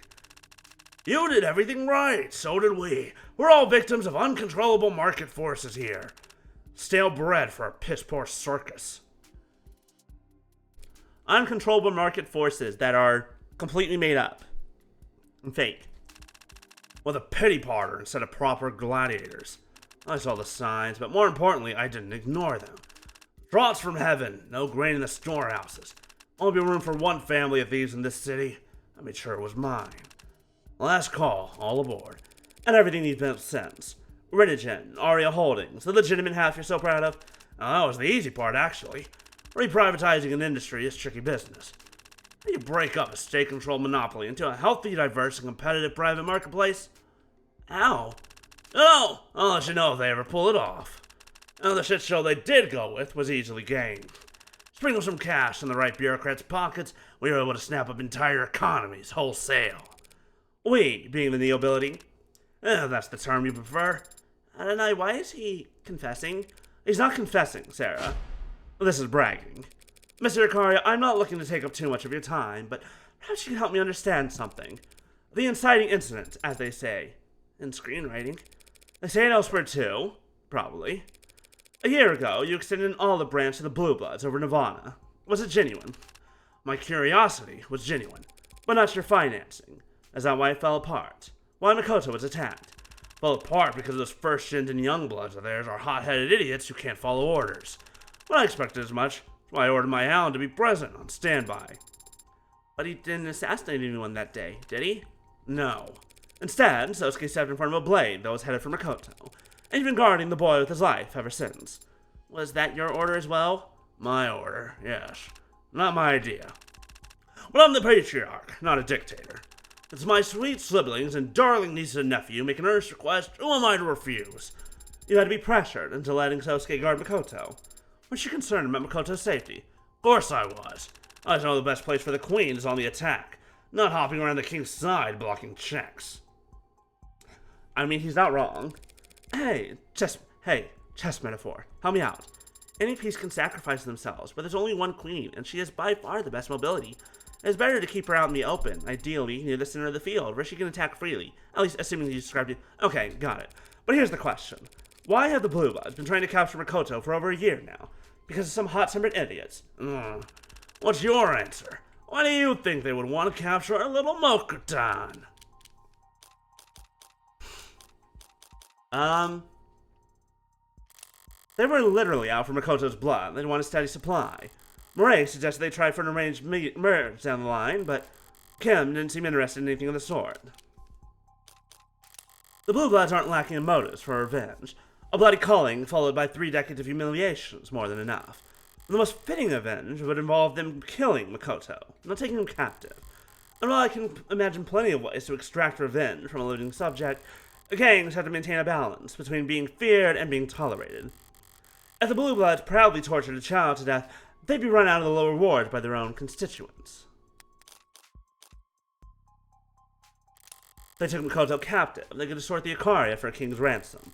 You did everything right, so did we. We're all victims of uncontrollable market forces here. Stale bread for a piss-poor circus. Uncontrollable market forces that are completely made up and fake. With a pity party instead of proper gladiators. I saw the signs, but more importantly, I didn't ignore them. Draughts from heaven, no grain in the storehouses. Only be room for one family of thieves in this city. I made sure it was mine. Last call, all aboard. And everything you've been since. Renogen, Aria Holdings, the legitimate half you're so proud of. Now, that was the easy part, actually. Reprivatizing an industry is tricky business. How do you break up a state-controlled monopoly into a healthy, diverse, and competitive private marketplace? How? Oh, I'll let you know if they ever pull it off. And the shit show they did go with was easily gained. Sprinkle some cash in the right bureaucrats' pockets, we were able to snap up entire economies wholesale. We, being the nobility. That's the term you prefer. I don't know, why is he confessing? He's not confessing, Sarah. This is bragging. Mr. Icaria, I'm not looking to take up too much of your time, but perhaps you can help me understand something. The inciting incident, as they say. In screenwriting. They say it elsewhere too. Probably. A year ago, you extended an olive branch to the Blue Bloods over Nirvana. Was it genuine? My curiosity was genuine, but not your financing. Is that why it fell apart? Why Makoto was attacked? Fell apart because those first-gens and young bloods of theirs are hot-headed idiots who can't follow orders. Well, I expected as much. That's why I ordered my hound to be present on standby. But he didn't assassinate anyone that day, did he? No. Instead, Sosuke stepped in front of a blade that was headed for Makoto, and he's been guarding the boy with his life ever since. Was that your order as well? My order, yes. Not my idea. But I'm the patriarch, not a dictator. It's my sweet siblings and darling niece and nephew make an earnest request. Who am I to refuse? You had to be pressured into letting Sosuke guard Makoto. Weren't you concerned about Makoto's safety? Of course I was. I know the best place for the queen is on the attack, not hopping around the king's side blocking checks. I mean, he's not wrong. Hey, chess metaphor. Help me out. Any piece can sacrifice themselves, but there's only one queen, and she is by far the best mobility. It's better to keep her out in the open, ideally near the center of the field, where she can attack freely. At least, assuming you described it. Okay, got it. But here's the question. Why have the Blue Bloods been trying to capture Makoto for over a year now? Because of some hot-tempered idiots. What's your answer? Why do you think they would want to capture our little Mokutan? They were literally out for Makoto's blood. They want a steady supply. Murray suggested they try for an arranged marriage down the line, but Kim didn't seem interested in anything of the sort. The Blue Bloods aren't lacking in motives for revenge. A bloody culling followed by 3 decades of humiliation is more than enough. The most fitting revenge would involve them killing Makoto, not taking him captive. And while I can imagine plenty of ways to extract revenge from a living subject, gangs have to maintain a balance between being feared and being tolerated. If the Blue Bloods proudly tortured a child to death, they'd be run out of the lower wards by their own constituents. They took Makoto captive. They could extort the Icaria for a king's ransom.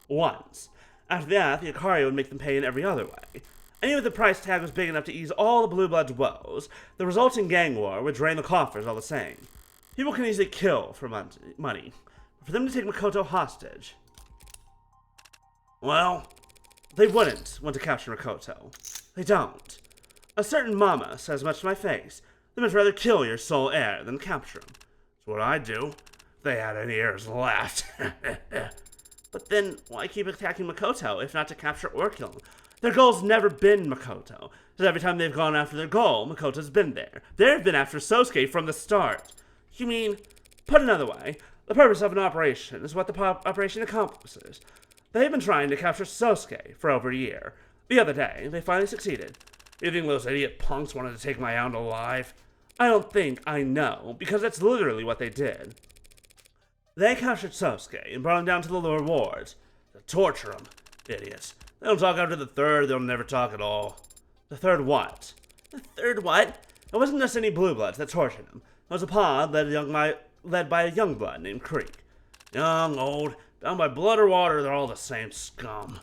Once. After that, the Icaria would make them pay in every other way. And even if the price tag was big enough to ease all the Blue Bloods' woes, the resulting gang war would drain the coffers all the same. People can easily kill for money. But for them to take Makoto hostage... well, they wouldn't want to capture Makoto. They don't. A certain mama says much to my face. They much rather kill your sole heir than capture him. It's what I'd do. If they had any heirs left. But then, why keep attacking Makoto, if not to capture or kill him? Their goal's never been Makoto. Because every time they've gone after their goal, Makoto's been there. They've been after Sosuke from the start. You mean, put another way, the purpose of an operation is what the operation accomplishes. They've been trying to capture Sosuke for over a year. The other day, they finally succeeded. You think those idiot punks wanted to take my hound alive? I don't think I know, because that's literally what they did. They captured Sosuke and brought him down to the lower wards to torture him. Idiots. They don't talk after the third, they'll never talk at all. The third what? The third what? It wasn't just any blue bloods that tortured him. It was a pod led by a young blood named Creek. Young, old, bound by blood or water, they're all the same scum.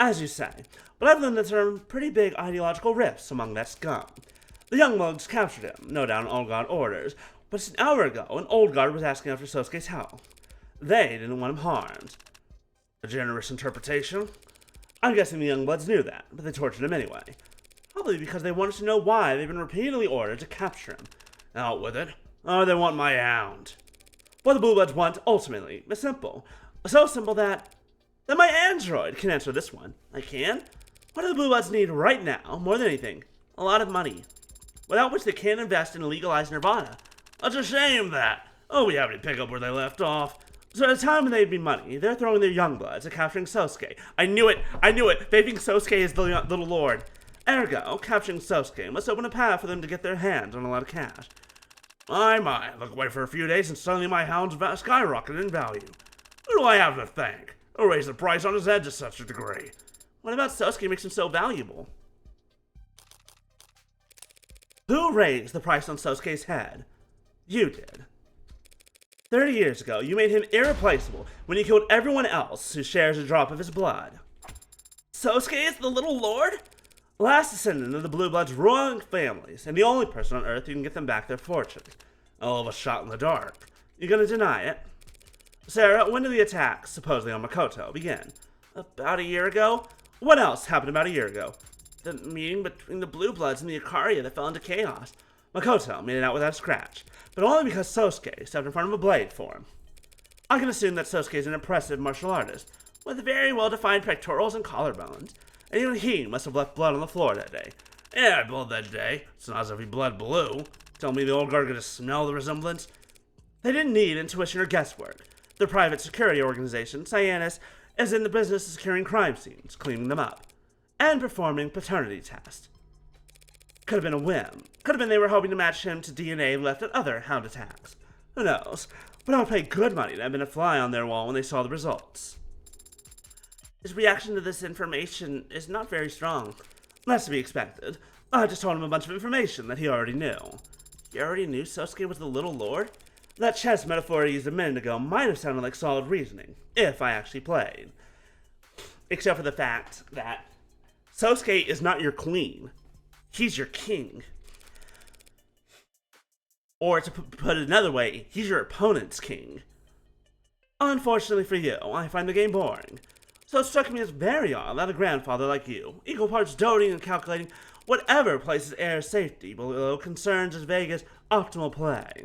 As you say, but I've learned that there are pretty big ideological rifts among that scum. The young bloods captured him, no doubt on Old Guard orders, but just an hour ago, an Old Guard was asking after Sosuke's health. They didn't want him harmed. A generous interpretation? I'm guessing the young bloods knew that, but they tortured him anyway. Probably because they wanted to know why they've been repeatedly ordered to capture him. Out with it. Oh, they want my hound. What the Blue Bloods want, ultimately, is simple. So simple that my android can answer this one. I can? What do the Blue Bloods need right now, more than anything? A lot of money. Without which they can't invest in legalized Nirvana. It's a shame that. Oh, we have to pick up where they left off. So at the time when they'd be money, they're throwing their young bloods at capturing Sosuke. I knew it! They think Sosuke is the little lord. Ergo, capturing Sosuke must open a path for them to get their hands on a lot of cash. My, look away for a few days and suddenly my hound's skyrocketed in value. Who do I have to thank? Who raised the price on his head to such a degree? What about Sosuke makes him so valuable? Who raised the price on Sosuke's head? You did. 30 years ago, you made him irreplaceable when you killed everyone else who shares a drop of his blood. Sosuke is the little lord? Last descendant of the Blue Bloods' royal families, and the only person on Earth who can get them back their fortunes. All of a shot in the dark. You gonna deny it? Sarah, when did the attacks, supposedly on Makoto, begin? About a year ago? What else happened about a year ago? The meeting between the Blue Bloods and the Ikaria that fell into chaos. Makoto made it out without a scratch, but only because Sosuke stepped in front of a blade for him. I can assume that Sosuke is an impressive martial artist, with very well-defined pectorals and collarbones, and even he must have left blood on the floor that day. Yeah, I bled that day. It's not as if he bled blue. Tell me the Old Guard could smell the resemblance? They didn't need intuition or guesswork. Their private security organization, Cyanus, is in the business of securing crime scenes, cleaning them up, and performing paternity tests. Could have been a whim. Could have been they were hoping to match him to DNA left at other hound attacks. Who knows? But I would pay good money to have been a fly on their wall when they saw the results. His reaction to this information is not very strong. That's to be expected. I just told him a bunch of information that he already knew. He already knew Sosuke was the little lord? That chess metaphor I used a minute ago might have sounded like solid reasoning, if I actually played. Except for the fact that Sosuke is not your queen. He's your king. Or to put it another way, he's your opponent's king. Unfortunately for you, I find the game boring. So it struck me as very odd that a grandfather like you, equal parts doting and calculating whatever places heirs' safety below concerns as vague as optimal play.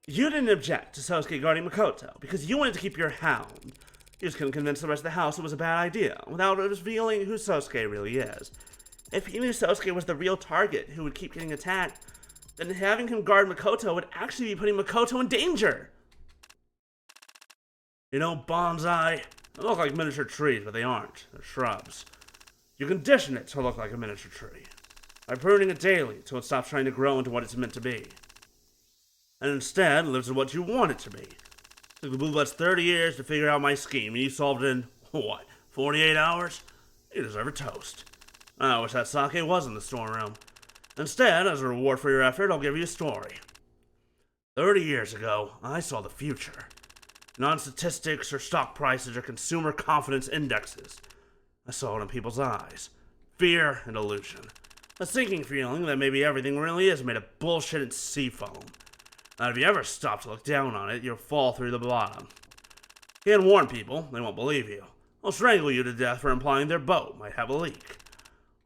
You didn't object to Sosuke guarding Makoto because you wanted to keep your hound. You just couldn't convince the rest of the house it was a bad idea without revealing who Sosuke really is. If he knew Sosuke was the real target who would keep getting attacked, then having him guard Makoto would actually be putting Makoto in danger. You know, bonsai, they look like miniature trees, but they aren't. They're shrubs. You condition it to look like a miniature tree by pruning it daily till it stops trying to grow into what it's meant to be. And instead lives in what you want it to be. It took the Blue Bloods 30 years to figure out my scheme, and you solved it in, what, 48 hours? You deserve a toast. I wish that sake was in the storeroom. Instead, as a reward for your effort, I'll give you a story. 30 years ago, I saw the future. Not statistics or stock prices or consumer confidence indexes. I saw it in people's eyes. Fear and illusion. A sinking feeling that maybe everything really is made of bullshit and sea foam. And if you ever stop to look down on it, you'll fall through the bottom. You can warn people, they won't believe you. They'll strangle you to death for implying their boat might have a leak.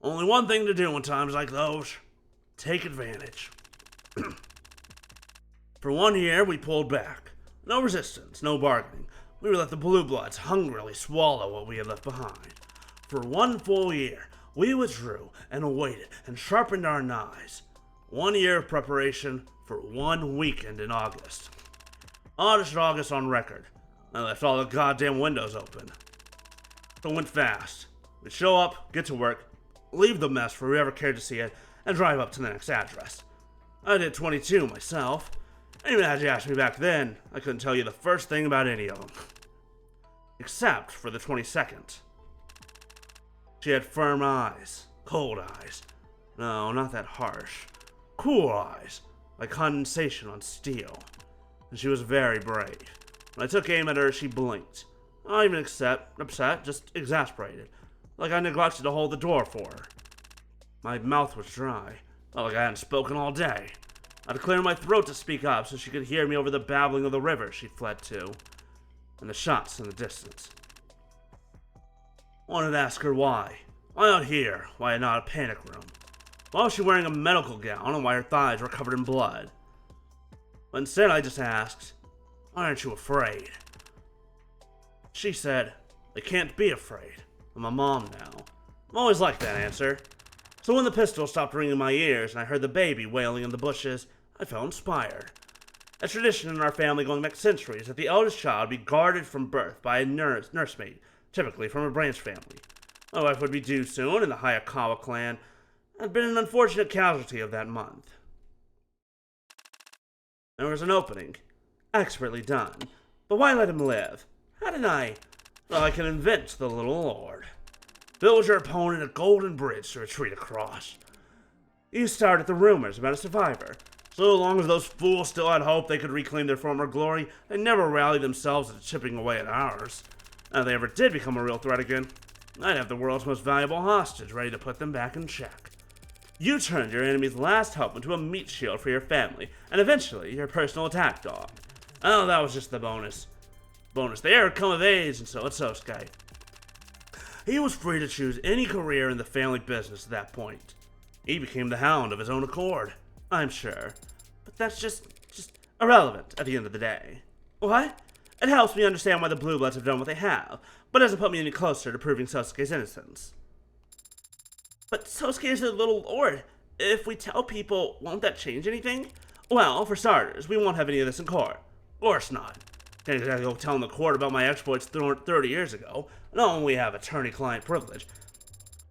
Only one thing to do in times like those. Take advantage. For 1 year, we pulled back. No resistance, no bargaining. We let the Blue Bloods hungrily swallow what we had left behind. For 1 full year, we withdrew and waited and sharpened our knives. 1 year of preparation for 1 weekend in August. Oddest August on record. I left all the goddamn windows open. So it went fast. We'd show up, get to work, leave the mess for whoever cared to see it, and drive up to the next address. I did 22 myself. And even had you asked me back then, I couldn't tell you the first thing about any of them. Except for the 22nd. She had firm eyes, cold eyes. No, not that harsh. Cool eyes, like condensation on steel. And she was very brave. When I took aim at her, she blinked. Not even upset, just exasperated. Like I neglected to hold the door for her. My mouth was dry. Felt like I hadn't spoken all day. I had to clear my throat to speak up so she could hear me over the babbling of the river she'd fled to, and the shots in the distance. I wanted to ask her why. Why out here? Why not a panic room? Why was she wearing a medical gown and why her thighs were covered in blood? But instead I just asked, why aren't you afraid? She said, I can't be afraid. I'm a mom now. I'm always like that answer. So when the pistol stopped ringing in my ears and I heard the baby wailing in the bushes, I felt inspired. A tradition in our family going back centuries that the eldest child be guarded from birth by a nursemaid, typically from a branch family. My wife would be due soon, and the Hayakawa clan had been an unfortunate casualty of that month. There was an opening, expertly done, but why let him live? How did I? Well, I can invent the little lord. Build your opponent a golden bridge to retreat across. You started the rumors about a survivor. So long as those fools still had hope they could reclaim their former glory, they never rallied themselves to chipping away at ours. And if they ever did become a real threat again, I'd have the world's most valuable hostage ready to put them back in check. You turned your enemy's last hope into a meat shield for your family, and eventually your personal attack dog. Oh, that was just the bonus. They had come of age, and so had Sosuke. He was free to choose any career in the family business at that point. He became the hound of his own accord, I'm sure. But that's just irrelevant at the end of the day. What? It helps me understand why the Blue Bloods have done what they have, but doesn't put me any closer to proving Sosuke's innocence. But Sosuke is a little lord. If we tell people, won't that change anything? Well, for starters, we won't have any of this in court. Of course not. Can't exactly go telling the court about my exploits 30 years ago. Not when we have attorney-client privilege.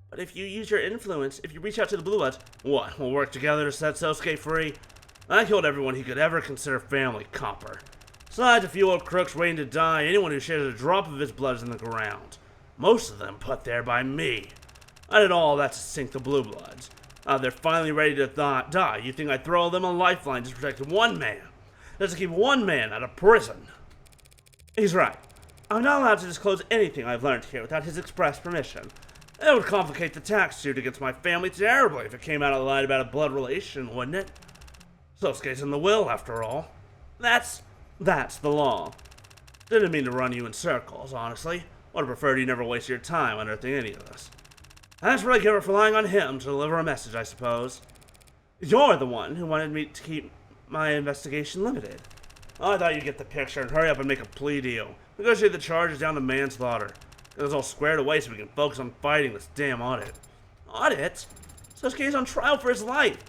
But if you use your influence, if you reach out to the Blue Bloods, what, we'll work together to set Sosuke free? I killed everyone he could ever consider family, Copper. Besides a few old crooks waiting to die, anyone who shares a drop of his blood is in the ground. Most of them put there by me. I did all that to sink the Blue Bloods. Now they're finally ready to die. You think I'd throw them a lifeline just to protect one man? Just to keep one man out of prison? He's right. I'm not allowed to disclose anything I've learned here without his express permission. It would complicate the tax suit against my family terribly if it came out I lied about a blood relation, wouldn't it? Sosuke's in the will, after all. That's the law. Didn't mean to run you in circles, honestly. Would have preferred you never waste your time unearthing any of this. That's what I get for relying on him to deliver a message, I suppose. You're the one who wanted me to keep my investigation limited. I thought you'd get the picture and hurry up and make a plea deal. Negotiate the charges down to manslaughter. Get us all squared away so we can focus on fighting this damn audit. Audit? Sosuke's on trial for his life.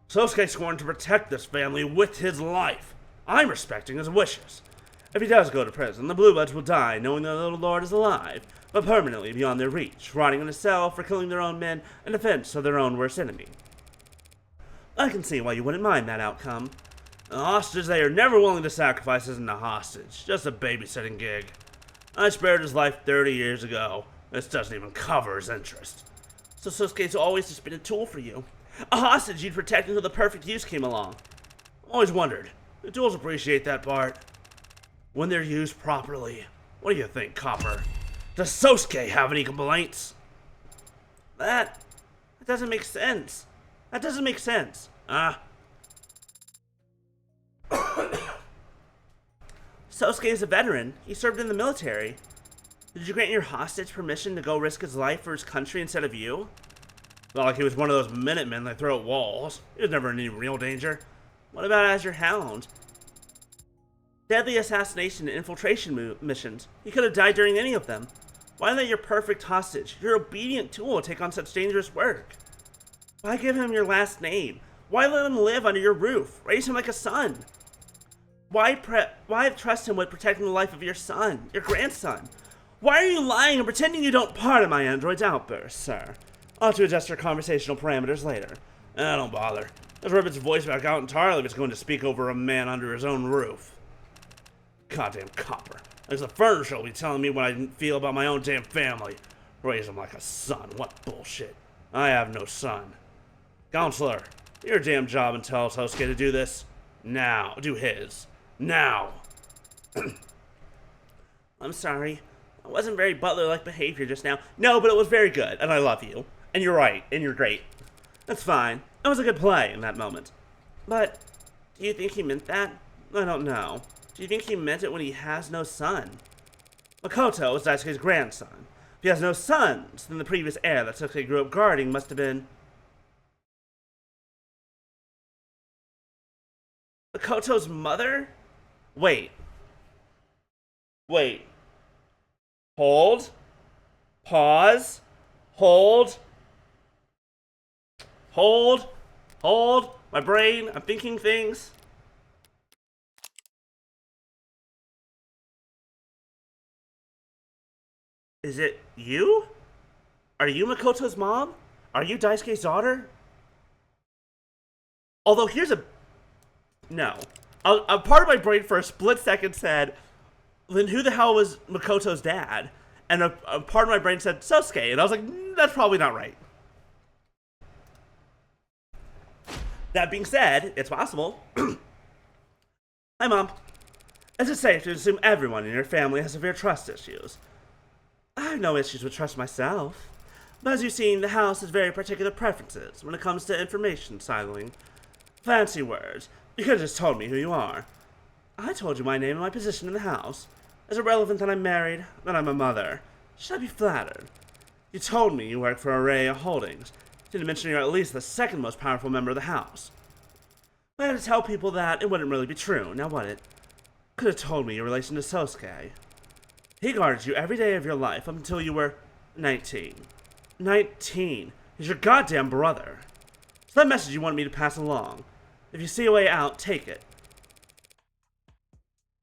Sosuke's sworn to protect this family with his life. I'm respecting his wishes. If he does go to prison, the Blue Bloods will die knowing the little lord is alive, but permanently beyond their reach, rotting in a cell for killing their own men in defense of their own worst enemy. I can see why you wouldn't mind that outcome. A hostage they are never willing to sacrifice isn't a hostage, just a babysitting gig. I spared his life 30 years ago. This doesn't even cover his interest. So Sosuke's always just been a tool for you. A hostage you'd protect until the perfect use came along. Always wondered. Do tools appreciate that part? When they're used properly. What do you think, Copper? Does Sosuke have any complaints? That doesn't make sense. That doesn't make sense. Sosuke is a veteran. He served in the military. Did you grant your hostage permission to go risk his life for his country instead of you? Not like he was one of those Minutemen they throw at walls. He was never in any real danger. What about as your hound? Deadly assassination and infiltration missions. He could have died during any of them. Why let your perfect hostage, your obedient tool, take on such dangerous work? Why give him your last name? Why let him live under your roof? Raise him like a son? Why trust him with protecting the life of your son, your grandson? Why are you lying and pretending you don't pardon my android's outburst, sir? I'll have to adjust your conversational parameters later. Don't bother. Let's rip its voice back out entirely if it's going to speak over a man under his own roof. Goddamn copper. As the furniture will be telling me what I feel about my own damn family. Raise him like a son. What bullshit. I have no son. Counselor, do your damn job and tell Sosuke to do this. Now. Do his. Now. I'm sorry. It wasn't very butler-like behavior just now. No, but it was very good, and I love you. And you're right, and you're great. That's fine. It was a good play in that moment. But, do you think he meant that? I don't know. Do you think he meant it when he has no son? Makoto is Daisuke's grandson. If he has no sons, then the previous heir that Sosuke grew up guarding must have been... Makoto's mother? Wait. Hold. Pause. Hold. My brain, I'm thinking things. Is it you? Are you Makoto's mom? Are you Daisuke's daughter? Although here's a... No. A part of my brain for a split second said, then who the hell was Makoto's dad? And a part of my brain said Sosuke, and I was like, that's probably not right. That being said, it's possible. Hi, Mom. Is it safe to assume everyone in your family has severe trust issues? I have no issues with trust myself. But as you've seen, the house has very particular preferences when it comes to information siloing. Fancy words. You could have just told me who you are. I told you my name and my position in the house. Is it relevant that I'm married? That I'm a mother? Should I be flattered? You told me you work for Araya Holdings. Didn't mention you're at least the second most powerful member of the house. I had to tell people that it wouldn't really be true. Now what it? Could have told me your relation to Sosuke. He guarded you every day of your life up until you were 19. 19. He's your goddamn brother. So that message you wanted me to pass along. If you see a way out, take it.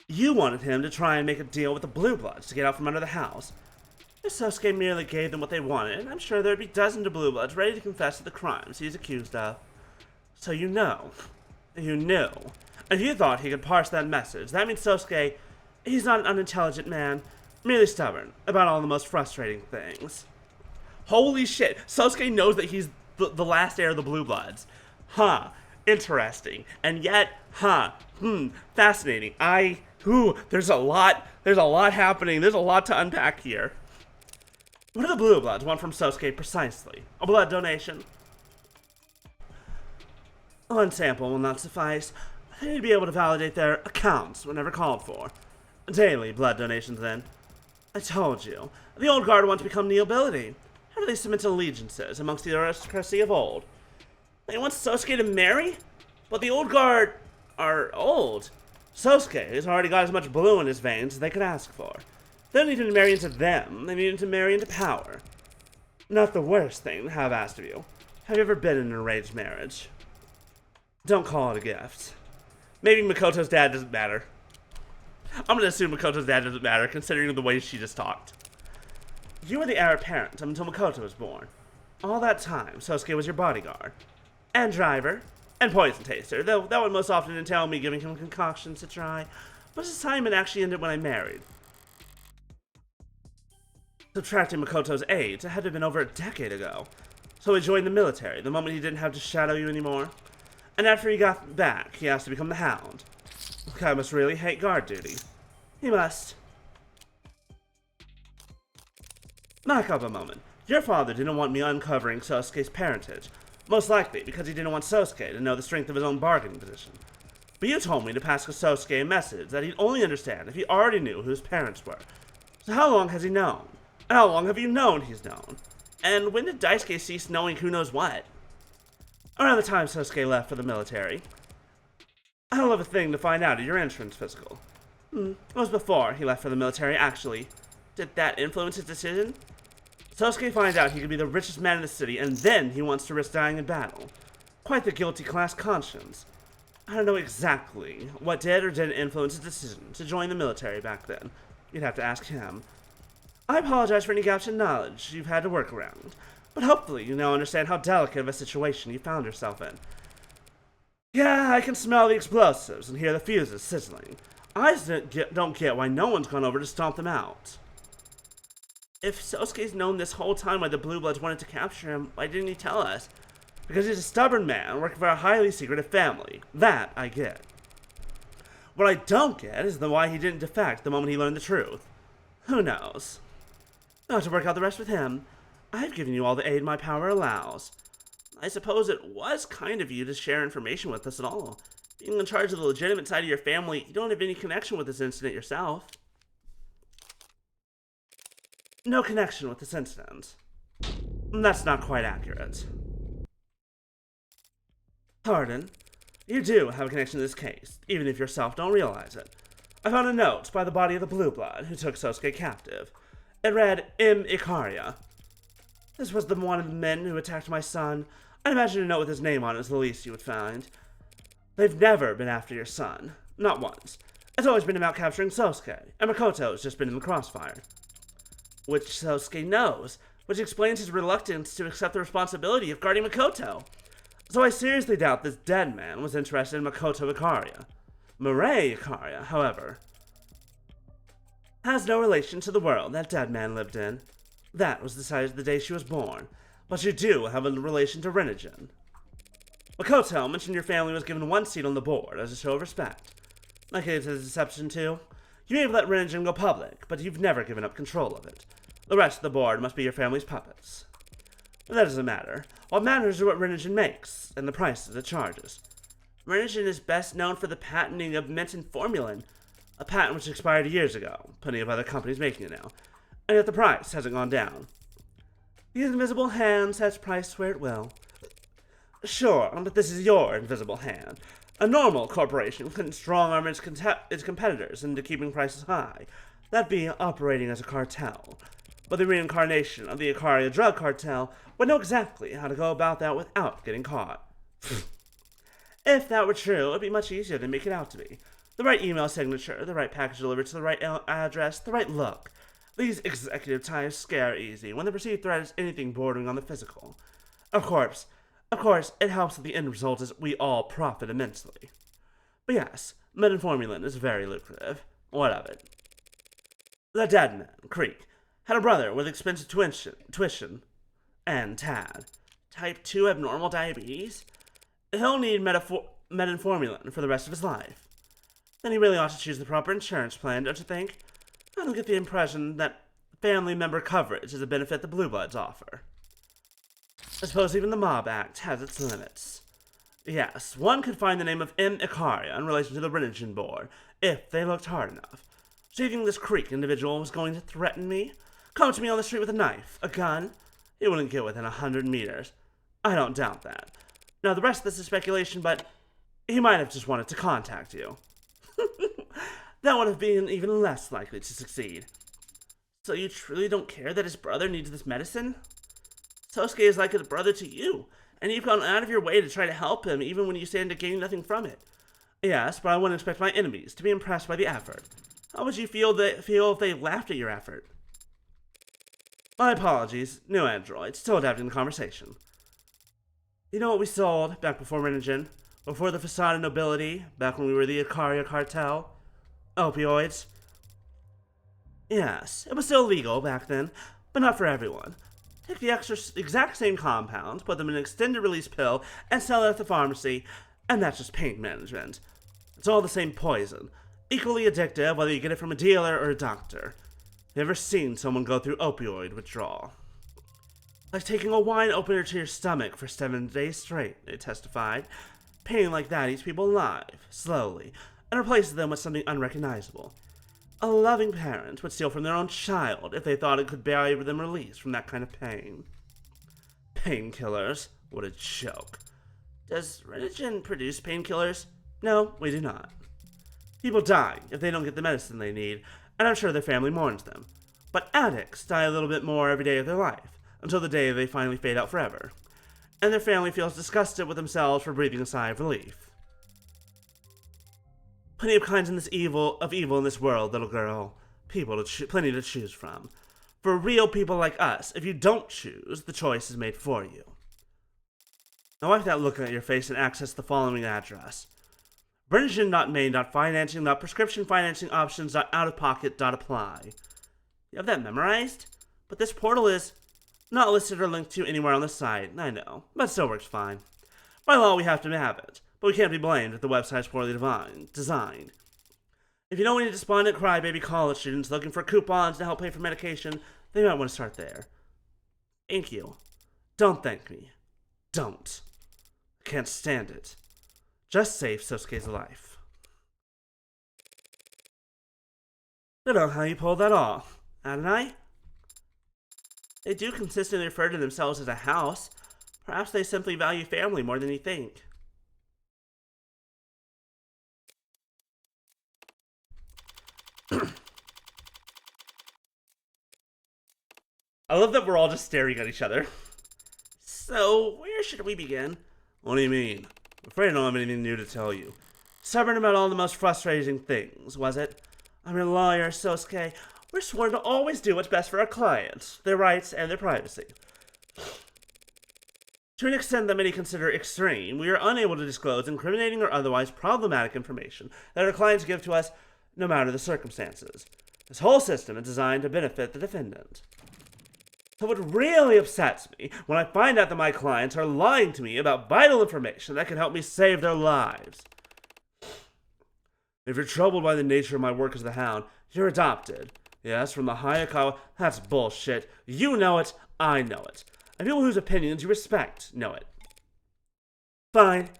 You wanted him to try and make a deal with the Blue Bloods to get out from under the house. If Sosuke merely gave them what they wanted, I'm sure there'd be dozens of Blue Bloods ready to confess to the crimes he's accused of. So you know. You knew. If you thought he could parse that message, that means Sosuke, he's not an unintelligent man, merely stubborn about all the most frustrating things. Holy shit, Sosuke knows that he's the last heir of the Blue Bloods. Huh, interesting. And yet, fascinating. There's a lot happening. There's a lot to unpack here. What do the Blue Bloods want from Sosuke precisely? A blood donation? One sample will not suffice. They need to be able to validate their accounts whenever called for. Daily blood donations, then. I told you. The old guard want to become nobility. How do they cement allegiances amongst the aristocracy of old? They want Sosuke to marry? But the old guard are old. Sosuke has already got as much blue in his veins as they could ask for. They don't need him to marry into them. They need him to marry into power. Not the worst thing to have asked of you. Have you ever been in an arranged marriage? Don't call it a gift. Maybe Makoto's dad doesn't matter. I'm gonna assume Makoto's dad doesn't matter, considering the way she just talked. You were the heir apparent until Makoto was born. All that time, Sosuke was your bodyguard. And driver. And poison taster, though that would most often entail me giving him concoctions to try. But his assignment actually ended when I married. Subtracting Makoto's age, it had to have been over a decade ago. So he joined the military the moment he didn't have to shadow you anymore. And after he got back, he asked to become the Hound. The guy must really hate guard duty. He must. Back up a moment. Your father didn't want me uncovering Sosuke's parentage. Most likely because he didn't want Sosuke to know the strength of his own bargaining position. But you told me to pass Sosuke a message that he'd only understand if he already knew who his parents were. So how long has he known? And how long have you known he's known? And when did Daisuke cease knowing who knows what? Around the time Sosuke left for the military. I'll have a thing to find out at your entrance physical. It was before he left for the military, actually. Did that influence his decision? Sosuke finds out he could be the richest man in the city, and then he wants to risk dying in battle. Quite the guilty class conscience. I don't know exactly what did or didn't influence his decision to join the military back then. You'd have to ask him. I apologize for any gaps in knowledge you've had to work around, but hopefully you now understand how delicate of a situation you found yourself in. Yeah, I can smell the explosives and hear the fuses sizzling. I just don't get why no one's gone over to stomp them out. If Sosuke's known this whole time why the Blue Bloods wanted to capture him, why didn't he tell us? Because he's a stubborn man working for a highly secretive family. That I get. What I don't get is the why he didn't defect the moment he learned the truth. Who knows? Now to work out the rest with him, I've given you all the aid my power allows. I suppose it was kind of you to share information with us at all. Being in charge of the legitimate side of your family, you don't have any connection with this incident yourself. No connection with this incident. That's not quite accurate. Pardon? You do have a connection to this case, even if yourself don't realize it. I found a note by the body of the Blue Blood who took Sosuke captive. It read, M. Ikaria. This was the one of the men who attacked my son. I'd imagine a note with his name on it is the least you would find. They've never been after your son. Not once. It's always been about capturing Sosuke, and Makoto's just been in the crossfire. Which Sosuke knows, which explains his reluctance to accept the responsibility of guarding Makoto. So I seriously doubt this dead man was interested in Makoto Ikaria. Mirai Ikaria, however, has no relation to the world that dead man lived in. That was decided the day she was born, but you do have a relation to Rinnegan. Makoto mentioned your family was given one seat on the board as a show of respect. Like it is a deception too. You may have let Rinnegan go public, but you've never given up control of it. The rest of the board must be your family's puppets. But that doesn't matter. What matters is what Rinnegan makes, and the prices it charges. Rinnegan is best known for the patenting of metformin, a patent which expired years ago. Plenty of other companies making it now. And yet the price hasn't gone down. The invisible hand sets price where it will. Sure, but this is your invisible hand. A normal corporation couldn't strong-arm its competitors into keeping prices high. That'd be operating as a cartel. But the reincarnation of the Ikaria drug cartel would know exactly how to go about that without getting caught. If that were true, it'd be much easier than make it out to be. The right email signature, the right package delivered to the right address, the right look. These executive types scare easy when the perceived threat is anything bordering on the physical. Of course, it helps that the end result is we all profit immensely. But yes, metformin is very lucrative. What of it? The dead man, Creek, had a brother with expensive tuition and Tad. Type 2 abnormal diabetes? He'll need metformin for the rest of his life. Then he really ought to choose the proper insurance plan, don't you think? I don't get the impression that family member coverage is a benefit the Blue Bloods offer. I suppose even the Mob Act has its limits. Yes, one could find the name of M. Ikaria in relation to the Rinnegan board, if they looked hard enough. So you think this Creek individual was going to threaten me? Come to me on the street with a knife, a gun? He wouldn't get within 100 meters. I don't doubt that. Now, the rest of this is speculation, but he might have just wanted to contact you. That would have been even less likely to succeed. So you truly don't care that his brother needs this medicine? Sosuke is like a brother to you, and you've gone out of your way to try to help him even when you stand to gain nothing from it. Yes, but I wouldn't expect my enemies to be impressed by the effort. How would you feel if they laughed at your effort? My apologies, new android, still adapting the conversation. You know what we sold back before Rinnegan? Before the facade of nobility, back when we were the Ikaria cartel? Opioids. Yes, it was still legal back then, but not for everyone. Take the exact same compounds, put them in an extended release pill, and sell it at the pharmacy, and that's just pain management. It's all the same poison, equally addictive whether you get it from a dealer or a doctor. You ever seen someone go through opioid withdrawal? Like taking a wine opener to your stomach for 7 days straight, they testified. Pain like that eats people alive, slowly, and replaces them with something unrecognizable. A loving parent would steal from their own child if they thought it could buy them release from that kind of pain. Painkillers? What a joke. Does Rinnegan produce painkillers? No, we do not. People die if they don't get the medicine they need, and I'm sure their family mourns them. But addicts die a little bit more every day of their life, until the day they finally fade out forever. And their family feels disgusted with themselves for breathing a sigh of relief. Plenty of kinds of evil in this world, little girl. Plenty to choose from. For real people like us, if you don't choose, the choice is made for you. Now wipe that look at your face and access the following address. Berningen.main.financing.prescription financing options.out-of-pocket.apply. You have that memorized? But this portal is not listed or linked to anywhere on the site, I know, but still works fine. By law, we have to have it, but we can't be blamed if the website's poorly designed. If you know any despondent crybaby college students looking for coupons to help pay for medication, they might want to start there. Thank you. Don't thank me. Don't. I can't stand it. Just save Sosuke's life. Don't know how you pulled that off, hadn't I? They do consistently refer to themselves as a house. Perhaps they simply value family more than you think. I love that we're all just staring at each other. So, where should we begin? What do you mean? I'm afraid I don't have anything new to tell you. Stubborn about all the most frustrating things, was it? I'm your lawyer, Sosuke. We're sworn to always do what's best for our clients, their rights, and their privacy. To an extent that many consider extreme, we are unable to disclose incriminating or otherwise problematic information that our clients give to us, no matter the circumstances. This whole system is designed to benefit the defendant. So it really upsets me when I find out that my clients are lying to me about vital information that can help me save their lives. If you're troubled by the nature of my work as the Hound, you're adopted. Yes, from the Hayakawa. That's bullshit. You know it, I know it. And people whose opinions you respect know it. Fine.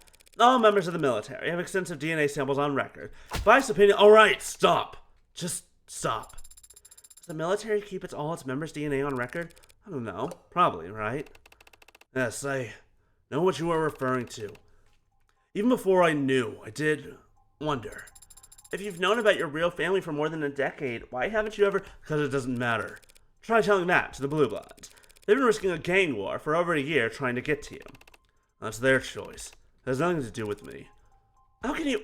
All members of the military have extensive DNA samples on record. Vice opinion. Alright, stop. Just stop. Does the military keep all its members' DNA on record? I don't know. Probably, right? Yes, I know what you are referring to. Even before I knew, I did wonder. If you've known about your real family for more than a decade, why haven't you ever... Because it doesn't matter. Try telling that to the Blue Bloods. They've been risking a gang war for over a year trying to get to you. That's their choice. It has nothing to do with me. How can you...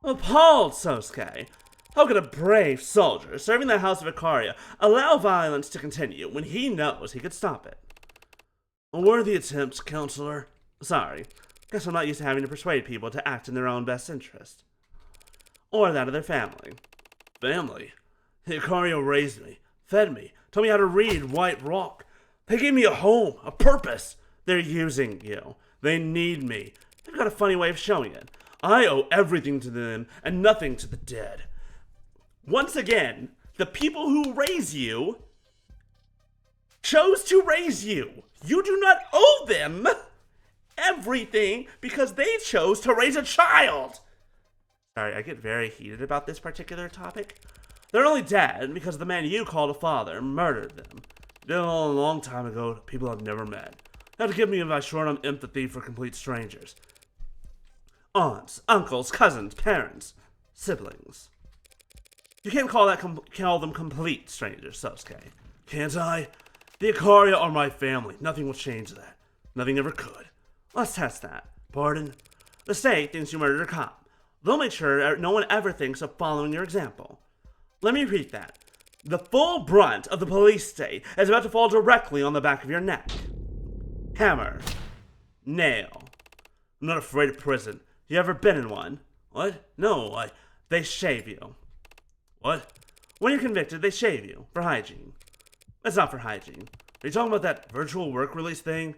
Appalled, Sosuke. How could a brave soldier serving the House of Ikaria allow violence to continue when he knows he could stop it? A worthy attempt, counselor. Sorry. Guess I'm not used to having to persuade people to act in their own best interest. Or that of their family. Family? The Ikaria raised me, fed me, told me how to read White Rock. They gave me a home, a purpose. They're using you. They need me. They've got a funny way of showing it. I owe everything to them and nothing to the dead. Once again, the people who raise you chose to raise you. You do not owe them everything because they chose to raise a child. Sorry, I get very heated about this particular topic. They're only dead because the man you called a father murdered them. Did it a long time ago to people I've never met. Now to give me my short on empathy for complete strangers. Aunts, uncles, cousins, parents, siblings. You can't call them complete strangers, Sosuke. Can't I? The Ikaria are my family. Nothing will change that. Nothing ever could. Let's test that. Pardon? The state thinks you murdered a cop. They'll make sure no one ever thinks of following your example. Let me repeat that. The full brunt of the police state is about to fall directly on the back of your neck. Hammer. Nail. I'm not afraid of prison. You ever been in one? What? No, they shave you. What? When you're convicted, they shave you. For hygiene. That's not for hygiene. Are you talking about that virtual work release thing?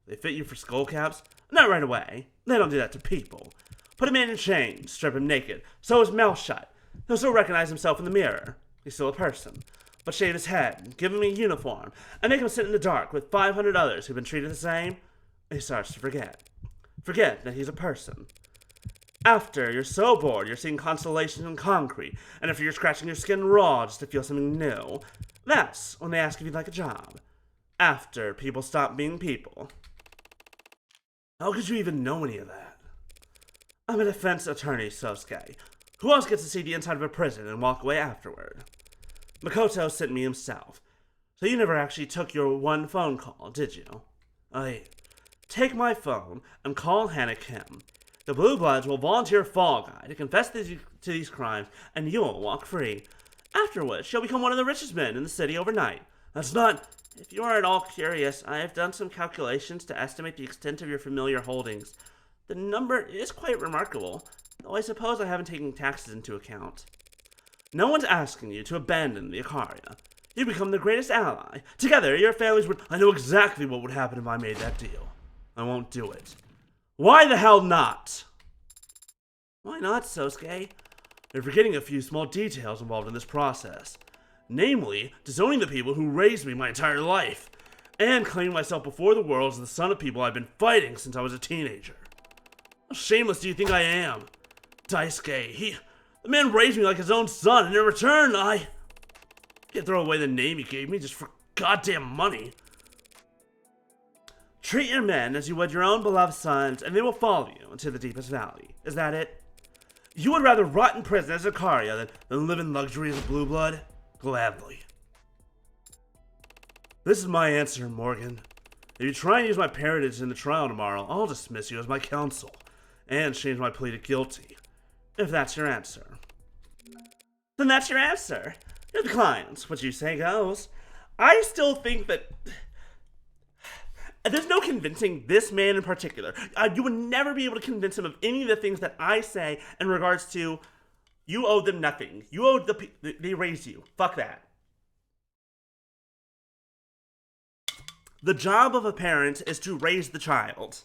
They fit you for skull caps? Not right away. They don't do that to people. Put a man in chains, strip him naked, sew his mouth shut. He'll still recognize himself in the mirror. He's still a person. But shave his head, give him a uniform, and make him sit in the dark with 500 others who've been treated the same. He starts to forget. Forget that he's a person. After you're so bored you're seeing constellations in concrete, and after you're scratching your skin raw just to feel something new, that's when they ask if you'd like a job. After people stop being people. How could you even know any of that? I'm a defense attorney, Sosuke. Who else gets to see the inside of a prison and walk away afterward? Makoto sent me himself. So you never actually took your one phone call, did you? Take my phone and call Hannah Kim. The Blue Bloods will volunteer Fall Guy to confess to these crimes, and you'll walk free. After which, she'll become one of the richest men in the city overnight. That's not... If you are at all curious, I have done some calculations to estimate the extent of your familiar holdings. The number is quite remarkable, though I suppose I haven't taken taxes into account. No one's asking you to abandon the Icaria. You become the greatest ally. Together, your families would... I know exactly what would happen if I made that deal. I won't do it. Why the hell not? Why not, Sosuke? You're forgetting a few small details involved in this process. Namely, disowning the people who raised me my entire life, and claiming myself before the world as the son of people I've been fighting since I was a teenager. How shameless do you think I am? Daisuke, the man raised me like his own son, and in return, I can't throw away the name he gave me just for goddamn money. Treat your men as you would your own beloved sons, and they will follow you into the deepest valley. Is that it? You would rather rot in prison as a Icaria than live in luxury as a blue blood? Gladly. This is my answer, Morgan. If you try and use my parentage in the trial tomorrow, I'll dismiss you as my counsel, and change my plea to guilty. If that's your answer. Then that's your answer. You're the client. What you say goes. I still think that... There's no convincing this man in particular. You would never be able to convince him of any of the things that I say in regards to you owe them nothing. You owe they raised you. Fuck that. The job of a parent is to raise the child.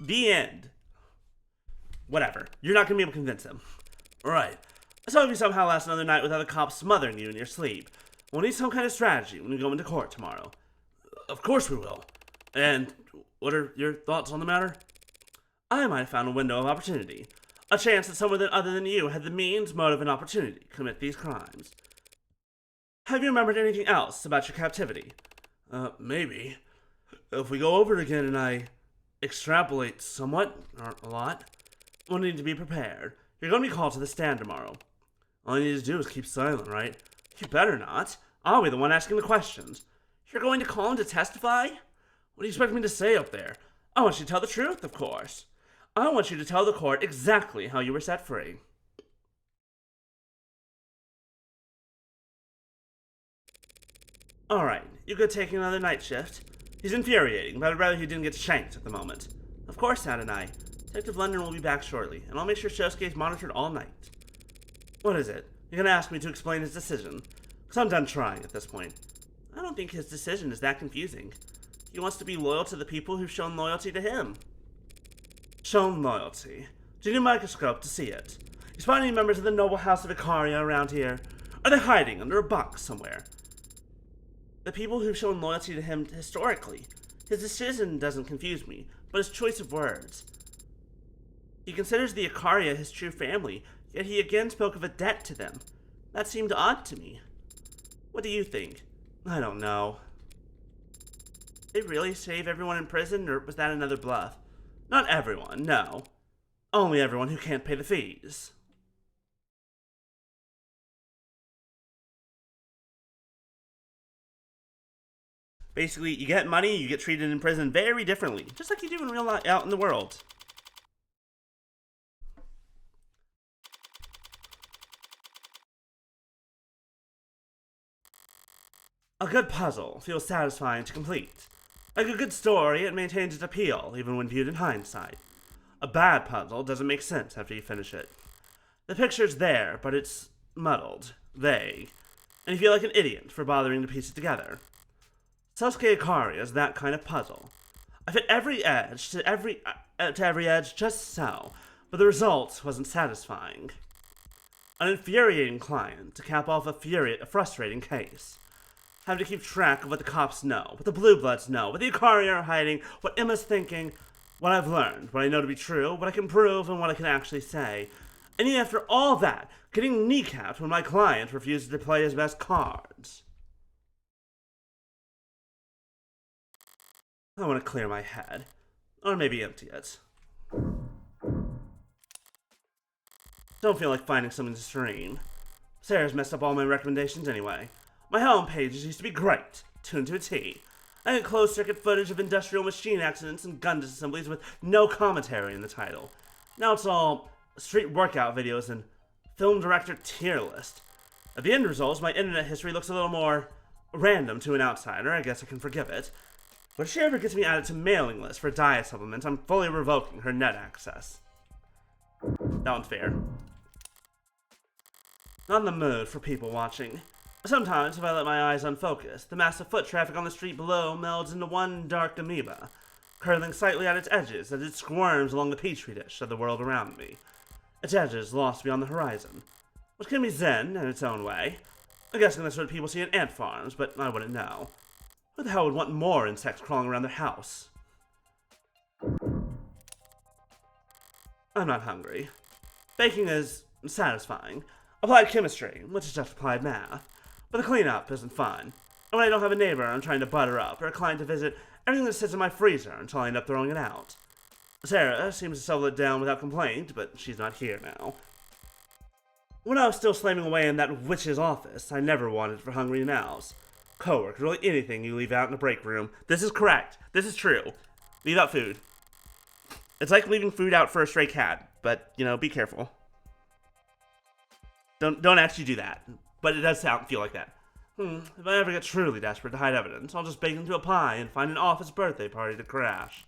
The end. Whatever. You're not gonna be able to convince him. Alright. So if you somehow last another night without the cops smothering you in your sleep, we'll need some kind of strategy when we go into court tomorrow. Of course we will. And what are your thoughts on the matter? I might have found a window of opportunity. A chance that someone other than you had the means, motive, and opportunity to commit these crimes. Have you remembered anything else about your captivity? Maybe. If we go over it again and I extrapolate somewhat, or a lot, we'll need to be prepared. You're going to be called to the stand tomorrow. All you need to do is keep silent, right? You better not. I'll be the one asking the questions. You're going to call him to testify? What do you expect me to say up there? I want you to tell the truth, of course. I want you to tell the court exactly how you were set free. Alright, you could take another night shift. He's infuriating, but I'd rather he didn't get shanked at the moment. Of course, Adonai. Detective London will be back shortly, and I'll make sure Shosuke's monitored all night. What is it? You're gonna ask me to explain his decision? Because I'm done trying at this point. I don't think his decision is that confusing. He wants to be loyal to the people who've shown loyalty to him. Shown loyalty. Do you need a microscope to see it? You spot any members of the noble house of Icaria around here? Are they hiding under a box somewhere? The people who've shown loyalty to him historically. His decision doesn't confuse me, but his choice of words. He considers the Icaria his true family, yet he again spoke of a debt to them. That seemed odd to me. What do you think? I don't know. Did they really save everyone in prison, or was that another bluff? Not everyone, no. Only everyone who can't pay the fees. Basically, you get money, you get treated in prison very differently, just like you do in real life out in the world. A good puzzle feels satisfying to complete. Like a good story, it maintains its appeal, even when viewed in hindsight. A bad puzzle doesn't make sense after you finish it. The picture's there, but it's muddled, vague, and you feel like an idiot for bothering to piece it together. Sasuke Icaria is that kind of puzzle. I fit every edge to every edge just so, but the result wasn't satisfying. An infuriating client to cap off a frustrating case. Having to keep track of what the cops know, what the Blue Bloods know, what the Icaria are hiding, what Emma's thinking, what I've learned, what I know to be true, what I can prove, and what I can actually say. And yet after all that, getting kneecapped when my client refuses to play his best cards. I want to clear my head. Or maybe empty it. Don't feel like finding something to stream. Sarah's messed up all my recommendations anyway. My home pages used to be great, tuned to a T. I had closed-circuit footage of industrial machine accidents and gun disassemblies with no commentary in the title. Now it's all street workout videos and film director tier list. At the end results, my internet history looks a little more random to an outsider. I guess I can forgive it. But if she ever gets me added to mailing list for diet supplements, I'm fully revoking her net access. That one's fair. Not in the mood for people watching. Sometimes, if I let my eyes unfocus, the massive foot traffic on the street below melds into one dark amoeba, curling slightly at its edges as it squirms along the petri dish of the world around me, its edges lost beyond the horizon, which can be zen in its own way. I'm guessing that's what people see in ant farms, but I wouldn't know. Who the hell would want more insects crawling around their house? I'm not hungry. Baking is satisfying. Applied chemistry, which is just applied math. But the cleanup isn't fun. And when I don't have a neighbor I'm trying to butter up, or a client to visit, everything that sits in my freezer until I end up throwing it out. Sarah seems to settle it down without complaint, but she's not here now. When I was still slamming away in that witch's office, I never wanted for hungry mouths. Coworkers, really anything you leave out in the break room. This is correct. This is true. Leave out food. It's like leaving food out for a stray cat, but, be careful. Don't actually do that. But it does feel like that. If I ever get truly desperate to hide evidence, I'll just bake into a pie and find an office birthday party to crash.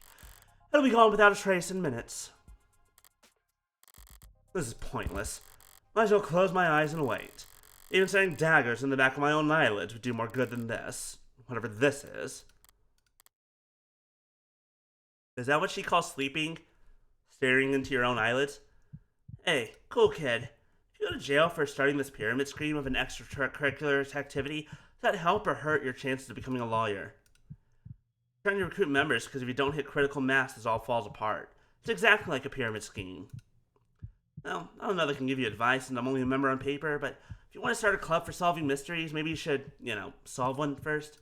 It'll be gone without a trace in minutes. This is pointless. Might as well close my eyes and wait. Even staring daggers in the back of my own eyelids would do more good than this. Whatever this is. Is that what she calls sleeping? Staring into your own eyelids? Hey, cool kid. If you go to jail for starting this pyramid scheme of an extracurricular activity, does that help or hurt your chances of becoming a lawyer? You're trying to recruit members because if you don't hit critical mass, this all falls apart. It's exactly like a pyramid scheme. Well, I don't know that I can give you advice, and I'm only a member on paper, but if you want to start a club for solving mysteries, maybe you should, solve one first.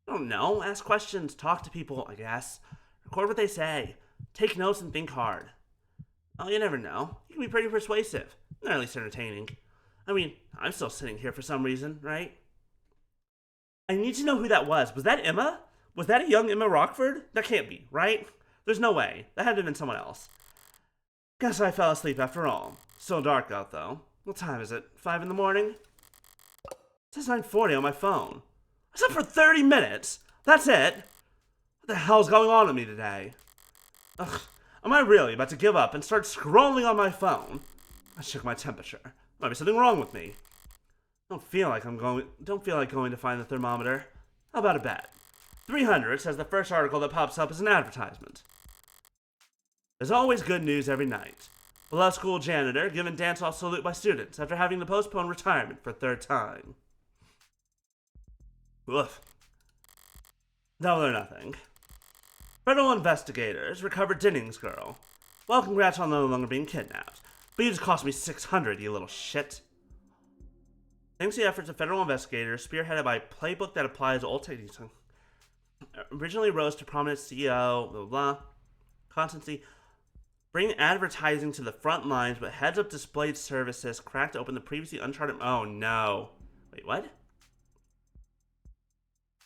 I don't know. Ask questions, talk to people, I guess. Record what they say. Take notes and think hard. Oh, you never know. You can be pretty persuasive. Or at least entertaining. I mean, I'm still sitting here for some reason, right? I need to know who that was. Was that Emma? Was that a young Emma Rockford? That can't be, right? There's no way. That had to have been someone else. Guess I fell asleep after all. Still dark out, though. What time is it? 5 in the morning? It says 9:40 on my phone. I slept for 30 minutes. That's it. What the hell's going on with me today? Ugh. Am I really about to give up and start scrolling on my phone? I shook my temperature. Might be something wrong with me. Don't feel like going to find the thermometer. How about a bet? 300 says the first article that pops up is an advertisement. There's always good news every night. Below school janitor given dance-off salute by students after having to postpone retirement for a third time. Woof. Double or nothing. Federal investigators recovered Dennings girl. Well, congrats on no longer being kidnapped. But you just cost me 600, you little shit. Thanks to the efforts of federal investigators, spearheaded by Playbook that applies old techniques, originally rose to prominence CEO, blah, blah, blah, Constancy, bring advertising to the front lines, but heads-up displayed services cracked open the previously uncharted... Oh, no. Wait, what?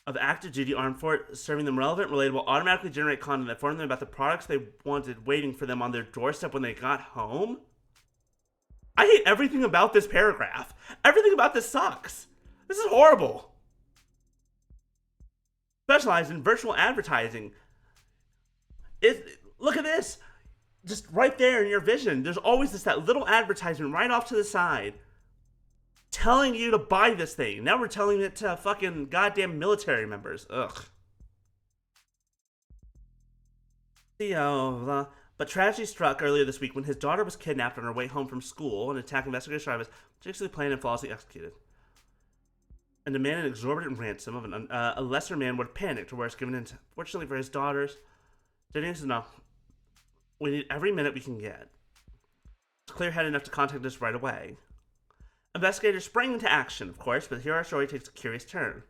Of active duty armed force, serving them relevant, relatable, automatically generate content that informed them about the products they wanted waiting for them on their doorstep when they got home? I hate everything about this paragraph. Everything about this sucks. This is horrible. Specialized in virtual advertising. Look at this. Just right there in your vision. There's always that little advertisement right off to the side telling you to buy this thing. Now we're telling it to fucking goddamn military members. Ugh. Theo, but tragedy struck earlier this week when his daughter was kidnapped on her way home from school. An attack investigators tried was particularly planned and flawlessly executed. And demanded an exorbitant ransom of a lesser man would have panicked or worse given in. Fortunately for his daughters, Dennings said, no. We need every minute we can get. It's clear-headed enough to contact us right away. Investigators sprang into action, of course, but here our story takes a curious turn.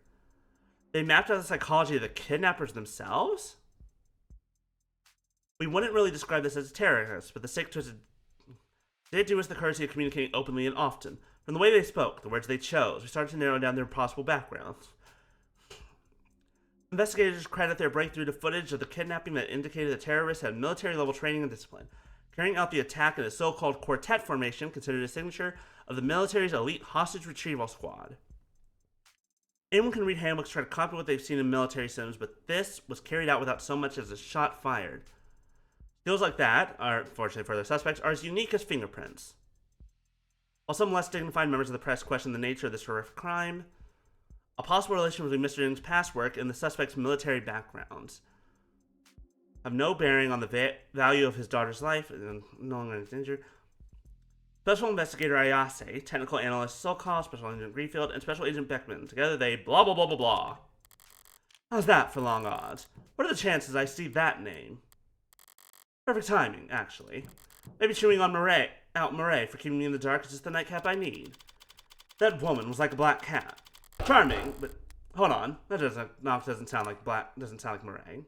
They mapped out the psychology of the kidnappers themselves? We wouldn't really describe this as a terrorist, but the sick twisted did do us the courtesy of communicating openly and often. From the way they spoke, the words they chose, we started to narrow down their possible backgrounds. Investigators credit their breakthrough to footage of the kidnapping that indicated the terrorists had military-level training and discipline, carrying out the attack in a so-called quartet formation considered a signature of the military's elite hostage retrieval squad. Anyone can read handbooks to try to copy what they've seen in military sims, but this was carried out without so much as a shot fired. Skills like that, fortunately for their suspects, are as unique as fingerprints. While some less dignified members of the press question the nature of this horrific crime, a possible relation between Mr. Young's past work and the suspect's military backgrounds have no bearing on the value of his daughter's life and no longer in danger. Special Investigator Ayase, Technical Analyst Sokol, Special Agent Greenfield, and Special Agent Beckman. Together they blah blah blah blah blah. How's that for long odds? What are the chances I see that name? Perfect timing, actually. Maybe chewing on Murray for keeping me in the dark is just the nightcap I need. That woman was like a black cat. Charming, but hold on. That doesn't sound like Murray.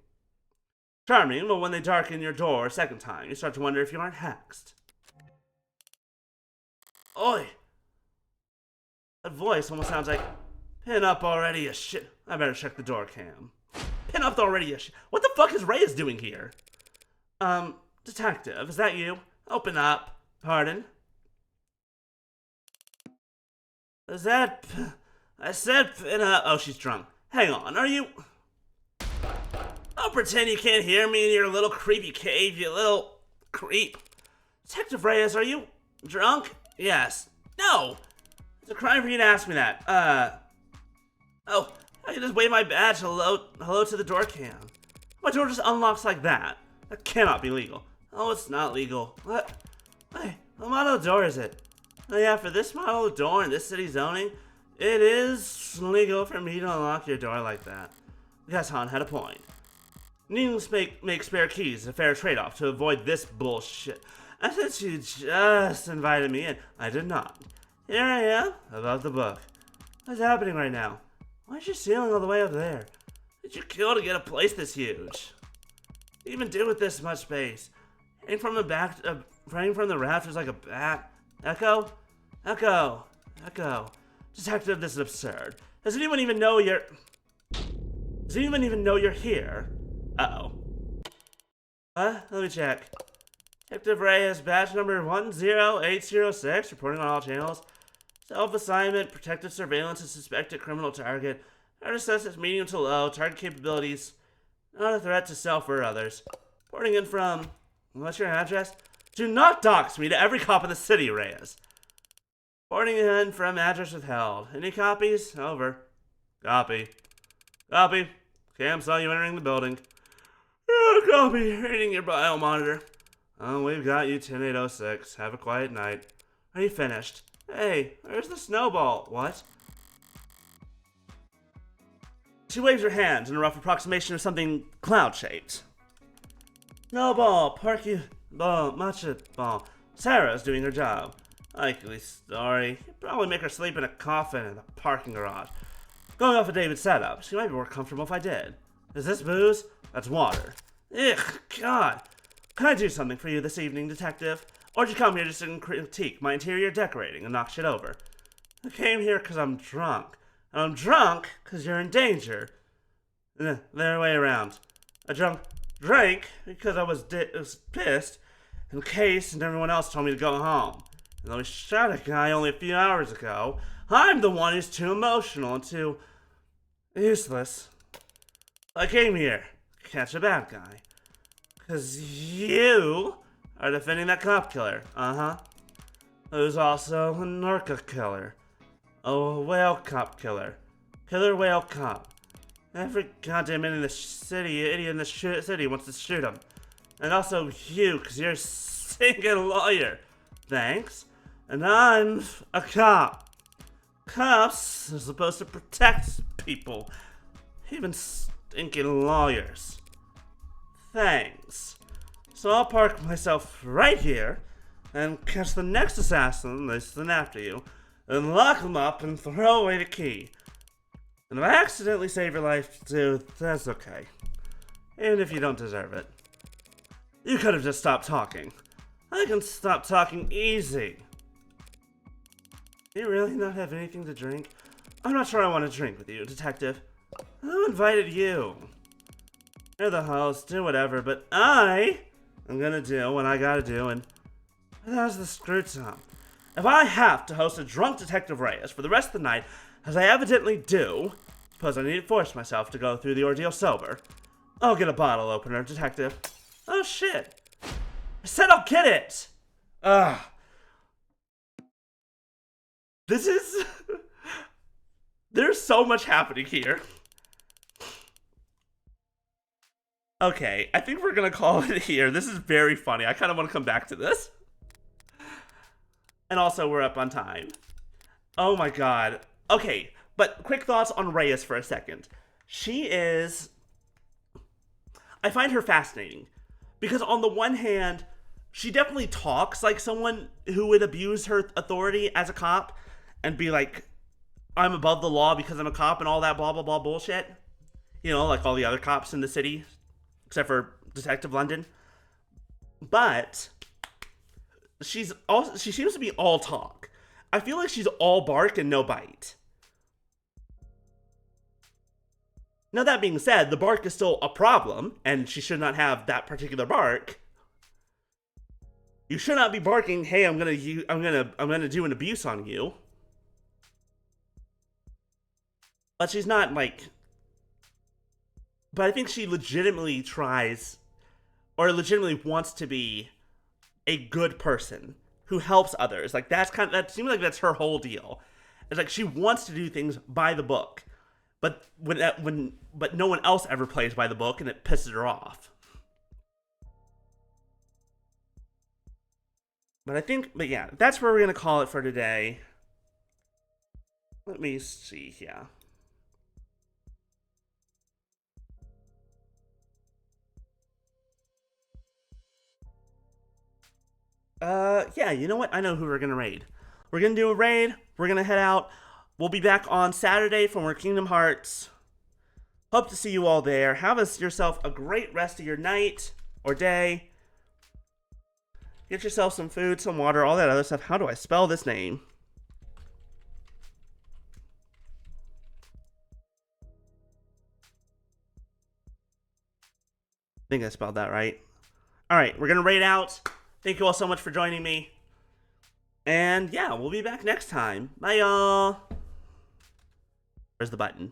Charming, but when they darken your door a second time, you start to wonder if you aren't hexed. Oi! That voice almost sounds like, pin up already, you shit. I better check the door cam. Pin up already, you shit. What the fuck is Reyes doing here? Detective, is that you? Open up. Pardon? I said pin up. Oh, she's drunk. Hang on, are you... Don't pretend you can't hear me in your little creepy cave, you little creep. Detective Reyes, are you drunk? Yes. No! It's a crime for you to ask me that. Oh, I can just wave my badge hello to the door cam. My door just unlocks like that. That cannot be legal. Oh, it's not legal. What? Hey, what model of door is it? Oh yeah, for this model of door in this city zoning, it is legal for me to unlock your door like that. Yes, Han had a point. Needing to make spare keys a fair trade-off to avoid this bullshit. I said you just invited me in. I did not. Here I am, about the book. What's happening right now? Why is your ceiling all the way up there? Did you kill to get a place this huge? What do you even do with this much space? Hanging from the rafters like a bat. Echo? Echo. Echo. Detective, this is absurd. Does anyone even know you're here? Uh-oh. Let me check. Detective Reyes, badge number 10806, reporting on all channels. Self-assignment, protective surveillance, and suspected criminal target. Our assess is medium to low, target capabilities, not a threat to self or others. Reporting in from, what's your address? Do not dox me to every cop in the city, Reyes. Reporting in from address withheld. Any copies? Over. Copy. Copy. Cam saw you entering the building. Copy. Reading your bio monitor. Oh, we've got you, 10806. Have a quiet night. Are you finished? Hey, where's the snowball? What? She waves her hands in a rough approximation of something cloud-shaped. Snowball, Parky Ball, Matcha Ball. Sarah's doing her job. Likely story. You'd probably make her sleep in a coffin in the parking garage. Going off of David's setup, she might be more comfortable if I did. Is this booze? That's water. Ugh, God. Can I do something for you this evening, detective? Or did you come here just to critique my interior decorating and knock shit over? I came here because I'm drunk. And I'm drunk because you're in danger. The other way around. I drank because I was pissed in case and everyone else told me to go home. And though we shot a guy only a few hours ago, I'm the one who's too emotional and too useless. I came here to catch a bad guy. Because you are defending that cop killer. Uh-huh. Who's also a narco killer. A whale cop killer. Killer whale cop. Every goddamn idiot in the city wants to shoot him. And also you, because you're a stinking lawyer. Thanks. And I'm a cop. Cops are supposed to protect people. Even stinking lawyers. Thanks. So I'll park myself right here and catch the next assassin that's after you and lock him up and throw away the key. And if I accidentally save your life too, that's okay. Even if you don't deserve it. You could have just stopped talking. I can stop talking easy. Do you really not have anything to drink? I'm not sure I want to drink with you, detective. Who invited you? You're the host, do whatever, but I I'm gonna do what I gotta do, and that's the screw top. If I have to host a drunk Detective Reyes for the rest of the night, as I evidently do, suppose I need to force myself to go through the ordeal sober. I'll get a bottle opener, Detective. Oh shit. I said I'll get it! Ugh. This is... There's so much happening here. Okay, I think we're gonna call it here. This is very funny. I kind of want to come back to this. And also, we're up on time. Oh my god. Okay, but quick thoughts on Reyes for a second. She is... I find her fascinating. Because on the one hand, she definitely talks like someone who would abuse her authority as a cop and be like, I'm above the law because I'm a cop and all that blah blah blah bullshit. You know, like all the other cops in the city, except for Detective London. But she seems to be all talk. I feel like she's all bark and no bite. Now that being said, the bark is still a problem, and she should not have that particular bark. You should not be barking, "Hey, I'm gonna do an abuse on you." But she's not like. But I think she legitimately tries, or legitimately wants to be, a good person who helps others. Like that seems like that's her whole deal. It's like she wants to do things by the book, but but no one else ever plays by the book, and it pisses her off. But yeah, that's where we're gonna call it for today. Let me see here. Yeah, you know what? I know who we're gonna raid. We're gonna do a raid. We're gonna head out. We'll be back on Saturday for more Kingdom Hearts. Hope to see you all there. Have yourself a great rest of your night or day. Get yourself some food, some water, all that other stuff. How do I spell this name? I think I spelled that right. Alright, we're gonna raid out. Thank you all so much for joining me. And yeah, we'll be back next time. Bye, y'all. Where's the button?